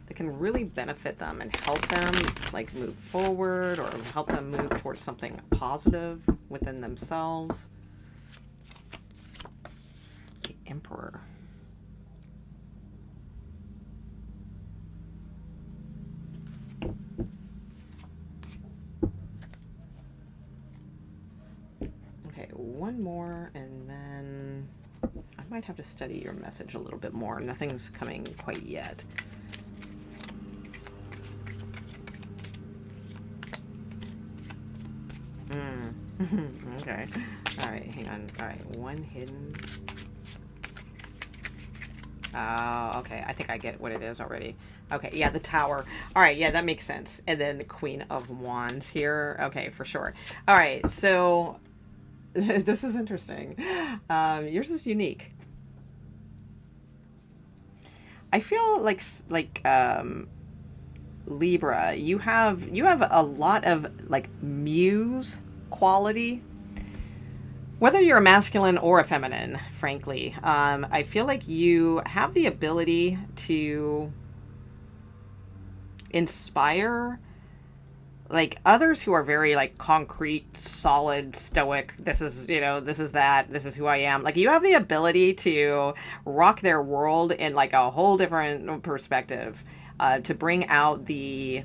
that can really benefit them and help them like move forward or help them move towards something positive within themselves? The Emperor. more, and then I might have to study your message a little bit more. Nothing's coming quite yet. Okay. All right, hang on. All right, one hidden. Okay. I think I get what it is already. Okay, yeah, the Tower. All right, yeah, that makes sense. And then the Queen of Wands here. Okay, for sure. All right, so this is interesting. Yours is unique. I feel like Libra, you have a lot of like muse quality. Whether you're a masculine or a feminine, frankly, I feel like you have the ability to inspire like others who are very like concrete, solid, stoic. This is, this is that, this is who I am. Like you have the ability to rock their world in like a whole different perspective, to bring out the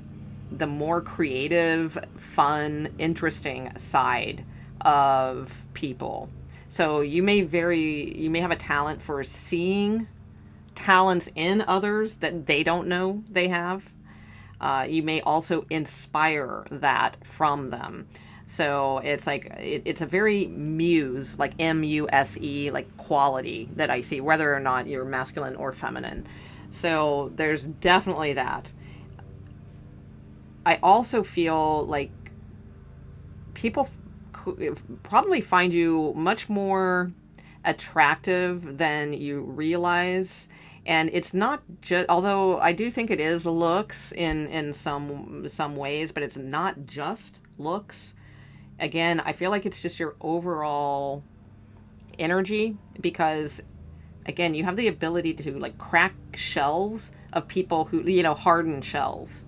more creative, fun, interesting side of people. So you may have a talent for seeing talents in others that they don't know they have. You may also inspire that from them. So it's like, it's a very muse, like M-U-S-E, like quality that I see, whether or not you're masculine or feminine. So there's definitely that. I also feel like people probably find you much more attractive than you realize. And it's not just, although I do think it is looks in some ways, but it's not just looks. Again, I feel like it's just your overall energy, because again, you have the ability to like crack shells of people who, harden shells,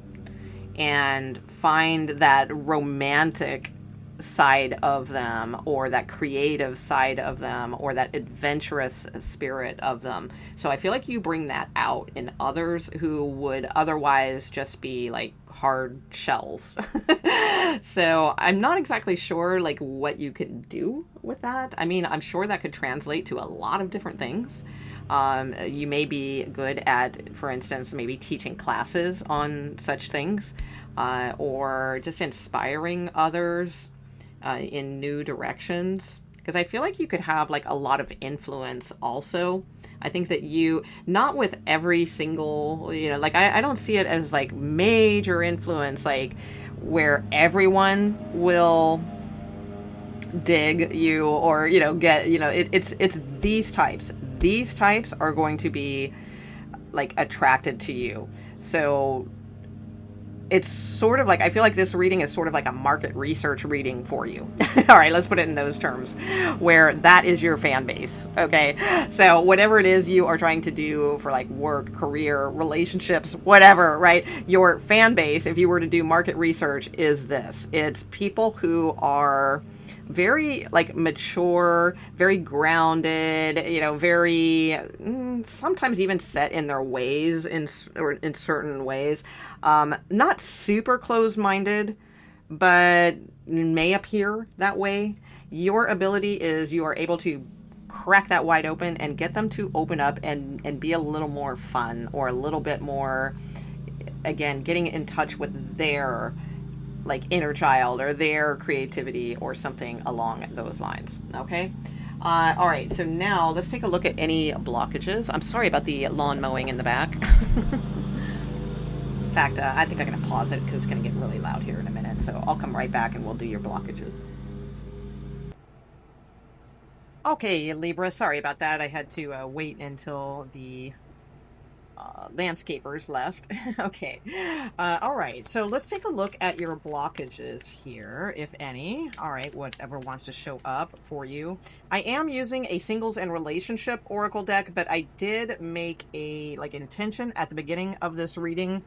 and find that romantic side of them, or that creative side of them, or that adventurous spirit of them. So I feel like you bring that out in others who would otherwise just be like hard shells. So I'm not exactly sure like what you can do with that. I mean, I'm sure that could translate to a lot of different things. You may be good at, for instance, maybe teaching classes on such things, or just inspiring others in new directions, because I feel like you could have like a lot of influence also. I think that you, not with every single, like I don't see it as like major influence, like where everyone will dig you, or get, it's these types are going to be like attracted to you. So it's sort of like, I feel like this reading is sort of like a market research reading for you. All right, let's put it in those terms, where that is your fan base. Okay. So whatever it is you are trying to do for like work, career, relationships, whatever, right? Your fan base, if you were to do market research, is this. It's people who are very like mature, very grounded, very sometimes even set in their ways, in certain ways. Not super closed-minded, but may appear that way. Your ability is you are able to crack that wide open and get them to open up and be a little more fun, or a little bit more, again, getting in touch with their like inner child or their creativity or something along those lines. Okay. All right. So now let's take a look at any blockages. I'm sorry about the lawn mowing in the back. In fact, I think I'm going to pause it because it's going to get really loud here in a minute. So I'll come right back and we'll do your blockages. Okay, Libra, sorry about that. I had to wait until the landscapers left. Okay. All right. So let's take a look at your blockages here, if any. All right. Whatever wants to show up for you. I am using a singles and relationship oracle deck, but I did make a intention at the beginning of this reading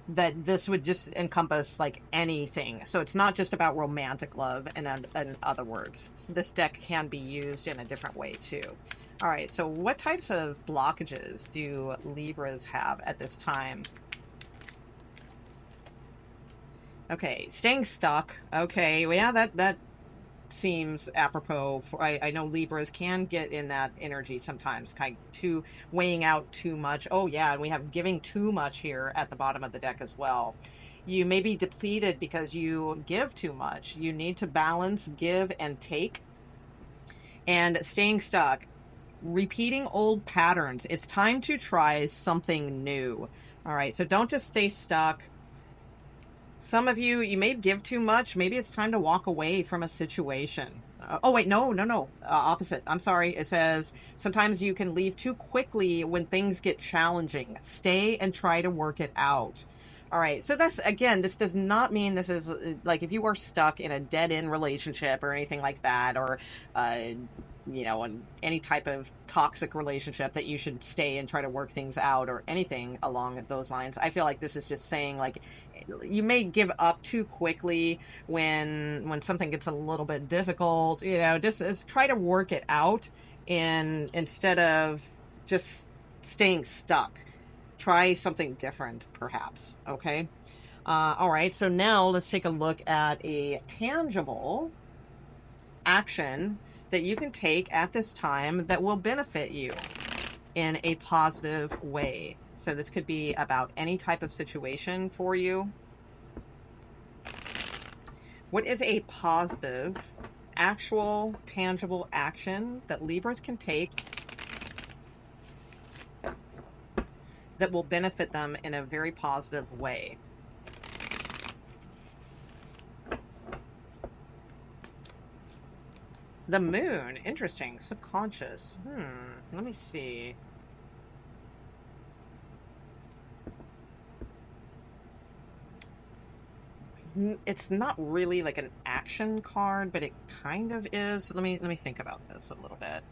that this would just encompass like anything. So it's not just about romantic love, in other words. So this deck can be used in a different way too. All right, so what types of blockages do Libras have at this time? Okay, staying stuck. Okay, well, yeah, that seems apropos for, I know Libras can get in that energy sometimes, kind of too weighing out too much. Oh yeah, and we have giving too much here at the bottom of the deck as well. You may be depleted because you give too much. You need to balance give and take, and staying stuck, repeating old patterns. It's time to try something new. All right, so don't just stay stuck. Some of you, you may give too much. Maybe it's time to walk away from a situation. Oh, wait, no. Opposite. I'm sorry. It says sometimes you can leave too quickly when things get challenging. Stay and try to work it out. All right. So that's, again, this does not mean this is like if you are stuck in a dead end relationship or anything like that, or, in any type of toxic relationship, that you should stay and try to work things out or anything along those lines. I feel like this is just saying, like, you may give up too quickly when something gets a little bit difficult. Just try to work it out, and instead of just staying stuck, try something different, perhaps. Okay. All right. So now let's take a look at a tangible action that you can take at this time that will benefit you in a positive way. So this could be about any type of situation for you. What is a positive, actual, tangible action that Libras can take that will benefit them in a very positive way? The moon. Interesting. Subconscious. Let me see. It's not really like an action card, but it kind of is. Let me think about this a little bit.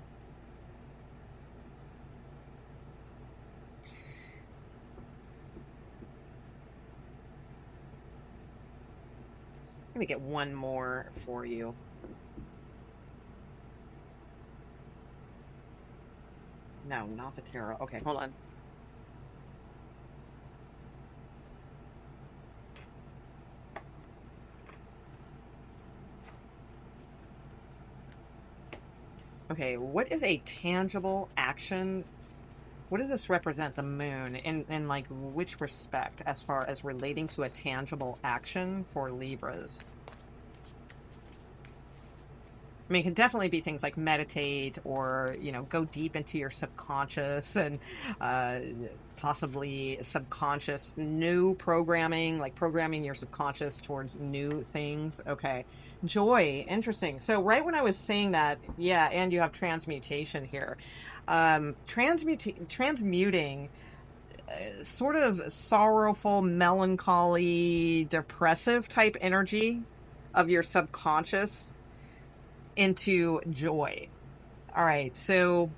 Let me get one more for you. No, not the tarot. Okay, hold on. Okay, what is a tangible action? What does this represent, the moon, in like which respect, as far as relating to a tangible action for Libras? I mean, it can definitely be things like meditate, or, go deep into your subconscious, and possibly subconscious new programming, like programming your subconscious towards new things. Okay. Joy. Interesting. So right when I was saying that, yeah, and you have transmutation here. Transmuting sort of sorrowful, melancholy, depressive type energy of your subconscious into joy. All right, so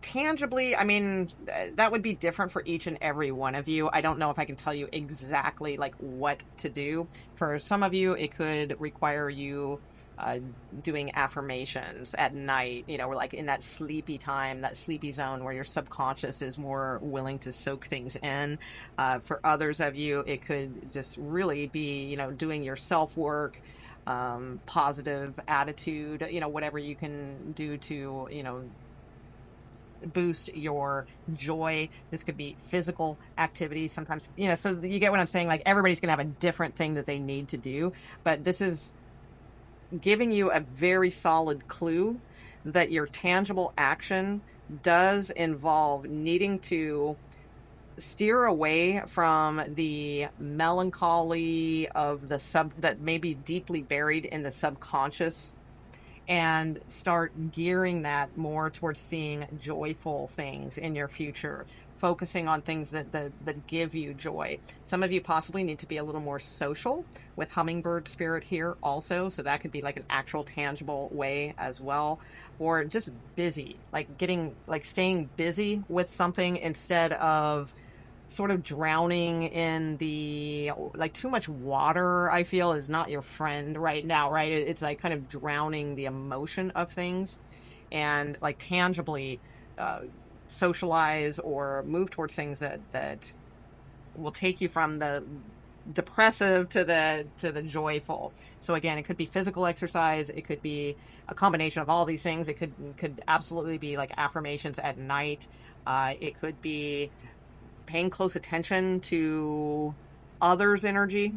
tangibly, I mean, that would be different for each and every one of you. I don't know if I can tell you exactly like what to do. For some of you, it could require you doing affirmations at night, we're like in that sleepy time, that sleepy zone where your subconscious is more willing to soak things in. For others of you, it could just really be, doing your self-work, positive attitude, whatever you can do to, boost your joy. This could be physical activity sometimes, so you get what I'm saying. Like, everybody's gonna have a different thing that they need to do, but this is giving you a very solid clue that your tangible action does involve needing to steer away from the melancholy of the that may be deeply buried in the subconscious, and start gearing that more towards seeing joyful things in your future, focusing on things that give you joy. Some of you possibly need to be a little more social with hummingbird spirit here also, so that could be like an actual tangible way as well. Or just busy, like staying busy with something instead of sort of drowning in the, like, too much water, I feel, is not your friend right now, right? It's like kind of drowning the emotion of things, and like tangibly socialize or move towards things that will take you from the depressive to the joyful. So again, it could be physical exercise, it could be a combination of all these things. It could absolutely be like affirmations at night. It could be paying close attention to others' energy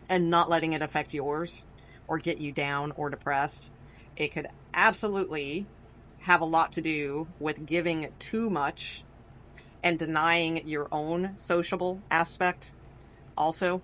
and not letting it affect yours or get you down or depressed. It could absolutely have a lot to do with giving too much and denying your own sociable aspect also.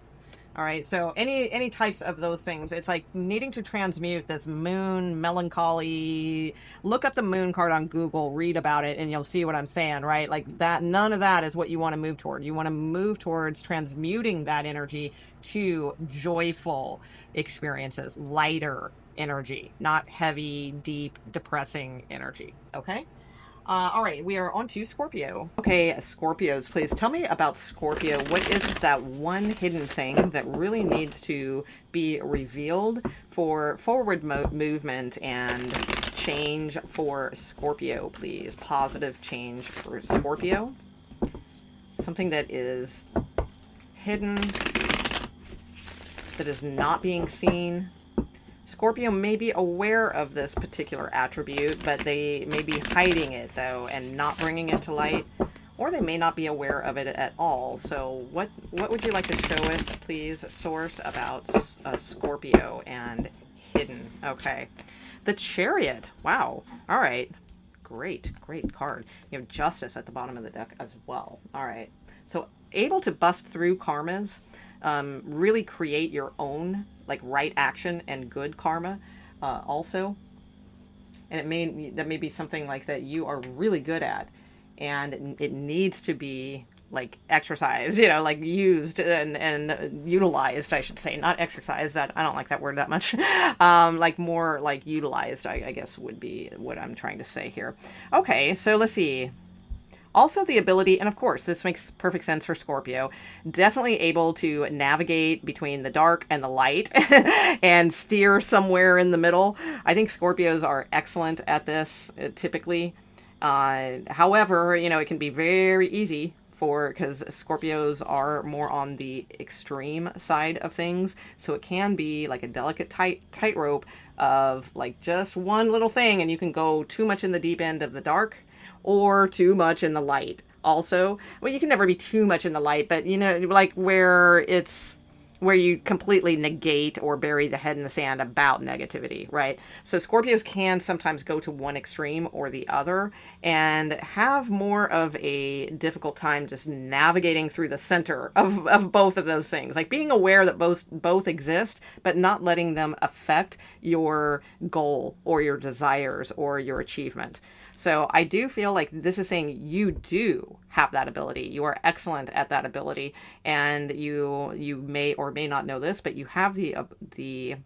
All right, so any types of those things, it's like needing to transmute this moon melancholy. Look up the moon card on Google, read about it, and you'll see what I'm saying, right? Like that, none of that is what you want to move toward. You want to move towards transmuting that energy to joyful experiences, lighter energy, not heavy, deep, depressing energy. Okay. All right, we are on to Scorpio. Okay, Scorpios, please tell me about Scorpio. What is that one hidden thing that really needs to be revealed for forward movement and change for Scorpio, please? Positive change for Scorpio. Something that is hidden, that is not being seen. Scorpio may be aware of this particular attribute, but they may be hiding it, though, and not bringing it to light, or they may not be aware of it at all. So what would you like to show us, please, Source, about Scorpio and hidden? Okay. The Chariot. Wow. All right. Great card. You have Justice at the bottom of the deck as well. All right. So able to bust through karmas, really create your own like right action and good karma also. And that may be something like that you are really good at, and it needs to be like exercised, like used and utilized, I should say, not exercised. That I don't like that word that much. Like more like utilized, I guess would be what I'm trying to say here. Okay, so let's see. Also the ability, and of course, this makes perfect sense for Scorpio, definitely able to navigate between the dark and the light and steer somewhere in the middle. I think Scorpios are excellent at this, typically. However, it can be very easy because Scorpios are more on the extreme side of things. So it can be like a delicate tightrope of like just one little thing, and you can go too much in the deep end of the dark, or too much in the light also. Well, you can never be too much in the light, but like where you completely negate or bury the head in the sand about negativity, right? So Scorpios can sometimes go to one extreme or the other and have more of a difficult time just navigating through the center of both of those things. Like being aware that both exist, but not letting them affect your goal or your desires or your achievement. So I do feel like this is saying you do have that ability. You are excellent at that ability, and you may or may not know this, but you have the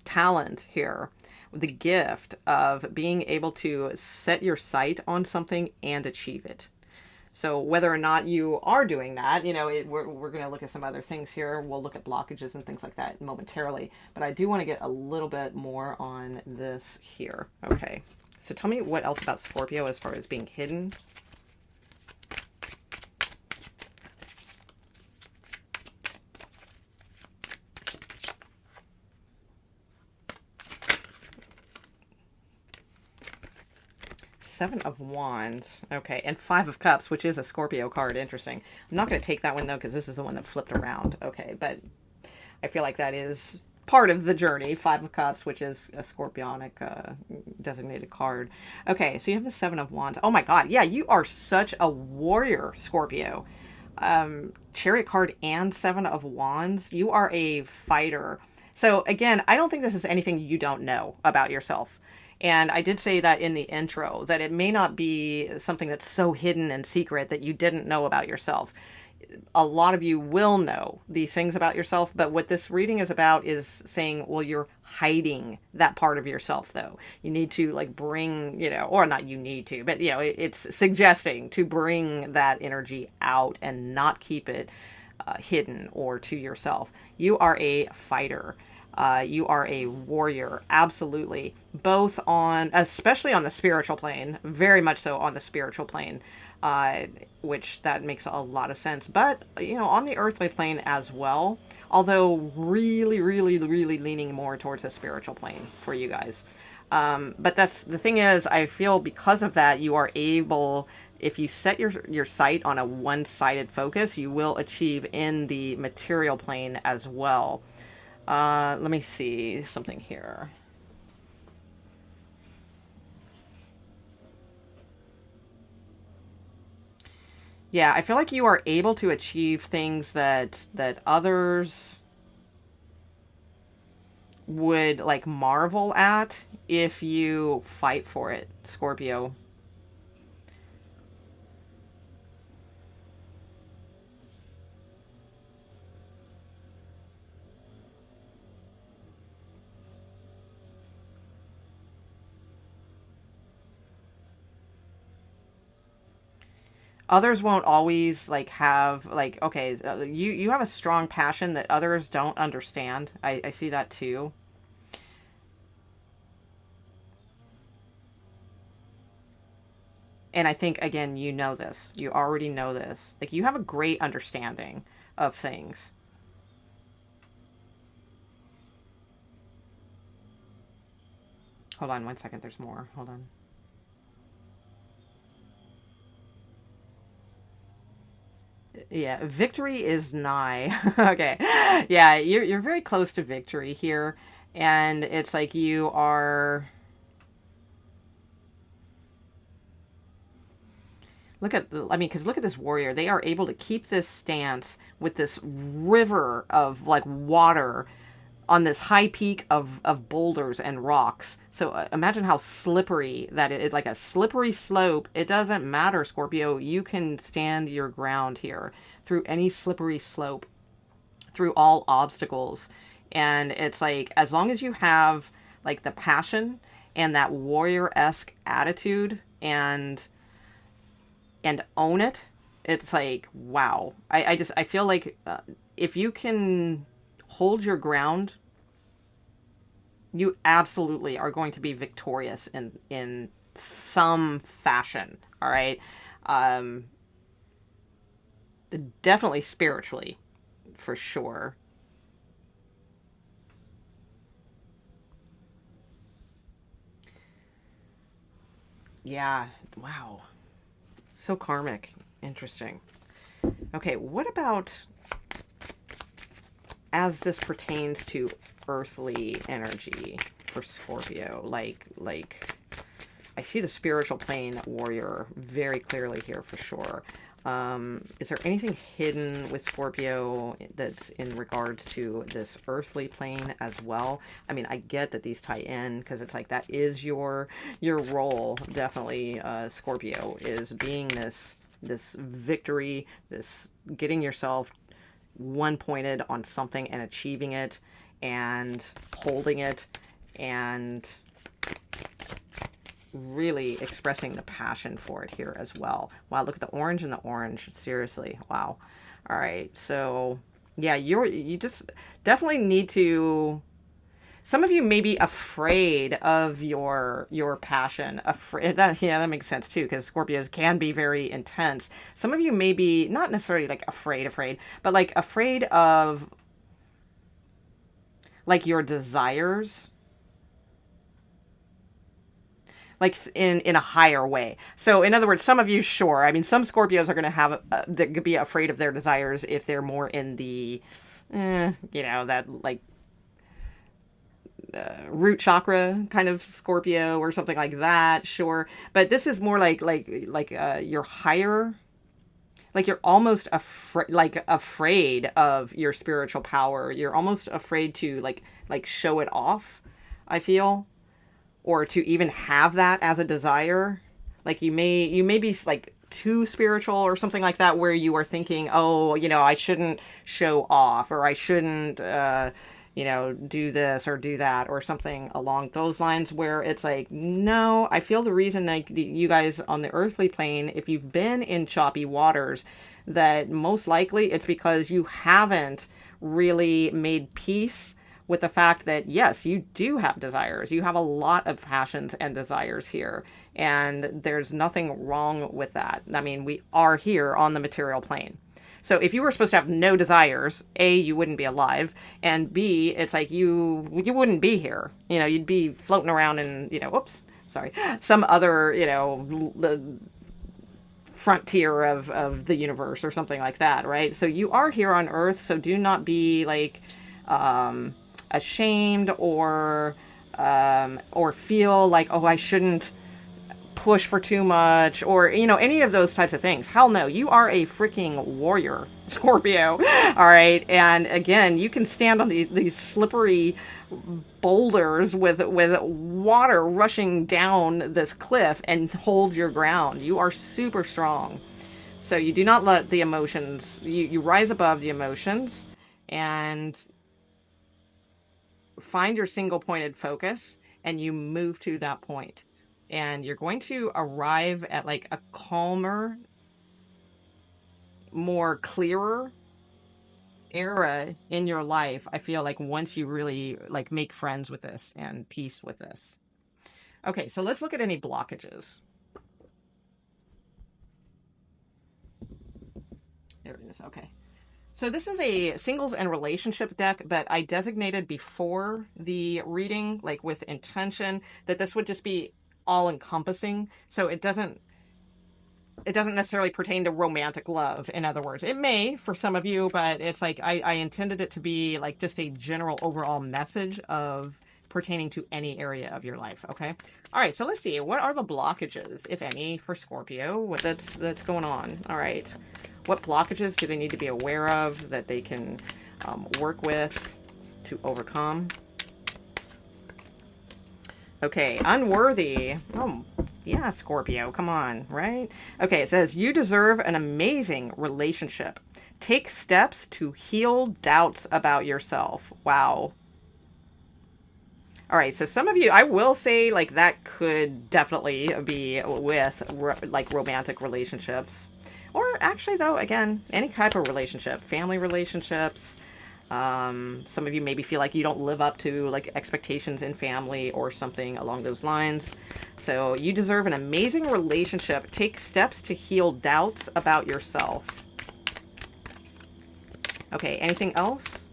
talent here, the gift of being able to set your sight on something and achieve it. So whether or not you are doing that, we're going to look at some other things here. We'll look at blockages and things like that momentarily. But I do want to get a little bit more on this here. Okay. So tell me what else about Scorpio as far as being hidden. Seven of Wands. Okay, and Five of Cups, which is a Scorpio card. Interesting. I'm not going to take that one, though, because this is the one that flipped around. Okay, but I feel like that is part of the journey. Five of Cups, which is a scorpionic designated card. Okay, so you have the Seven of Wands. Oh my God, yeah, you are such a warrior, Scorpio. Chariot card and Seven of Wands. You are a fighter. So again, I don't think this is anything you don't know about yourself. And I did say that in the intro, that it may not be something that's so hidden and secret that you didn't know about yourself. A lot of you will know these things about yourself, but what this reading is about is saying, well, you're hiding that part of yourself, though. You need to like bring, or not you need to, but it's suggesting to bring that energy out and not keep it hidden or to yourself. You are a fighter. You are a warrior, absolutely. Both especially on the spiritual plane, very much so on the spiritual plane. uh, which that makes a lot of sense. But, you know, on the earthly plane as well, although really, really, really leaning more towards the spiritual plane for you guys. But that's the thing is, I feel because of that, you are able, if you set your sight on a one-sided focus, you will achieve in the material plane as well. Let me see something here. Yeah, I feel like you are able to achieve things that others would like marvel at if you fight for it, Scorpio. Others won't always like have like okay, you have a strong passion that others don't understand. I see that too. And I think again, you know this. You already know this. Like you have a great understanding of things. Hold on one second. There's more. Hold on. Yeah, victory is nigh. Okay. Yeah, you're very close to victory here. And it's like you are look at I mean, because look at this warrior. They are able to keep this stance with this river of like water on this high peak of boulders and rocks. So imagine how slippery that is, like a slippery slope. It doesn't matter, Scorpio. You can stand your ground here through any slippery slope, through all obstacles. And it's like, as long as you have like the passion and that warrior-esque attitude and own it, it's like, wow. I feel like if you can hold your ground, you absolutely are going to be victorious in some fashion. All right. Um, Definitely spiritually, for sure. Yeah. Wow. So karmic. Interesting. Okay. What about as this pertains to earthly energy for Scorpio? Like I see the spiritual plane warrior very clearly here for sure. Is there anything hidden with Scorpio that's in regards to this earthly plane as well? I mean, I get that these tie in because it's like that is your role, definitely. Scorpio is being this victory, this getting yourself one pointed on something and achieving it and holding it and really expressing the passion for it here as well. Wow, look at the orange and the orange. Seriously. Wow. All right. So, yeah, you just definitely need to some of you may be afraid of your passion. Afraid that yeah, that makes sense too because Scorpios can be very intense. Some of you may be not necessarily like afraid, but like afraid of like your desires like in a higher way. So in other words, some of you, sure. I mean, some Scorpios are going to have that could be afraid of their desires if they're more in the, you know, that like root chakra kind of Scorpio or something like that. Sure, but this is more like your higher. Like you're almost afraid of your spiritual power. You're almost afraid to like show it off. I feel or to even have that as a desire. Like you may be like too spiritual or something like that where you are thinking, oh, you know, I shouldn't show off or I shouldn't you know, do this or do that or something along those lines where it's like, no, I feel the reason like you guys on the earthly plane, if you've been in choppy waters, that most likely it's because you haven't really made peace with the fact that, yes, you do have desires. You have a lot of passions and desires here. And there's nothing wrong with that. I mean, we are here on the material plane. So if you were supposed to have no desires, A, you wouldn't be alive, and B, it's like you wouldn't be here. You know, you'd be floating around in, you know, oops, sorry, some other, you know, the frontier of the universe or something like that, right? So you are here on Earth, so do not be like ashamed or feel like, oh, I shouldn't push for too much, or, you know, any of those types of things. Hell no, you are a freaking warrior, Scorpio. All right. And again, you can stand on these slippery boulders with water rushing down this cliff and hold your ground. You are super strong. So you do not let the emotions, you rise above the emotions and find your single pointed focus, and you move to that point. And you're going to arrive at like a calmer, more clearer era in your life. I feel like once you really like make friends with this and peace with this. Okay, so let's look at any blockages. There it is. Okay. So this is a singles and relationship deck, but I designated before the reading, like with intention, that this would just be all-encompassing. So it doesn't necessarily pertain to romantic love. In other words, it may for some of you, but it's like I intended it to be like just a general overall message of pertaining to any area of your life. Okay. All right. So let's see. What are the blockages, if any, for Scorpio? That's going on. All right. What blockages do they need to be aware of that they can work with to overcome? Okay, unworthy. Oh, yeah, Scorpio, come on, right? Okay, it says, you deserve an amazing relationship. Take steps to heal doubts about yourself. Wow. All right, so some of you, I will say, like, that could definitely be with, like, romantic relationships. Or actually, though, again, any type of relationship, family relationships. Some of you maybe feel like you don't live up to like expectations in family or something along those lines. So you deserve an amazing relationship. Take steps to heal doubts about yourself. Okay, anything else?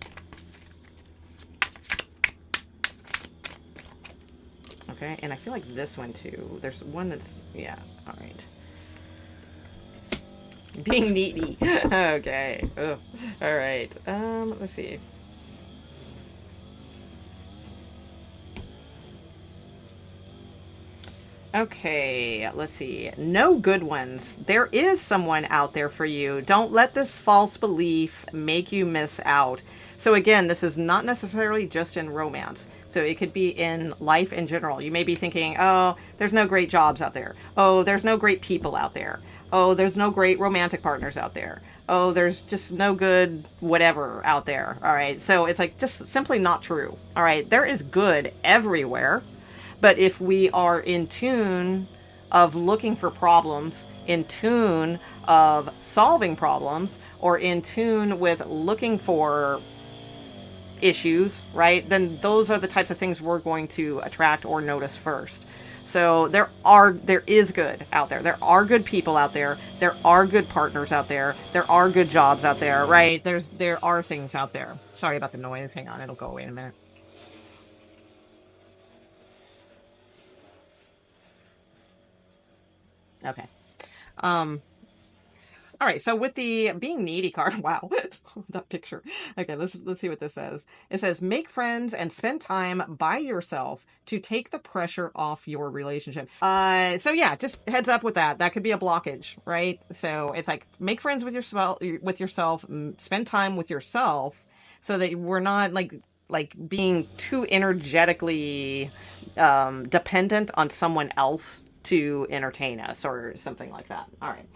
Okay, and I feel like this one too. There's one that's, yeah, all right. Being needy. Okay. Ugh. All right. Let's see. Okay, let's see. No good ones. There is someone out there for you. Don't let this false belief make you miss out. So again, this is not necessarily just in romance. So it could be in life in general. You may be thinking, oh, there's no great jobs out there. Oh, there's no great people out there. Oh, there's no great romantic partners out there. Oh, there's just no good whatever out there. All right. So it's like just simply not true. All right. There is good everywhere. But if we are in tune of looking for problems, in tune of solving problems, or in tune with looking for issues, right, then those are the types of things we're going to attract or notice first. So there is good out there. There are good people out there. There are good partners out there. There are good jobs out there, right? There are things out there. Sorry about the noise. Hang on. It'll go away in a minute. Okay. All right, so with the being needy card, wow, that picture. Okay, let's see what this says. It says, make friends and spend time by yourself to take the pressure off your relationship. So yeah, just heads up with that. That could be a blockage, right? So it's like, make friends with yourself, spend time with yourself so that we're not like being too energetically dependent on someone else to entertain us or something like that. All right.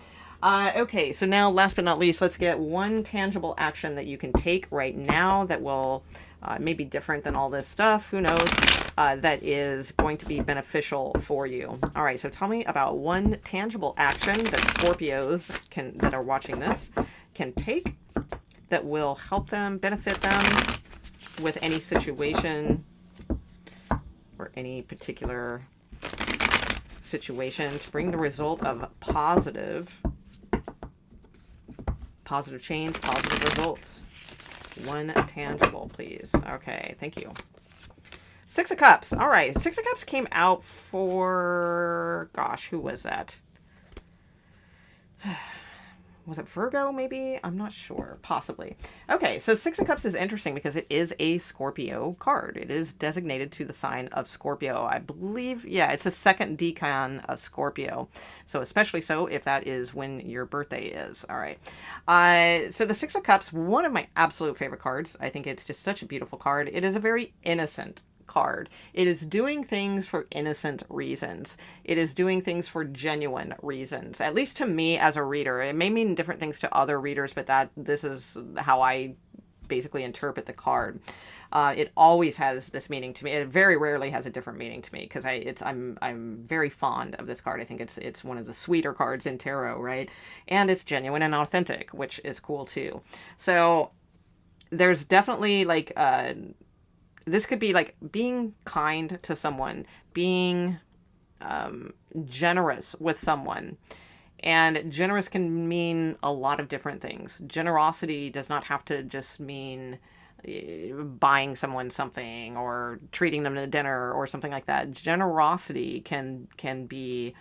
Okay, so now last but not least, let's get one tangible action that you can take right now that will maybe different than all this stuff, who knows, that is going to be beneficial for you. All right, so tell me about one tangible action that Scorpios that are watching this can take that will help them, benefit them with any situation or any particular situation to bring the result of positive change, positive results. One tangible, please. Okay, thank you. Six of Cups. All right, Six of Cups came out for, gosh, who was that? Was it Virgo, maybe? I'm not sure. Possibly. Okay, so Six of Cups is interesting because it is a Scorpio card. It is designated to the sign of Scorpio. I believe, yeah, it's the second decan of Scorpio. So especially so if that is when your birthday is. All right. So the Six of Cups, one of my absolute favorite cards. I think it's just such a beautiful card. It is a very innocent card. It is doing things for innocent reasons. It is doing things for genuine reasons. At least to me as a reader. It may mean different things to other readers, but this is how I basically interpret the card. It always has this meaning to me. It very rarely has a different meaning to me because I'm very fond of this card. I think it's one of the sweeter cards in tarot, right? And it's genuine and authentic, which is cool too. So there's definitely like this could be like being kind to someone, being generous with someone. And generous can mean a lot of different things. Generosity does not have to just mean buying someone something or treating them to dinner or something like that. Generosity can be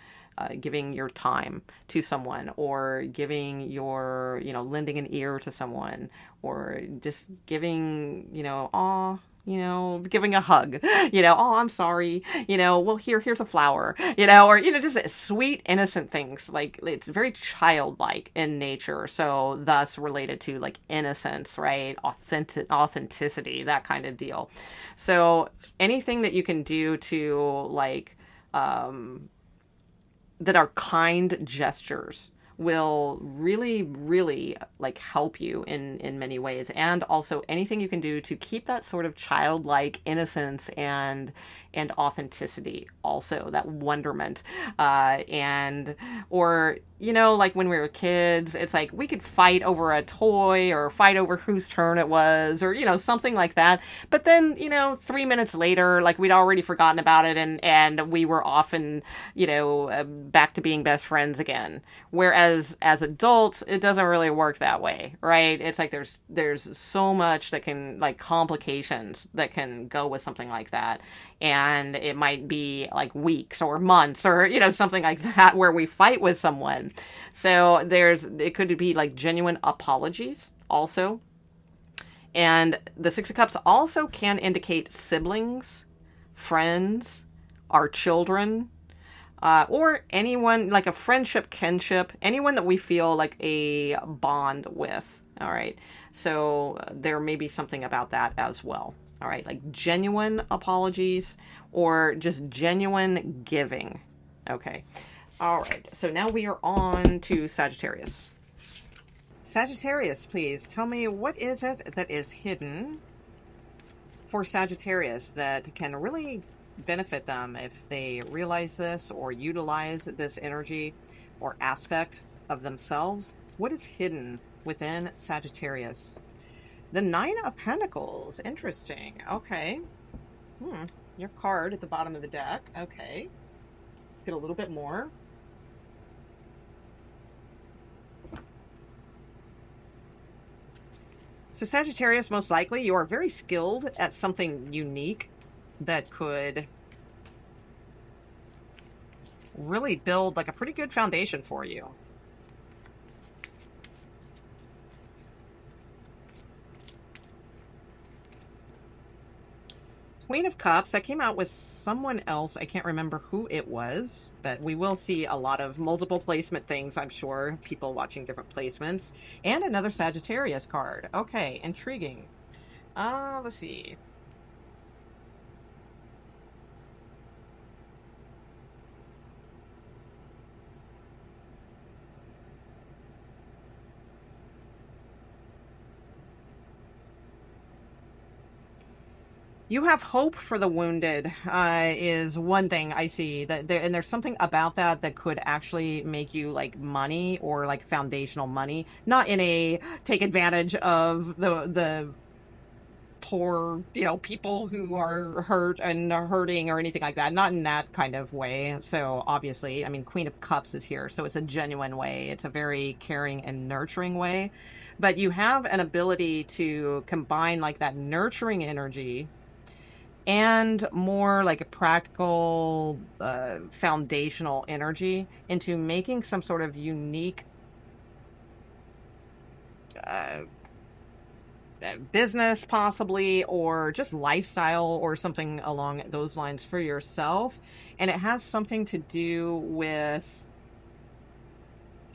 giving your time to someone, or giving your, lending an ear to someone, or just giving, giving a hug, oh, I'm sorry, well, here's a flower, or, just sweet, innocent things. Like, it's very childlike in nature. So thus related to like innocence, right? Authenticity, that kind of deal. So anything that you can do to like, that are kind gestures will really, really like help you in many ways. And also anything you can do to keep that sort of childlike innocence and authenticity, also that wonderment. Or like when we were kids, it's like we could fight over a toy or fight over whose turn it was, or something like that. But then 3 minutes later, like we'd already forgotten about it, and we were often back to being best friends again. Whereas as adults, it doesn't really work that way, right? It's like there's so much that can, like, complications that can go with something like that. And it might be like weeks or months or, something like that where we fight with someone. So it could be like genuine apologies also. And the Six of Cups also can indicate siblings, friends, our children, or anyone, like a friendship, kinship, anyone that we feel like a bond with. All right. So there may be something about that as well. All right, like genuine apologies or just genuine giving. Okay. All right. So now we are on to Sagittarius. Sagittarius, please tell me, what is it that is hidden for Sagittarius that can really benefit them if they realize this or utilize this energy or aspect of themselves? What is hidden within Sagittarius? The Nine of Pentacles. Interesting. Okay. Your card at the bottom of the deck. Okay. Let's get a little bit more. So Sagittarius, most likely you are very skilled at something unique that could really build like a pretty good foundation for you. Queen of Cups, that came out with someone else. I can't remember who it was, but we will see a lot of multiple placement things, I'm sure. People watching different placements. And another Sagittarius card. Okay, intriguing. Let's see. You have hope for the wounded, is one thing I see. And there's something about that could actually make you like money, or like foundational money. Not in a take advantage of the poor, people who are hurt and are hurting or anything like that. Not in that kind of way. So obviously, I mean, Queen of Cups is here. So it's a genuine way. It's a very caring and nurturing way. But you have an ability to combine like that nurturing energy and more like a practical, foundational energy into making some sort of unique uh, business, possibly, or just lifestyle or something along those lines for yourself. And it has something to do with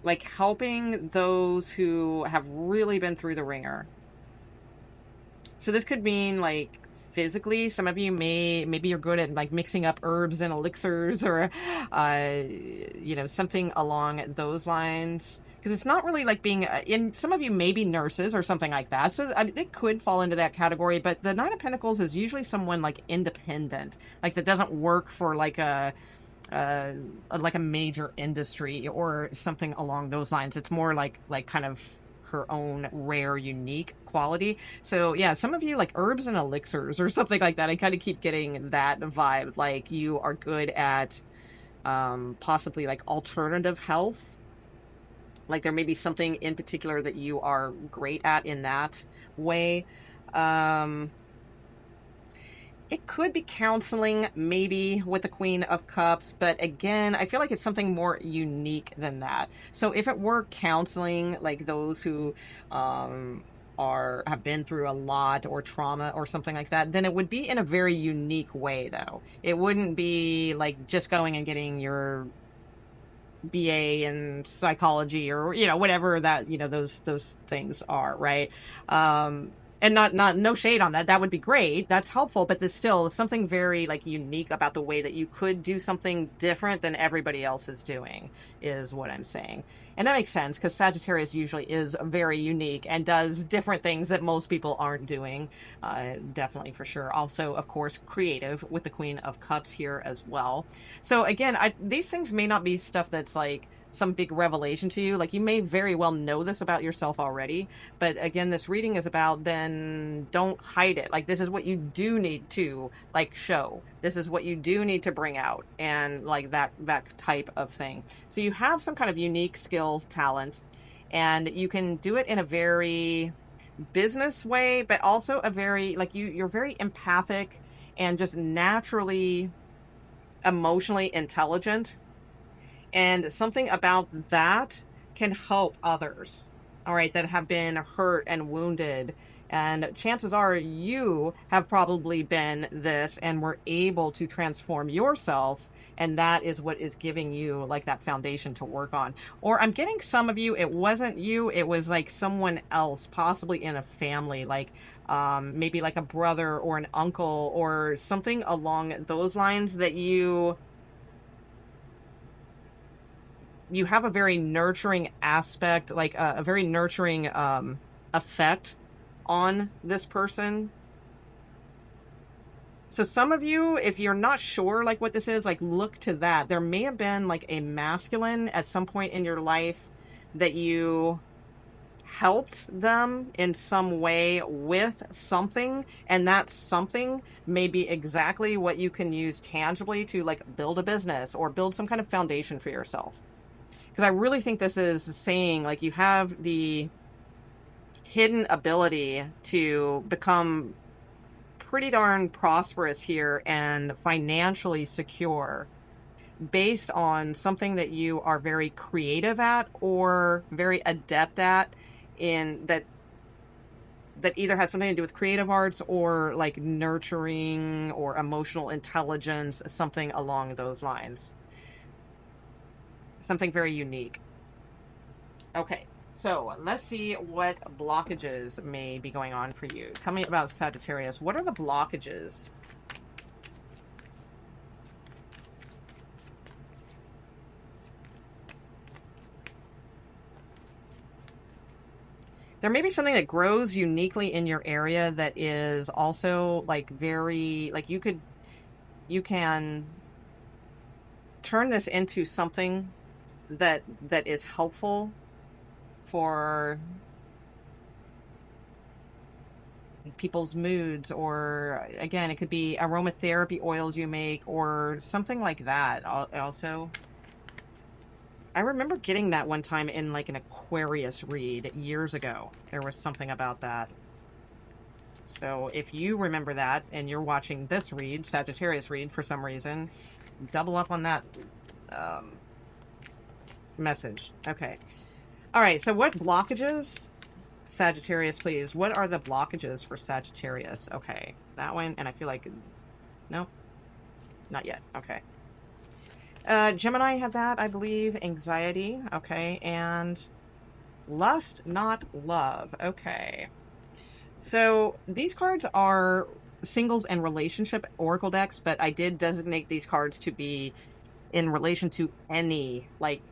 like helping those who have really been through the ringer. So this could mean like physically, some of you maybe you're good at like mixing up herbs and elixirs, or something along those lines, because it's not really like being in, some of you may be nurses or something like that, so I mean, they could fall into that category. But the Nine of Pentacles is usually someone like independent, like that doesn't work for uh, like a major industry or something along those lines. It's more like kind of her own rare, unique quality. So yeah, some of you like herbs and elixirs or something like that. I kind of keep getting that vibe. Like you are good at possibly like alternative health. Like there may be something in particular that you are great at in that way. It could be counseling, maybe, with the Queen of Cups, but again, I feel like it's something more unique than that. So if it were counseling, like those who have been through a lot or trauma or something like that, then it would be in a very unique way, though. It wouldn't be like just going and getting your BA in psychology or whatever that those things are, right? And not no shade on that. That would be great. That's helpful, but there's still something very like unique about the way that you could do something different than everybody else is doing, is what I'm saying. And that makes sense because Sagittarius usually is very unique and does different things that most people aren't doing. Definitely, for sure. Also, of course, creative with the Queen of Cups here as well. So again, these things may not be stuff that's like some big revelation to you. Like you may very well know this about yourself already, but again, this reading is about, then don't hide it. Like this is what you do need to like show. This is what you do need to bring out, and like that type of thing. So you have some kind of unique skill, talent, and you can do it in a very business way, but also a very like you're very empathic and just naturally emotionally intelligent. And something about that can help others, all right, that have been hurt and wounded. And chances are you have probably been this and were able to transform yourself. And that is what is giving you like that foundation to work on. Or I'm getting some of you, it wasn't you, it was like someone else, possibly in a family, like maybe like a brother or an uncle or something along those lines, that you have a very nurturing aspect, like a very nurturing effect on this person. So some of you, if you're not sure like what this is, like look to that. There may have been like a masculine at some point in your life that you helped them in some way with something, and that something may be exactly what you can use tangibly to like build a business or build some kind of foundation for yourself. Because I really think this is saying like you have the hidden ability to become pretty darn prosperous here and financially secure based on something that you are very creative at or very adept at, in that either has something to do with creative arts or like nurturing or emotional intelligence, something along those lines. Something very unique. Okay, so let's see what blockages may be going on for you. Tell me about Sagittarius. What are the blockages? There may be something that grows uniquely in your area that is also like very, like you can turn this into something that is helpful for people's moods, or again, it could be aromatherapy oils you make or something like that. Also, I remember getting that one time in like an Aquarius read years ago. There was something about that. So if you remember that and you're watching this read, Sagittarius read, for some reason, double up on that message. Okay. All right. So what blockages? Sagittarius, please. What are the blockages for Sagittarius? Okay. That one. And I feel like, no, not yet. Okay. Gemini had that, I believe. Anxiety. Okay. And lust, not love. Okay. So these cards are singles and relationship oracle decks, but I did designate these cards to be in relation to any like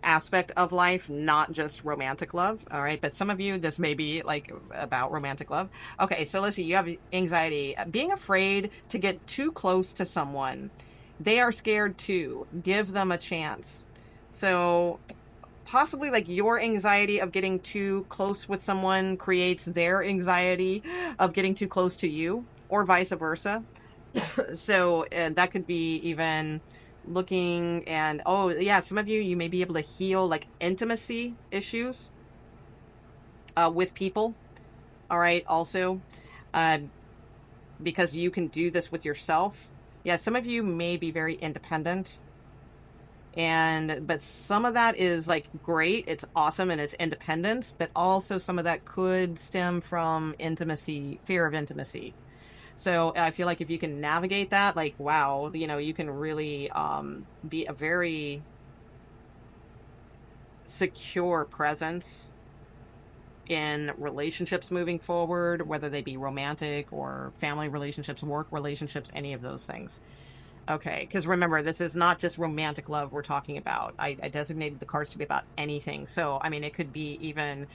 aspect of life, not just romantic love. All right. But some of you, this may be like about romantic love. Okay. So let's see. You have anxiety, being afraid to get too close to someone. They are scared too. Give them a chance. So possibly like your anxiety of getting too close with someone creates their anxiety of getting too close to you, or vice versa. So that could be even looking, and oh yeah, some of you may be able to heal like intimacy issues with people. All right. Also, because you can do this with yourself. Yeah, some of you may be very independent, but some of that is like great, it's awesome, and it's independence, but also some of that could stem from intimacy, fear of intimacy. So I feel like if you can navigate that, like, wow, you can really be a very secure presence in relationships moving forward, whether they be romantic or family relationships, work relationships, any of those things. Okay, because remember, this is not just romantic love we're talking about. I designated the cards to be about anything. So, I mean, it could be even,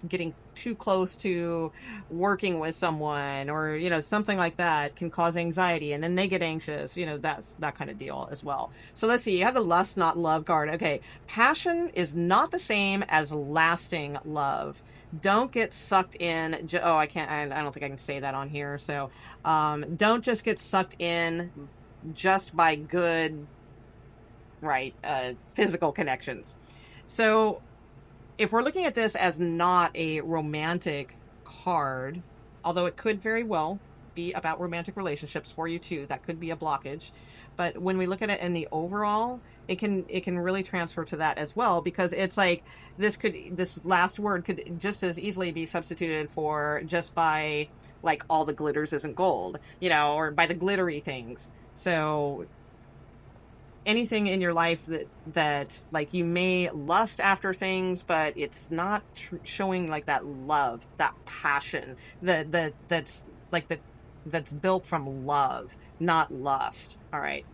getting too close to working with someone, or, something like that can cause anxiety, and then they get anxious. That's that kind of deal as well. So let's see. You have the lust, not love card. Okay, passion is not the same as lasting love. Don't get sucked in. Oh, I can't. I don't think I can say that on here. So, don't just get sucked in just by good, right, physical connections. So if we're looking at this as not a romantic card, although it could very well be about romantic relationships for you too, that could be a blockage. But when we look at it in the overall, it can really transfer to that as well, because it's like this last word could just as easily be substituted for just by like all the glitters isn't gold, or by the glittery things. So anything in your life that like you may lust after things, but it's not showing like that love, that passion that's built from love, not lust. All right.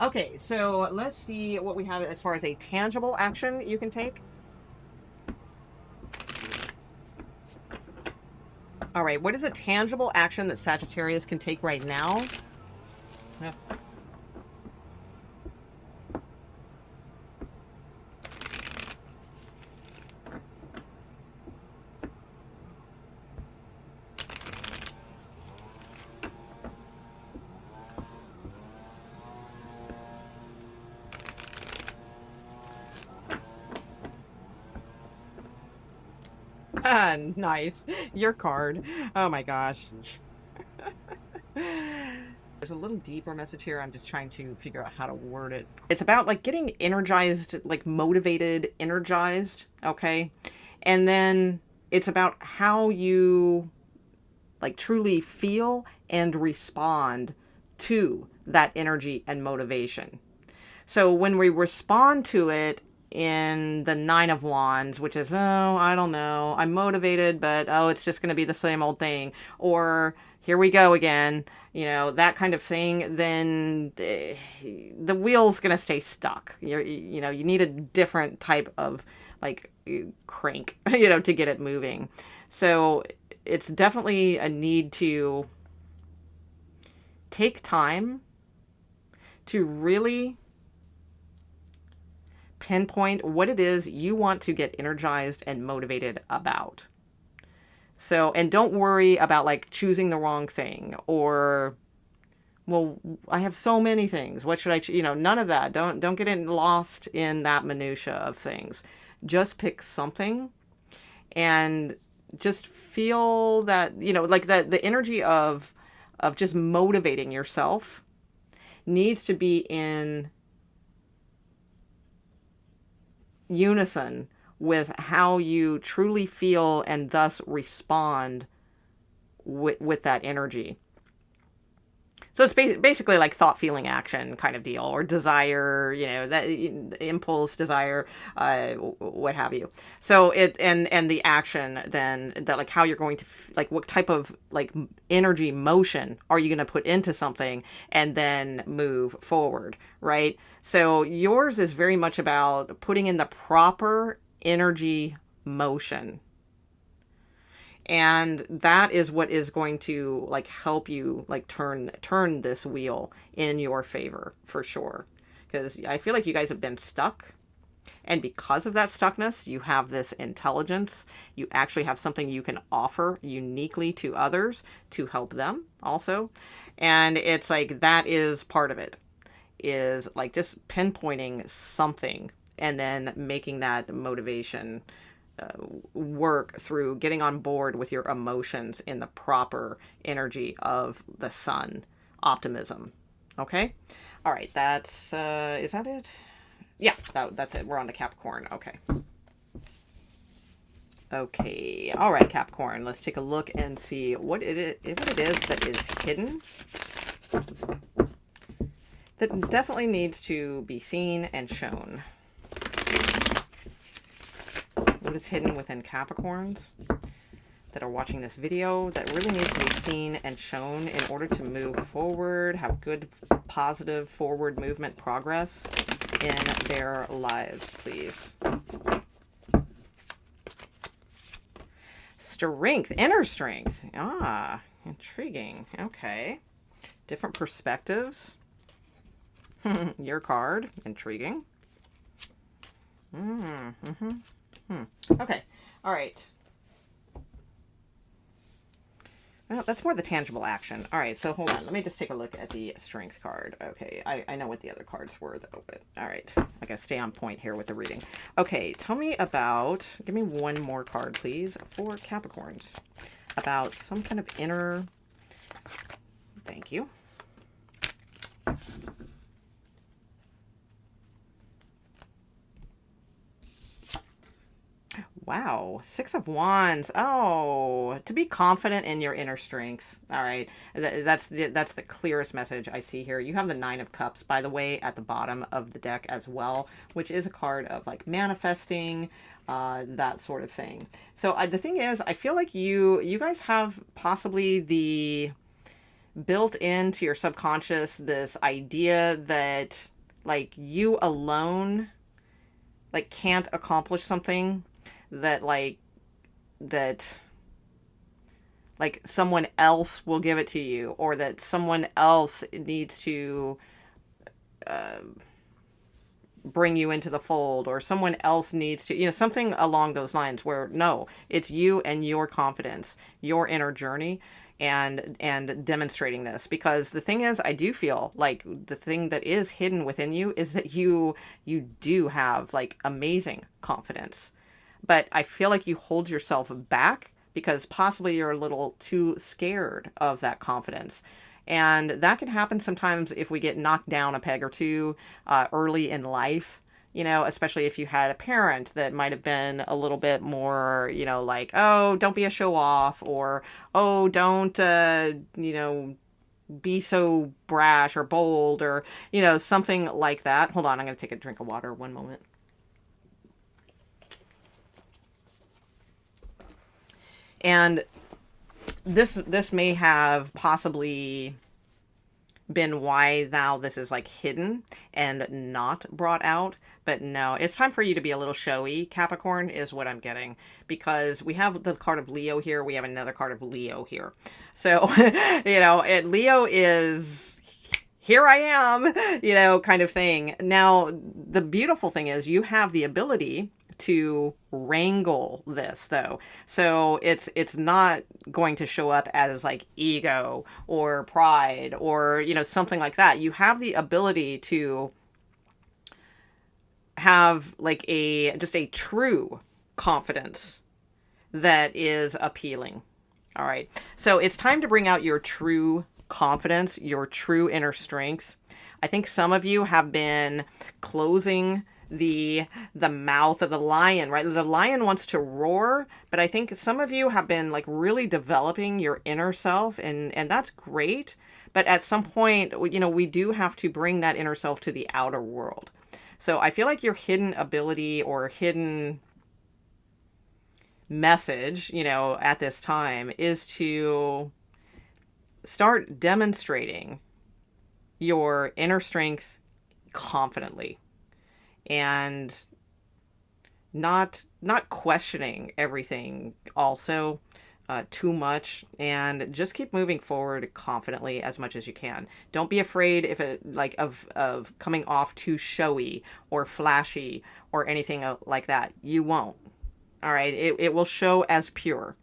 Okay, so let's see what we have as far as a tangible action you can take. All right, what is a tangible action that Sagittarius can take right now? Yeah. Nice. Your card. Oh my gosh. There's a little deeper message here. I'm just trying to figure out how to word it. It's about like getting energized, like motivated, energized. Okay. And then it's about how you like truly feel and respond to that energy and motivation. So when we respond to it in the Nine of Wands, which is, oh, I don't know, I'm motivated, but oh, it's just going to be the same old thing, or here we go again, that kind of thing, then the wheel's going to stay stuck. You need a different type of like crank, to get it moving. So it's definitely a need to take time to really pinpoint what it is you want to get energized and motivated about. So, and don't worry about like choosing the wrong thing or, well, I have so many things. What should I, none of that. Don't get lost in that minutia of things. Just pick something and just feel that, like the energy of just motivating yourself needs to be in unison with how you truly feel and thus respond with that energy. So it's basically like thought, feeling, action kind of deal, or desire, that impulse, desire, what have you. So and the action then, that like how you're going to, like what type of like energy, motion are you going to put into something and then move forward, right? So yours is very much about putting in the proper energy motion. And that is what is going to like help you like turn this wheel in your favor for sure. Because I feel like you guys have been stuck. And because of that stuckness, you have this intelligence. You actually have something you can offer uniquely to others to help them also. And it's like that is part of it, is like just pinpointing something and then making that motivation work through getting on board with your emotions in the proper energy of the sun, optimism. Okay. All right. That's, is that it? Yeah, that's it. We're on to Capricorn. Okay. Okay. All right, Capricorn. Let's take a look and see what it is that is hidden, that definitely needs to be seen and shown. What is hidden within Capricorns that are watching this video that really needs to be seen and shown in order to move forward, have good, positive forward movement, progress in their lives, please. Strength, inner strength. Ah, intriguing. Okay. Different perspectives. Your card, intriguing. Okay. All right. Well, that's more the tangible action. All right, so hold on. Let me just take a look at the strength card. Okay, I know what the other cards were, though, but all right. I gotta stay on point here with the reading. Okay, tell me about, give me one more card, please, for Capricorns. About some kind of inner, thank you. Wow, Six of Wands. Oh, to be confident in your inner strength. All right, that's the clearest message I see here. You have the Nine of Cups, by the way, at the bottom of the deck as well, which is a card of like manifesting, that sort of thing. So the thing is, I feel like you guys have possibly the built into your subconscious this idea that like you alone like can't accomplish something, that someone else will give it to you, or that someone else needs to bring you into the fold, or someone else needs to, something along those lines, where no, it's you and your confidence, your inner journey, and demonstrating this. Because the thing is, I do feel like the thing that is hidden within you is that you do have like amazing confidence. But I feel like you hold yourself back because possibly you're a little too scared of that confidence. And that can happen sometimes if we get knocked down a peg or two early in life, especially if you had a parent that might have been a little bit more, like, oh, don't be a show off, or, oh, don't, be so brash or bold, or, something like that. Hold on, I'm going to take a drink of water. One moment. And this may have possibly been why now this is like hidden and not brought out. But no, it's time for you to be a little showy, Capricorn, is what I'm getting. Because we have the card of Leo here. We have another card of Leo here. So, Leo is, here I am, kind of thing. Now, the beautiful thing is you have the ability to wrangle this though. So it's not going to show up as like ego or pride or, you know, something like that. You have the ability to have like just a true confidence that is appealing. All right. So it's time to bring out your true confidence, your true inner strength. I think some of you have been closing the mouth of the lion, right? The lion wants to roar, but I think some of you have been like really developing your inner self, and that's great. But at some point, you know, we do have to bring that inner self to the outer world. So I feel like your hidden ability or hidden message, you know, at this time is to start demonstrating your inner strength confidently and not questioning everything also too much, and just keep moving forward confidently as much as you can. Don't be afraid if it like of coming off too showy or flashy or anything like that. You won't. All right. It will show as pure.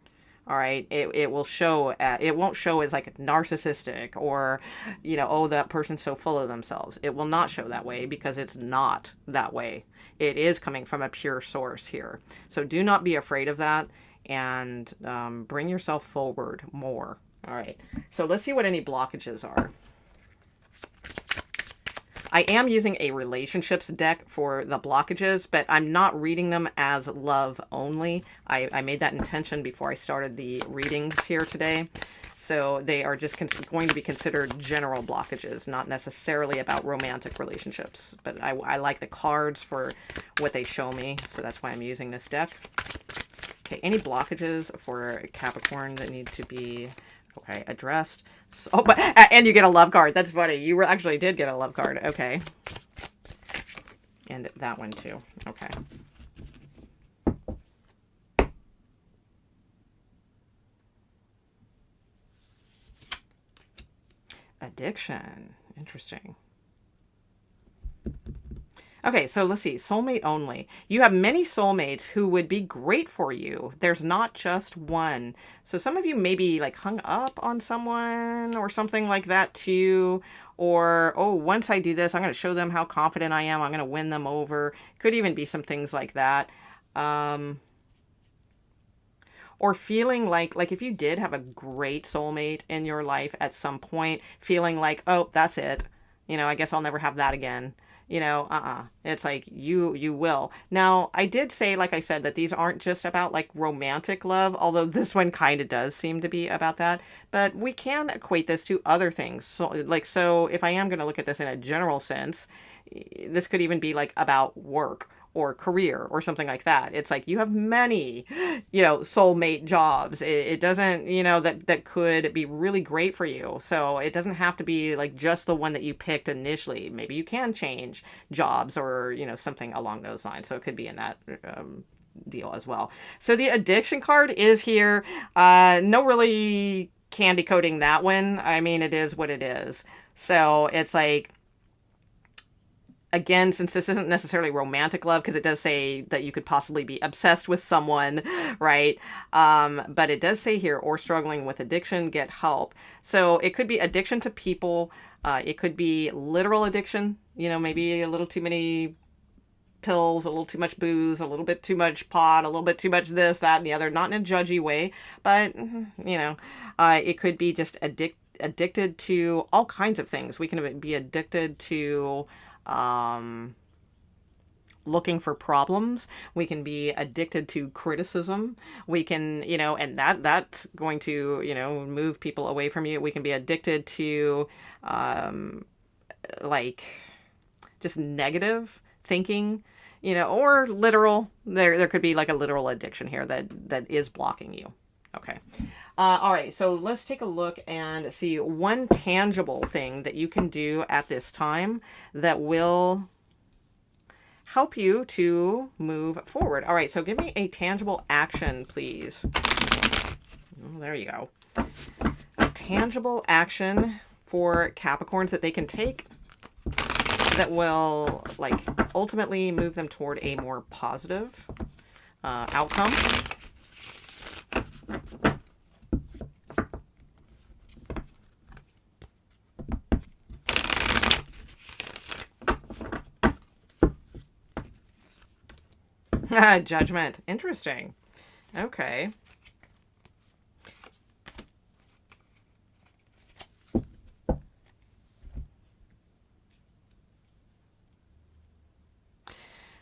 All right. It will show, it won't show as like narcissistic or, you know, oh, that person's so full of themselves. It will not show that way because it's not that way. It is coming from a pure source here. So do not be afraid of that, and bring yourself forward more. All right. So let's see what any blockages are. I am using a relationships deck for the blockages, but I'm not reading them as love only. I made that intention before I started the readings here today. So they are just going to be considered general blockages, not necessarily about romantic relationships. But I like the cards for what they show me, so that's why I'm using this deck. Okay, any blockages for Capricorn that need to be... okay, addressed. So, but, and you get a love card. That's funny. You actually did get a love card. Okay. And that one too. Okay. Addiction. Interesting. Okay, so let's see. Soulmate only. You have many soulmates who would be great for you. There's not just one. So some of you maybe like hung up on someone or something like that too. Or, oh, once I do this, I'm going to show them how confident I am. I'm going to win them over. Could even be some things like that. Or feeling like if you did have a great soulmate in your life at some point, feeling like, oh, that's it. You know, I guess I'll never have that again. You know, it's like you will. Now, I did say, like I said, that these aren't just about like romantic love, although this one kind of does seem to be about that. But we can equate this to other things. So if I am going to look at this in a general sense, this could even be like about work or career or something like that. It's like you have many, you know, soulmate jobs. It doesn't, you know, that could be really great for you. So it doesn't have to be like just the one that you picked initially. Maybe you can change jobs or, you know, something along those lines. So it could be in that deal as well. So the addiction card is here. No really candy coating that one. I mean, it is what it is. So it's like, again, since this isn't necessarily romantic love, because it does say that you could possibly be obsessed with someone, right? But it does say here, or struggling with addiction, get help. So it could be addiction to people. It could be literal addiction, you know, maybe a little too many pills, a little too much booze, a little bit too much pot, a little bit too much this, that, and the other, not in a judgy way, but, you know, it could be just addicted to all kinds of things. We can be addicted to looking for problems. We can be addicted to criticism. We can, you know, and that's going to, you know, move people away from you. We can be addicted to like just negative thinking, you know, or literal. There could be like a literal addiction here that is blocking you. Okay. All right, so let's take a look and see one tangible thing that you can do at this time that will help you to move forward. All right, so give me a tangible action, please. Oh, there you go. A tangible action for Capricorns that they can take that will like ultimately move them toward a more positive outcome. Judgment. Interesting. Okay.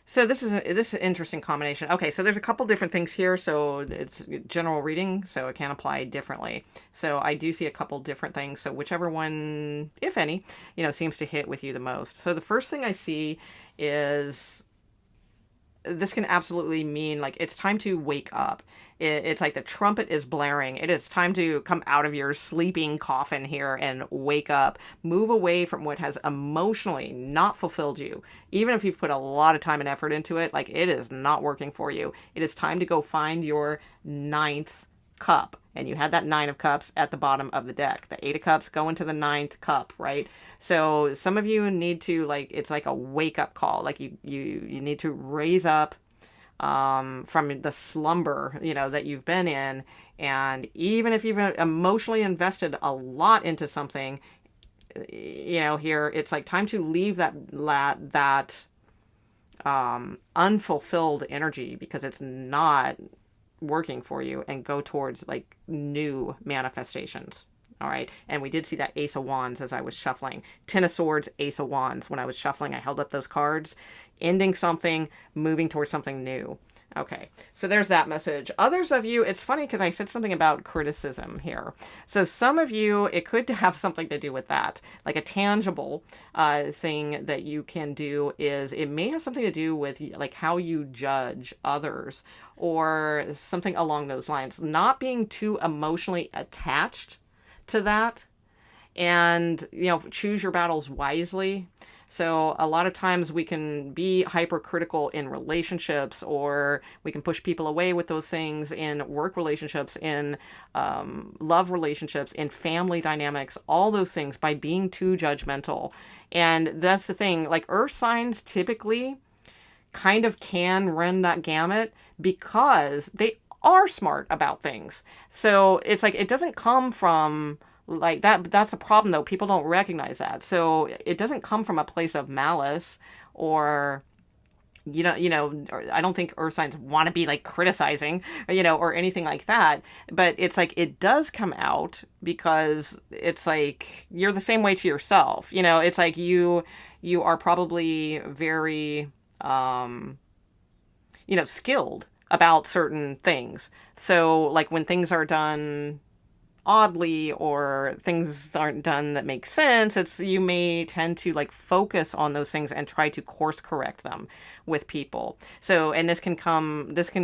So this is an interesting combination. Okay, so there's a couple different things here. So it's general reading, so it can apply differently. So I do see a couple different things. So whichever one, if any, seems to hit with you the most. So the first thing I see is this can absolutely mean like it's time to wake up. It's like the trumpet is blaring. It is time to come out of your sleeping coffin here and wake up. Move away from what has emotionally not fulfilled you. Even if you've put a lot of time and effort into it, like it is not working for you. It is time to go find your ninth cup. And you had that 9 of cups at the bottom of the deck. The 8 of cups go into the 9th cup, right? So some of you need to like, it's like a wake up call. Like you need to raise up from the slumber, that you've been in. And even if you've emotionally invested a lot into something, here, it's like time to leave that unfulfilled energy because it's not working for you, and go towards like new manifestations. All right. And we did see that Ace of Wands as I was shuffling. 10 of Swords, Ace of Wands. When I was shuffling, I held up those cards, ending something, moving towards something new. Okay, so there's that message. Others of you, it's funny because I said something about criticism here. So some of you, it could have something to do with that. Like a tangible thing that you can do is it may have something to do with like how you judge others or something along those lines. Not being too emotionally attached to that, and choose your battles wisely. So a lot of times we can be hypercritical in relationships, or we can push people away with those things in work relationships, in love relationships, in family dynamics, all those things by being too judgmental. And that's the thing, like earth signs typically kind of can run that gamut because they are smart about things. So it's like, it doesn't come from like that's a problem though. People don't recognize that. So it doesn't come from a place of malice or, or I don't think earth signs want to be like criticizing, or anything like that. But it's like, it does come out because it's like, you're the same way to yourself. It's like you are probably very, skilled about certain things. So like when things are done oddly or things aren't done that make sense, you may tend to like focus on those things and try to course correct them with people. So, and this can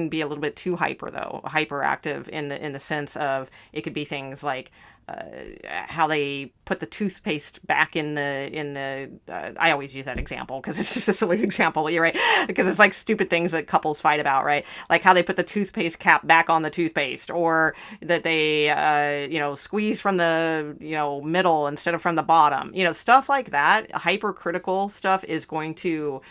be a little bit too hyperactive in the sense of it could be things like how they put the toothpaste back in the I always use that example because it's just a silly example, you're right, because it's like stupid things that couples fight about, right? Like how they put the toothpaste cap back on the toothpaste, or that they squeeze from the middle instead of from the bottom, stuff like that. Hypercritical stuff is going to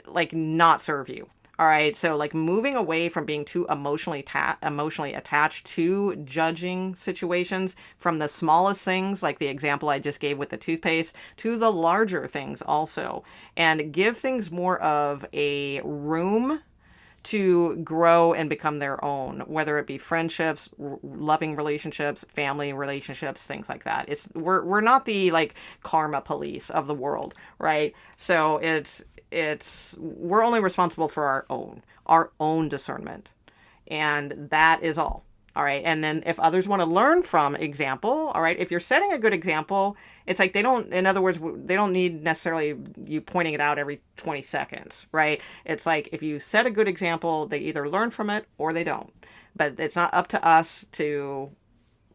like not serve you. All right, so like moving away from being too emotionally attached to judging situations, from the smallest things, like the example I just gave with the toothpaste, to the larger things also, and give things more of a room to grow and become their own, whether it be friendships, loving relationships, family relationships, things like that. We're not the like karma police of the world, right? So we're only responsible for our own discernment, and that is all. All right. And then if others want to learn from example, all right, if you're setting a good example, it's like in other words, they don't need necessarily you pointing it out every 20 seconds, right? It's like if you set a good example, they either learn from it or they don't. But it's not up to us to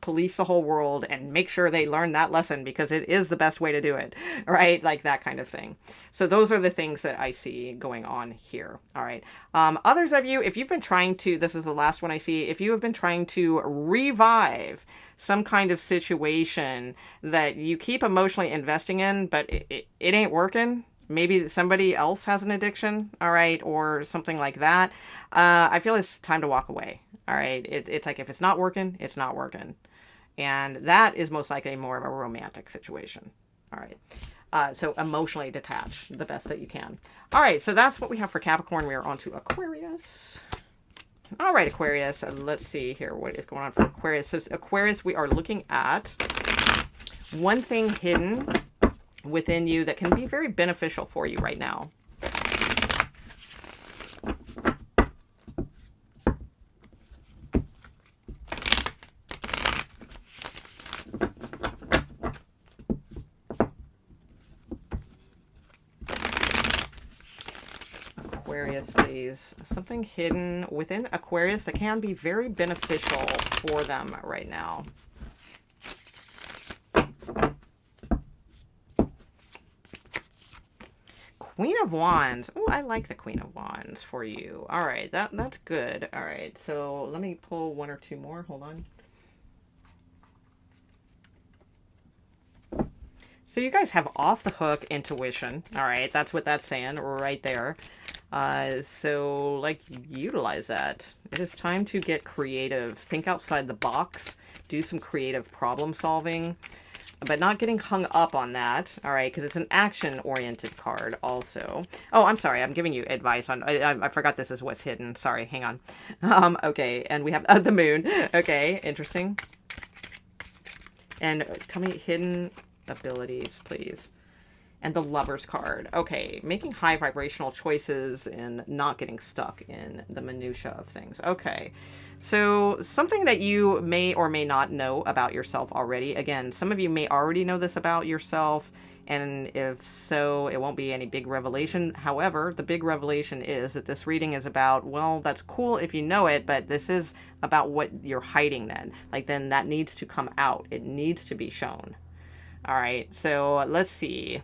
police the whole world and make sure they learn that lesson because it is the best way to do it, right? Like that kind of thing. So those are the things that I see going on here. All right. Others of you, if you've been trying to, this is the last one I see, if you have been trying to revive some kind of situation that you keep emotionally investing in, but it ain't working. Maybe somebody else has an addiction, all right, or something like that. I feel it's time to walk away, all right? It's like if it's not working, it's not working. And that is most likely more of a romantic situation, all right? So emotionally detach the best that you can. All right, so that's what we have for Capricorn. We are on to Aquarius. All right, Aquarius, let's see here what is going on for Aquarius. So Aquarius, we are looking at one thing hidden within you that can be very beneficial for you right now. Aquarius, please. Something hidden within Aquarius that can be very beneficial for them right now. Queen of Wands. Oh, I like the Queen of Wands for you. All right, that's good. All right, so let me pull one or two more. Hold on. So you guys have off the hook intuition. All right, that's what that's saying right there. So like utilize that. It is time to get creative. Think outside the box. Do some creative problem solving. But not getting hung up on that, all right, because it's an action-oriented card also. Oh, I'm sorry, I'm giving you advice on, I forgot this is what's hidden. Sorry, hang on. Okay, and we have the moon. Okay, interesting. And tell me hidden abilities, please. And the Lover's card. Okay, making high vibrational choices and not getting stuck in the minutia of things. Okay, so something that you may or may not know about yourself already. Again, some of you may already know this about yourself, and if so, it won't be any big revelation. However, the big revelation is that this reading is about, well, that's cool if you know it, but this is about what you're hiding then. Like, then that needs to come out. It needs to be shown. All right, so let's see.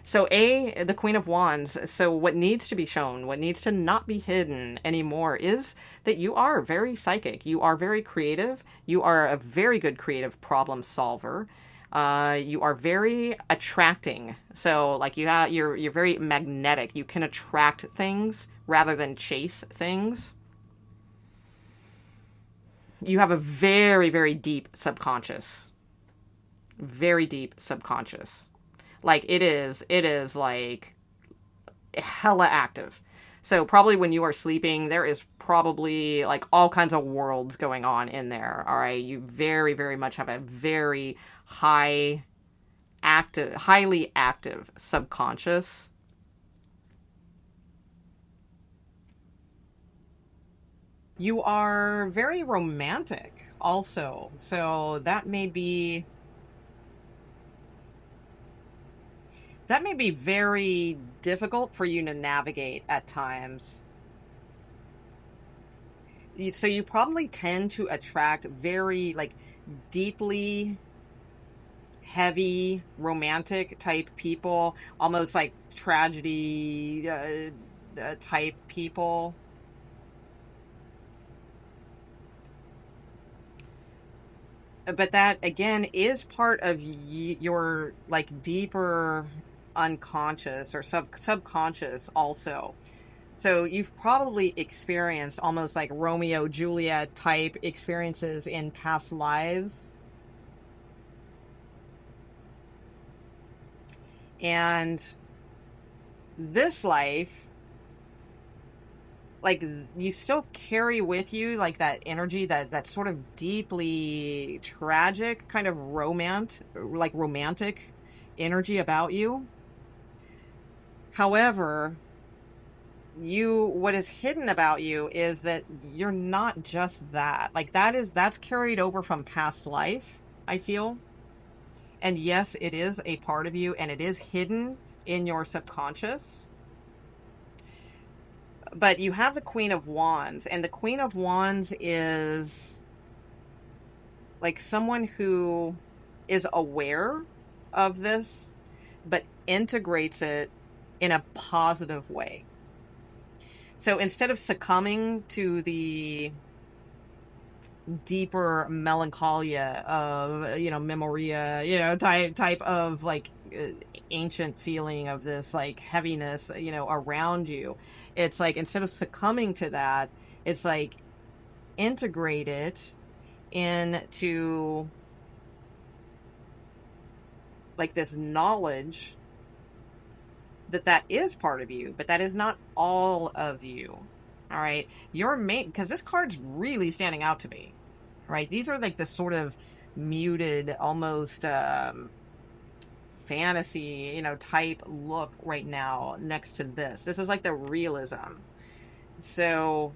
So the Queen of Wands, so what needs to be shown, what needs to not be hidden anymore is that you are very psychic. You are very creative. You are a very good creative problem solver. You are very attracting. So like you're very magnetic. You can attract things rather than chase things. You have a very, very deep subconscious. Very deep subconscious. Like it is like hella active. So probably when you are sleeping, there is probably like all kinds of worlds going on in there. All right. You very, very much have a very highly active subconscious. You are very romantic also. So that may be very difficult for you to navigate at times. So you probably tend to attract very like deeply heavy romantic type people, almost like tragedy type people. But that again is part of your like deeper unconscious or subconscious also. So you've probably experienced almost like Romeo Juliet type experiences in past lives. And this life, like you still carry with you like that energy, that sort of deeply tragic kind of romantic energy about you. However, what is hidden about you is that you're not just that. Like that's carried over from past life, I feel. And yes, it is a part of you and it is hidden in your subconscious. But you have the Queen of Wands, and the Queen of Wands is like someone who is aware of this, but integrates it in a positive way. So instead of succumbing to the deeper melancholia of, memoria, type of like ancient feeling of this like heaviness, around you, it's like instead of succumbing to that, it's like integrate it into like this knowledge that that is part of you, but that is not all of you. All right. Your main, because this card's really standing out to me, right? These are like this sort of muted, almost fantasy, type look right now next to this. This is like the realism. So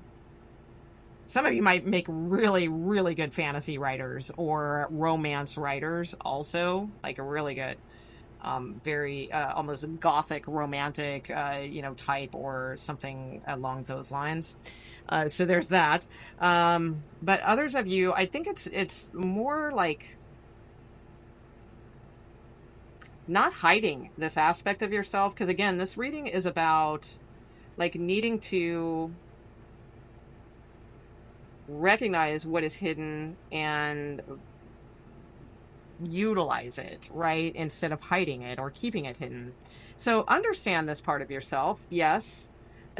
some of you might make really, really good fantasy writers or romance writers also, like really good. Very almost gothic romantic type or something along those lines. So there's that. But others of you, I think it's more like not hiding this aspect of yourself, because again, this reading is about like needing to recognize what is hidden and utilize it, right? Instead of hiding it or keeping it hidden. So understand this part of yourself. Yes.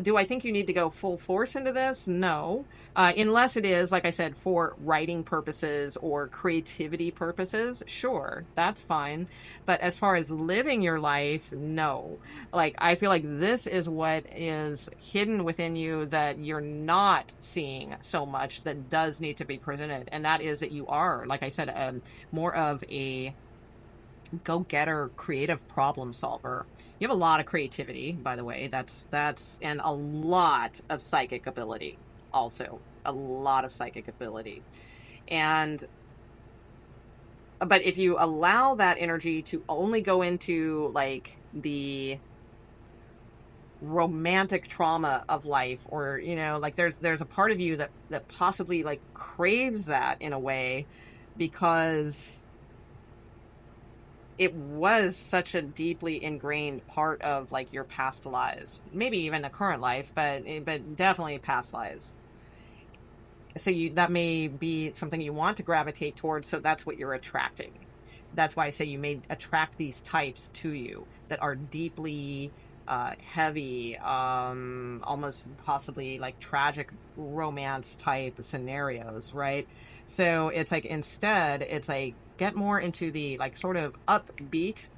Do I think you need to go full force into this? No. Unless it is, like I said, for writing purposes or creativity purposes, sure, that's fine. But as far as living your life, no. Like, I feel like this is what is hidden within you that you're not seeing so much that does need to be presented. And that is that you are, like I said, more of a go-getter, creative problem solver. You have a lot of creativity, by the way. That's and a lot of psychic ability also. A lot of psychic ability. And but if you allow that energy to only go into like the romantic trauma of life, or like there's a part of you that possibly like craves that in a way because it was such a deeply ingrained part of like your past lives, maybe even the current life, but definitely past lives. So that may be something you want to gravitate towards. So that's what you're attracting. That's why I say you may attract these types to you that are deeply heavy, almost possibly like tragic romance type scenarios, right? So it's like instead, it's like get more into the like sort of upbeat,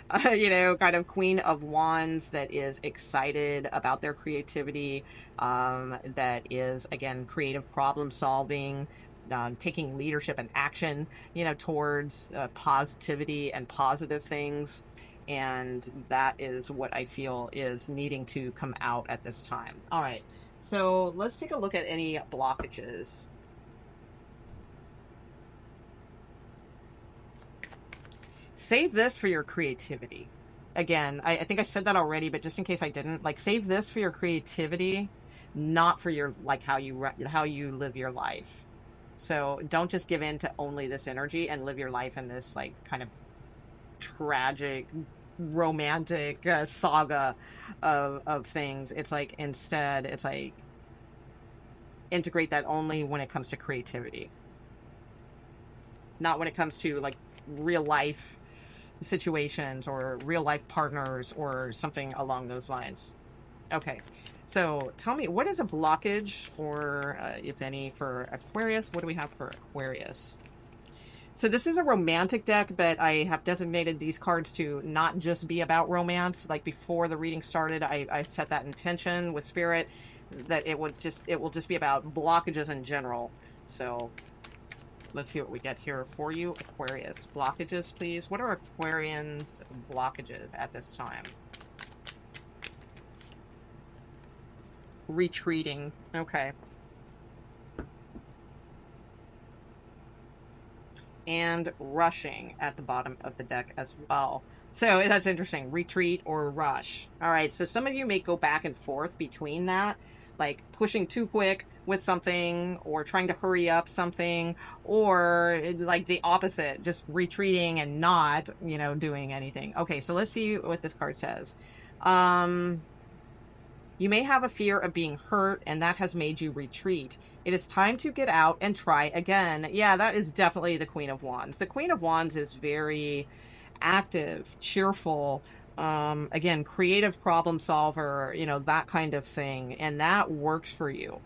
kind of Queen of Wands that is excited about their creativity, that is, again, creative problem solving, taking leadership and action, towards positivity and positive things. And that is what I feel is needing to come out at this time. All right. So let's take a look at any blockages. Save this for your creativity. Again, I think I said that already, but just in case I didn't, like save this for your creativity, not for your, like how you live your life. So don't just give in to only this energy and live your life in this like kind of tragic romantic saga of things. It's like instead it's like integrate that only when it comes to creativity, not when it comes to like real life situations or real life partners or something along those lines. Okay, so tell me, what is a blockage, or if any, for Aquarius? What do we have for Aquarius? So this is a romantic deck, but I have designated these cards to not just be about romance. Like before the reading started, I set that intention with Spirit that it will just be about blockages in general. So let's see what we get here for you, Aquarius. Blockages, please. What are Aquarians' blockages at this time? Retreating. Okay. And rushing at the bottom of the deck as well. So that's interesting. Retreat or rush. All right. So some of you may go back and forth between that. like pushing too quick with something, or trying to hurry up something, or like the opposite, just retreating and not, doing anything. Okay, so let's see what this card says. You may have a fear of being hurt, and that has made you retreat. It is time to get out and try again. Yeah, that is definitely the Queen of Wands. The Queen of Wands is very active, cheerful, again, creative problem solver, that kind of thing. And that works for you.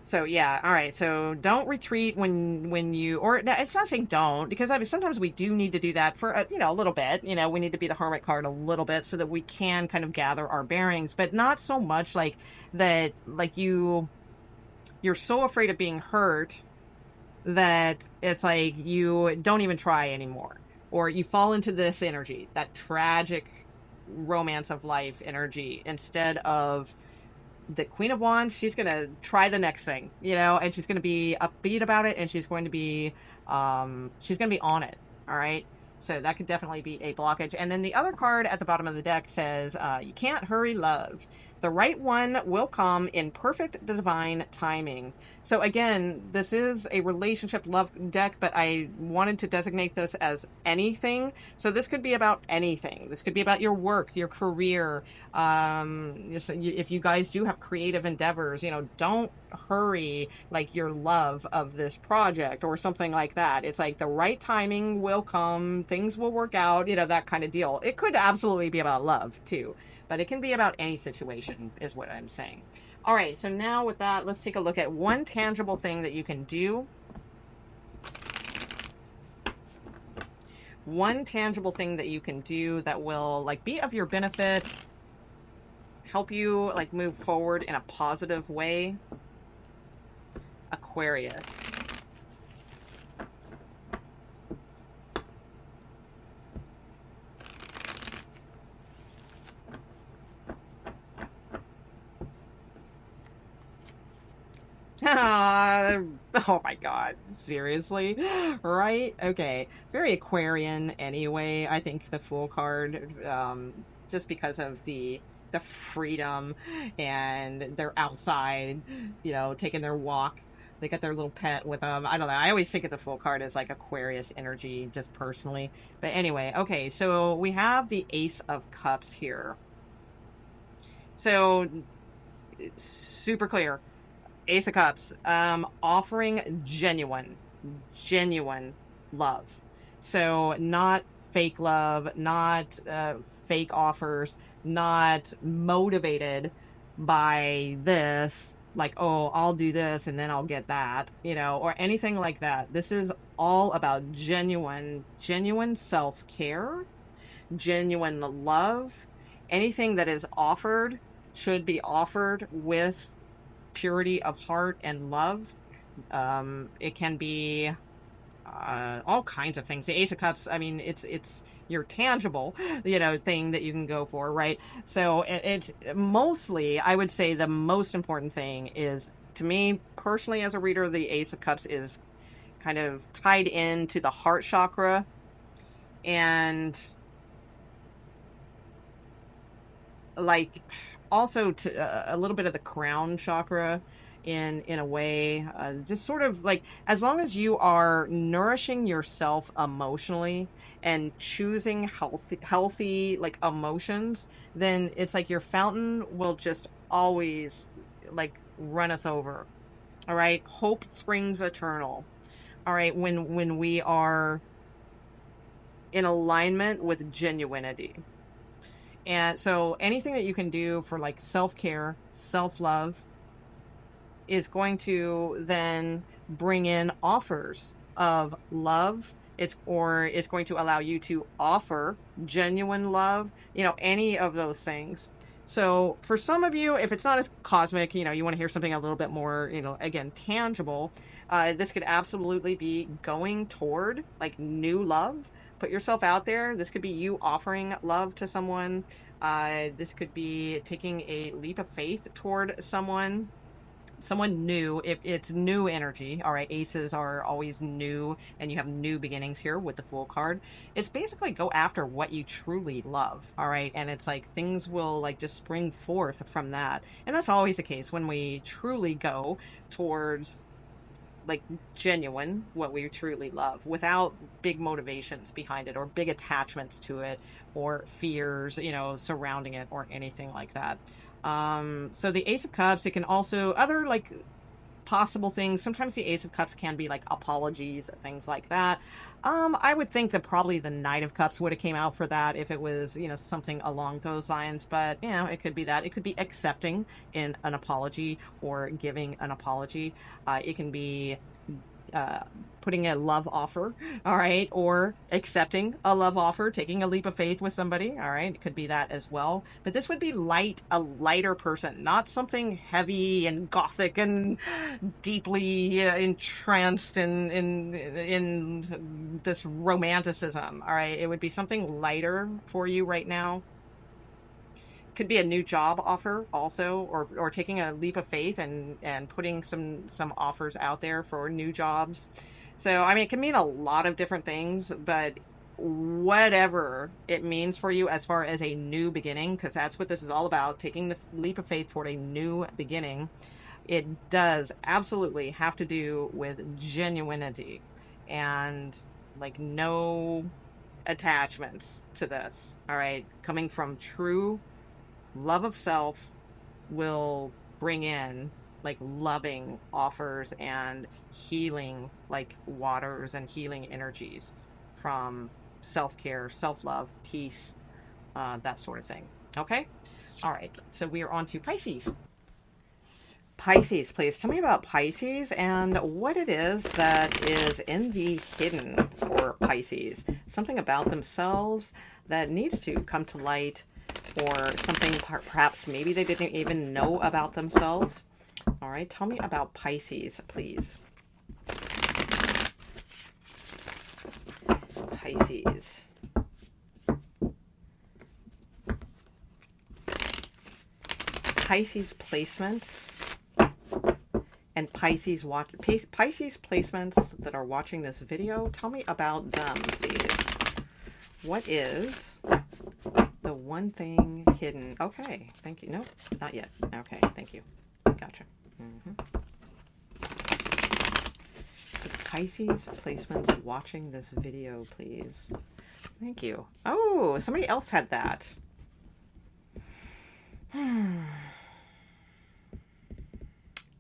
So yeah, all right. So don't retreat when you, or it's not saying don't, because I mean sometimes we do need to do that for a little bit. We need to be the Hermit card a little bit so that we can kind of gather our bearings, but not so much like that. Like you're so afraid of being hurt that it's like you don't even try anymore, or you fall into this energy, that tragic romance of life energy, instead of the Queen of Wands. She's going to try the next thing, and she's going to be upbeat about it, and she's going to be on it. All right. So that could definitely be a blockage. And then the other card at the bottom of the deck says, you can't hurry love. The right one will come in perfect divine timing. So again, this is a relationship love deck, but I wanted to designate this as anything. So this could be about anything. This could be about your work, your career. If you guys do have creative endeavors, don't hurry like your love of this project or something like that. It's like the right timing will come, things will work out, that kind of deal. It could absolutely be about love too, but it can be about any situation is what I'm saying. All right, so now with that, let's take a look at one tangible thing that you can do. One tangible thing that you can do that will like be of your benefit, help you like move forward in a positive way. Aquarius. Oh my God, seriously? Right? Okay. Very Aquarian anyway. I think the Fool card, just because of the freedom, and they're outside, taking their walk. They got their little pet with them. I don't know. I always think of the Fool card as like Aquarius energy, just personally. But anyway, okay, so we have the Ace of Cups here. So, super clear. Ace of Cups, offering genuine love. So not fake love, not fake offers, not motivated by this, like, oh, I'll do this and then I'll get that, or anything like that. This is all about genuine self-care, genuine love. Anything that is offered should be offered with purity of heart and love. It can be all kinds of things. The Ace of Cups, I mean, it's your tangible, thing that you can go for, right? So it's mostly, I would say the most important thing is, to me personally as a reader, the Ace of Cups is kind of tied into the heart chakra, and like also to a little bit of the crown chakra in a way, just sort of like, as long as you are nourishing yourself emotionally and choosing healthy like emotions, then it's like your fountain will just always like runneth over. All right, hope springs eternal. All right, when we are in alignment with genuinity. And so anything that you can do for like self-care, self-love is going to then bring in offers of love. It's going to allow you to offer genuine love, any of those things. So for some of you, if it's not as cosmic, you want to hear something a little bit more, again, tangible, this could absolutely be going toward like new love. Put yourself out there. This could be you offering love to someone. This could be taking a leap of faith toward someone. someone new. If it's new energy, all right, aces are always new, and you have new beginnings here with the Fool card. It's basically go after what you truly love, all right, and it's like things will like just spring forth from that. And that's always the case when we truly go towards like genuine what we truly love without big motivations behind it or big attachments to it or fears, you know, surrounding it or anything like that. So the Ace of Cups, it can also other like possible things. Sometimes the Ace of Cups can be like apologies, things like that. I would think that probably the Knight of Cups would have came out for that if it was, you know, something along those lines. But, you know, it could be that. It could be accepting in an apology or giving an apology. It can be putting a love offer, all right, or accepting a love offer, taking a leap of faith with somebody, all right, it could be that as well. But this would be light, a lighter person, not something heavy and gothic and deeply entranced in this romanticism, all right. It would be something lighter for you right now. Could be a new job offer also, or taking a leap of faith and putting some offers out there for new jobs. So I mean, it can mean a lot of different things, but whatever it means for you as far as a new beginning, because that's what this is all about, taking the leap of faith toward a new beginning, it does absolutely have to do with genuinity and like no attachments to this, all right, coming from true love of self will bring in like loving offers and healing like waters and healing energies from self-care, self-love, peace, that sort of thing. Okay, all right, so we are on to Pisces. Pisces, please tell me about Pisces and what it is that is in the hidden for Pisces. Something about themselves that needs to come to light, or something perhaps maybe they didn't even know about themselves. All right, tell me about Pisces, please. Pisces. Pisces placements and Pisces placements that are watching this video. Tell me about them, please. What is the one thing hidden? Okay, thank you. Nope, not yet. Okay, thank you. Gotcha. So Pisces placements watching this video, please. Thank you. Oh, somebody else had that.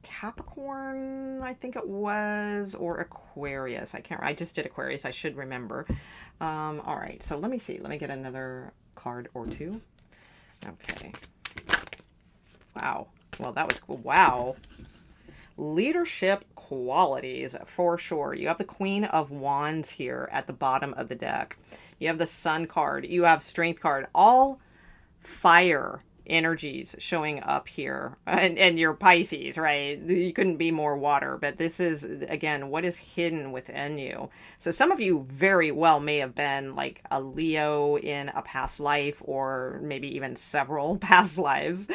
Capricorn, I think it was, or Aquarius. I just did Aquarius. I should remember. All right, so let me see. Let me get another card or two. Okay. Wow. Well, that was cool. Wow. Leadership qualities for sure. You have the Queen of Wands here at the bottom of the deck. You have the Sun card. You have Strength card. All fire energies showing up here, and your Pisces, right? You couldn't be more water, but this is again what is hidden within you. So some of you very well may have been like a Leo in a past life, or maybe even several past lives,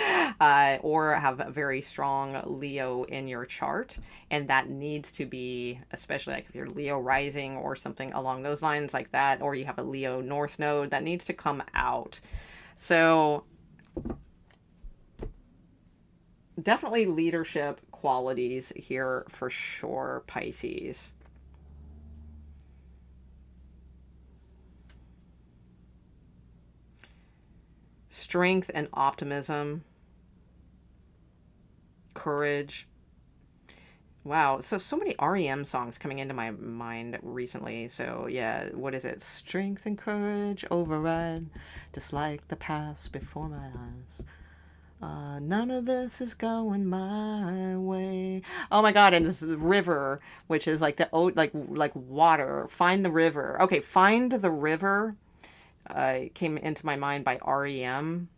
or have a very strong Leo in your chart, and that needs to be, especially like if you're Leo rising or something along those lines like that, or you have a Leo North node, that needs to come out. So definitely leadership qualities here for sure, Pisces. Strength and optimism. Courage. Wow, so many REM songs coming into my mind recently. So yeah, what is it? Strength and courage override, just like the past before my eyes. None of this is going my way. Oh my God! And this river, which is like the like water. Find the river. Okay, find the river. Came into my mind by REM.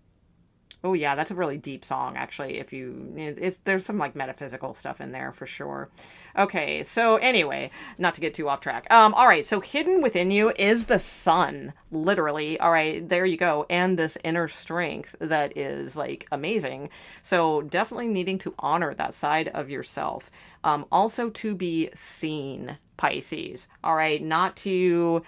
Oh yeah, that's a really deep song actually. If you it's there's some like metaphysical stuff in there for sure. Okay, so anyway, not to get too off track. All right, so hidden within you is the sun, literally. All right, there you go. And this inner strength that is like amazing. So definitely needing to honor that side of yourself. Also to be seen, Pisces. All right, not to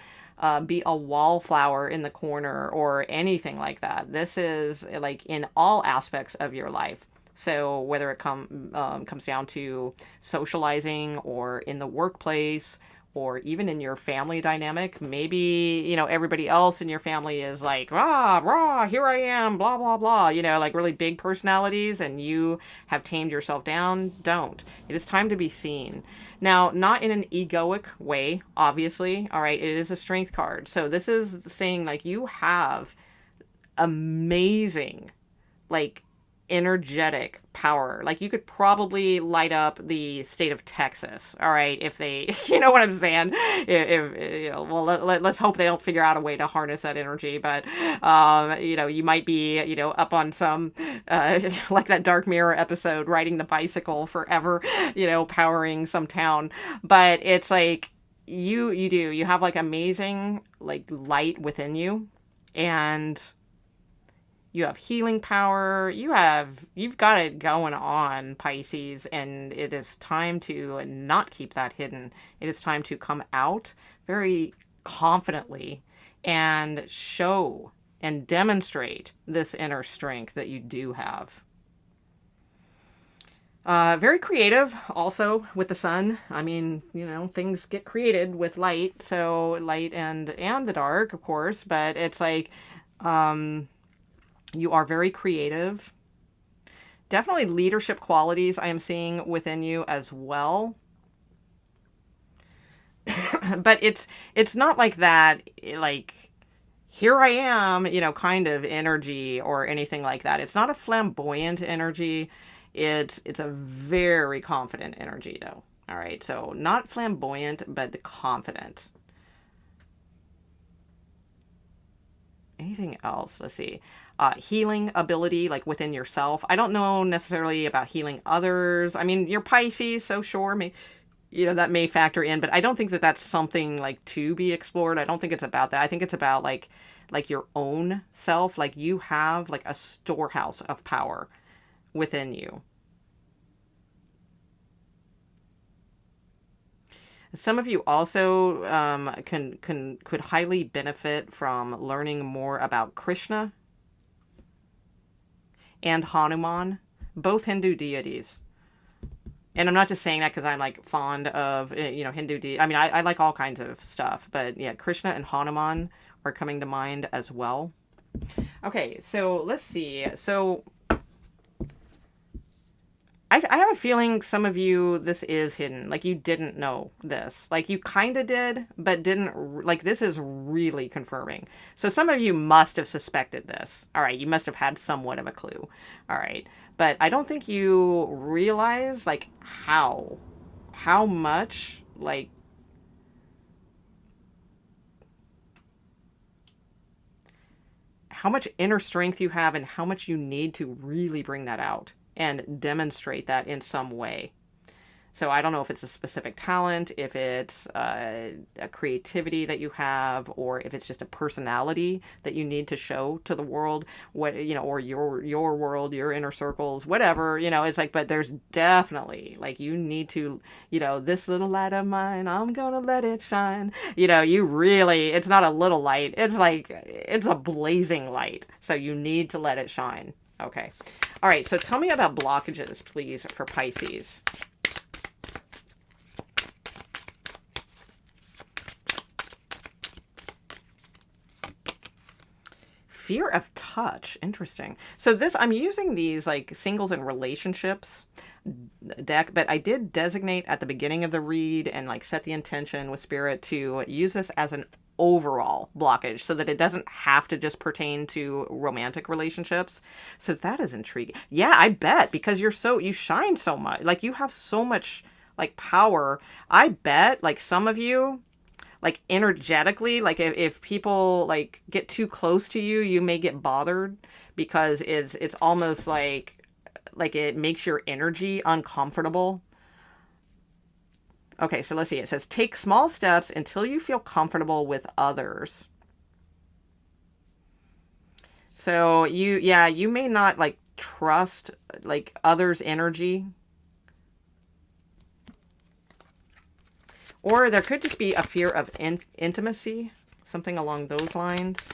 be a wallflower in the corner or anything like that. This is like in all aspects of your life. So whether it comes down to socializing or in the workplace or even in your family dynamic, maybe, everybody else in your family is like, rah, rah, here I am, blah, blah, blah, like really big personalities, and you have tamed yourself down. Don't. It is time to be seen. Now, not in an egoic way, obviously. All right. It is a strength card. So this is saying like you have amazing, like, energetic power. Like you could probably light up the state of Texas. All right, if they, you know what I'm saying. Well, let's hope they don't figure out a way to harness that energy. But you might be, up on some like that Dark Mirror episode, riding the bicycle forever, powering some town. But it's like you have like amazing like light within you, and you have healing power. You've got it going on, Pisces, and it is time to not keep that hidden. It is time to come out very confidently and show and demonstrate this inner strength that you do have. Very creative also with the sun. I mean, things get created with light. So light and the dark, of course, but it's like, you are very creative. Definitely leadership qualities I am seeing within you as well. But it's not like that, like, here I am, kind of energy or anything like that. It's not a flamboyant energy. It's a very confident energy, though. All right, so not flamboyant, but confident. Anything else? Let's see. Healing ability, like within yourself. I don't know necessarily about healing others. I mean, you're Pisces, so sure, that may factor in, but I don't think that that's something like to be explored. I don't think it's about that. I think it's about like your own self. Like you have like a storehouse of power within you. Some of you also could highly benefit from learning more about Krishna and Hanuman, both Hindu deities. And I'm not just saying that because I'm like fond of, Hindu deities. I mean, I like all kinds of stuff, but yeah, Krishna and Hanuman are coming to mind as well. Okay, so let's see. So I have a feeling some of you, this is hidden. Like you didn't know this. Like you kind of did, but didn't. Like this is really confirming. So some of you must have suspected this. All right. You must have had somewhat of a clue. All right. But I don't think you realize like how much like how much inner strength you have and how much you need to really bring that out and demonstrate that in some way. So I don't know if it's a specific talent, if it's a creativity that you have, or if it's just a personality that you need to show to the world, or your world, your inner circles, whatever, it's like, but there's definitely like, you need to, this little light of mine, I'm gonna let it shine. You really, it's not a little light. It's like, it's a blazing light. So you need to let it shine. Okay. All right. So tell me about blockages, please, for Pisces. Fear of touch. Interesting. So I'm using these like singles and relationships deck, but I did designate at the beginning of the read and like set the intention with spirit to use this as an overall blockage so that it doesn't have to just pertain to romantic relationships. So that is intriguing. Yeah, I bet, because you shine so much. Like you have so much like power. I bet like some of you, like energetically, like if people like get too close to you, you may get bothered because it's almost like it makes your energy uncomfortable. Okay, so let's see. It says take small steps until you feel comfortable with others. So you may not like trust like others' energy. Or there could just be a fear of intimacy, something along those lines.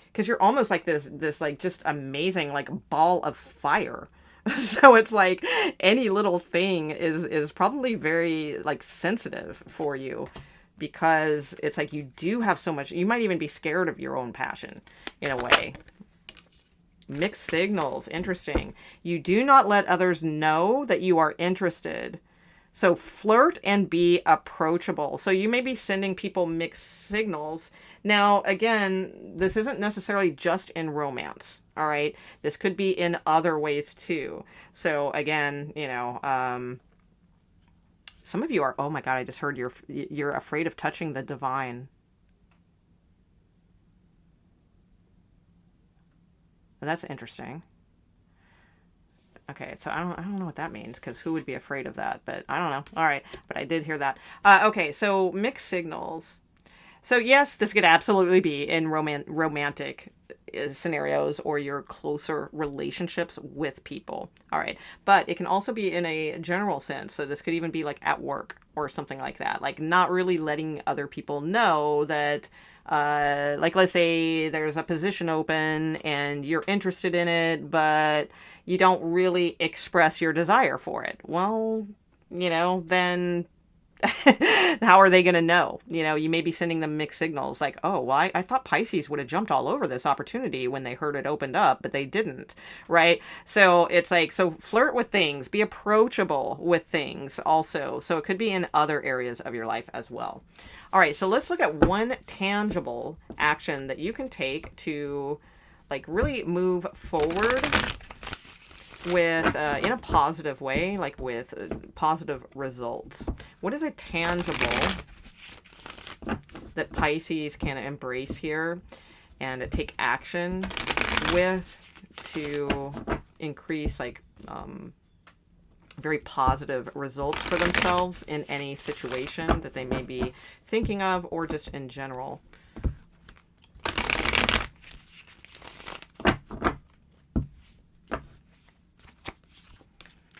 Because you're almost like this like just amazing like ball of fire. So it's like any little thing is probably very like sensitive for you, because it's like you do have so much. You might even be scared of your own passion in a way. Mixed signals. Interesting. You do not let others know that you are interested. So flirt and be approachable. So you may be sending people mixed signals. Now, again, this isn't necessarily just in romance. All right. This could be in other ways too. So again, you know, some of you are, oh my God, I just heard you're afraid of touching the divine. That's interesting. Okay, so I don't know what that means, because who would be afraid of that? But I don't know. All right, but I did hear that. Okay, so mixed signals. So yes, this could absolutely be in romantic scenarios or your closer relationships with people. All right, but it can also be in a general sense. So this could even be like at work or something like that. Like not really letting other people know that. Like let's say there's a position open and you're interested in it, but you don't really express your desire for it. Well, you know, then how are they going to know? You know, you may be sending them mixed signals like, oh, well, I thought Pisces would have jumped all over this opportunity when they heard it opened up, but they didn't, right? So it's like, so flirt with things, be approachable with things also. So it could be in other areas of your life as well. All right, so let's look at one tangible action that you can take to like really move forward with in a positive way, like with positive results. What is a tangible that Pisces can embrace here and take action with to increase like very positive results for themselves in any situation that they may be thinking of, or just in general?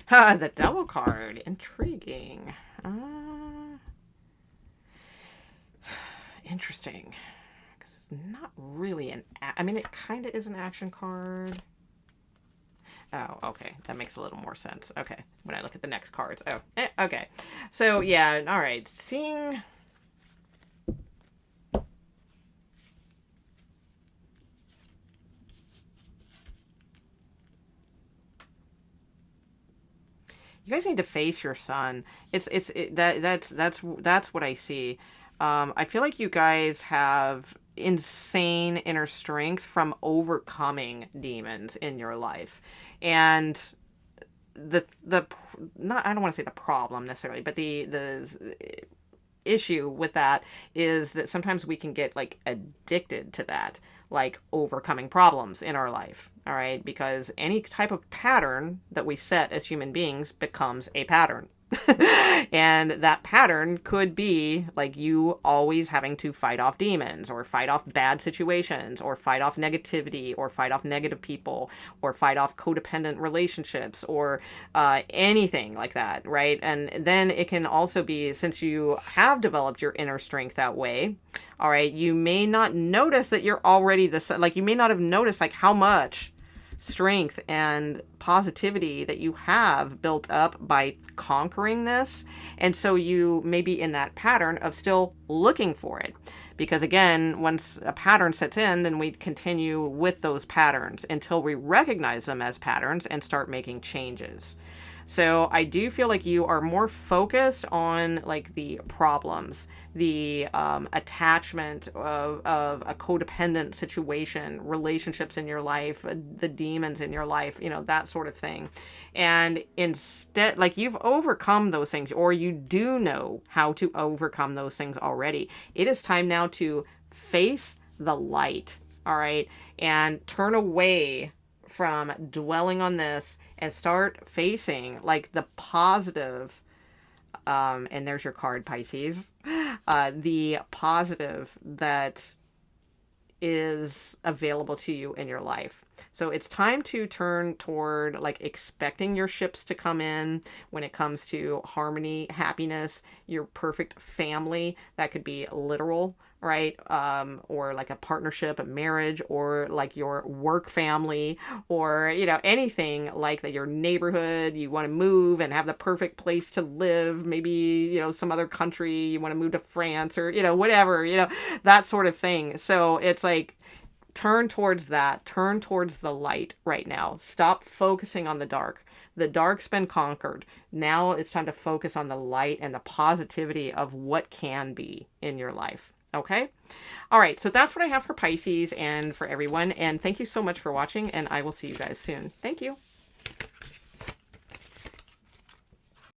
The Devil card. Intriguing. Interesting. Because it's not really I mean, it kind of is an action card. Oh, okay. That makes a little more sense. Okay. When I look at the next cards. Oh, okay. So, yeah. All right. Seeing... You guys need to face your sun. That's what I see. I feel like you guys have insane inner strength from overcoming demons in your life. And the not, I don't want to say the problem necessarily, but the issue with that is that sometimes we can get like addicted to that, like overcoming problems in our life. All right, because any type of pattern that we set as human beings becomes a pattern. And that pattern could be like you always having to fight off demons, or fight off bad situations, or fight off negativity, or fight off negative people, or fight off codependent relationships, or anything like that, right? And then it can also be, since you have developed your inner strength that way, all right, you may not notice that you're already like you may not have noticed like how much strength and positivity that you have built up by conquering this. And so you may be in that pattern of still looking for it. Because again, once a pattern sets in, then we continue with those patterns until we recognize them as patterns and start making changes. So I do feel like you are more focused on like the problems, the attachment of a codependent situation, relationships in your life, the demons in your life, you know, that sort of thing. And instead, like you've overcome those things, or you do know how to overcome those things already. It is time now to face the light, all right, and turn away from dwelling on this and start facing like the positive, and there's your card, Pisces, the positive that is available to you in your life. So it's time to turn toward like expecting your ships to come in when it comes to harmony, happiness, your perfect family. That could be literal, right? Or like a partnership, a marriage, or like your work family, or, you know, anything like that, your neighborhood, you want to move and have the perfect place to live. Maybe, you know, some other country, you want to move to France or, you know, whatever, you know, that sort of thing. So it's like, turn towards that, turn towards the light right now. Stop focusing on the dark. The dark's been conquered. Now it's time to focus on the light and the positivity of what can be in your life. Okay? All right, so that's what I have for Pisces and for everyone. And thank you so much for watching, and I will see you guys soon. Thank you.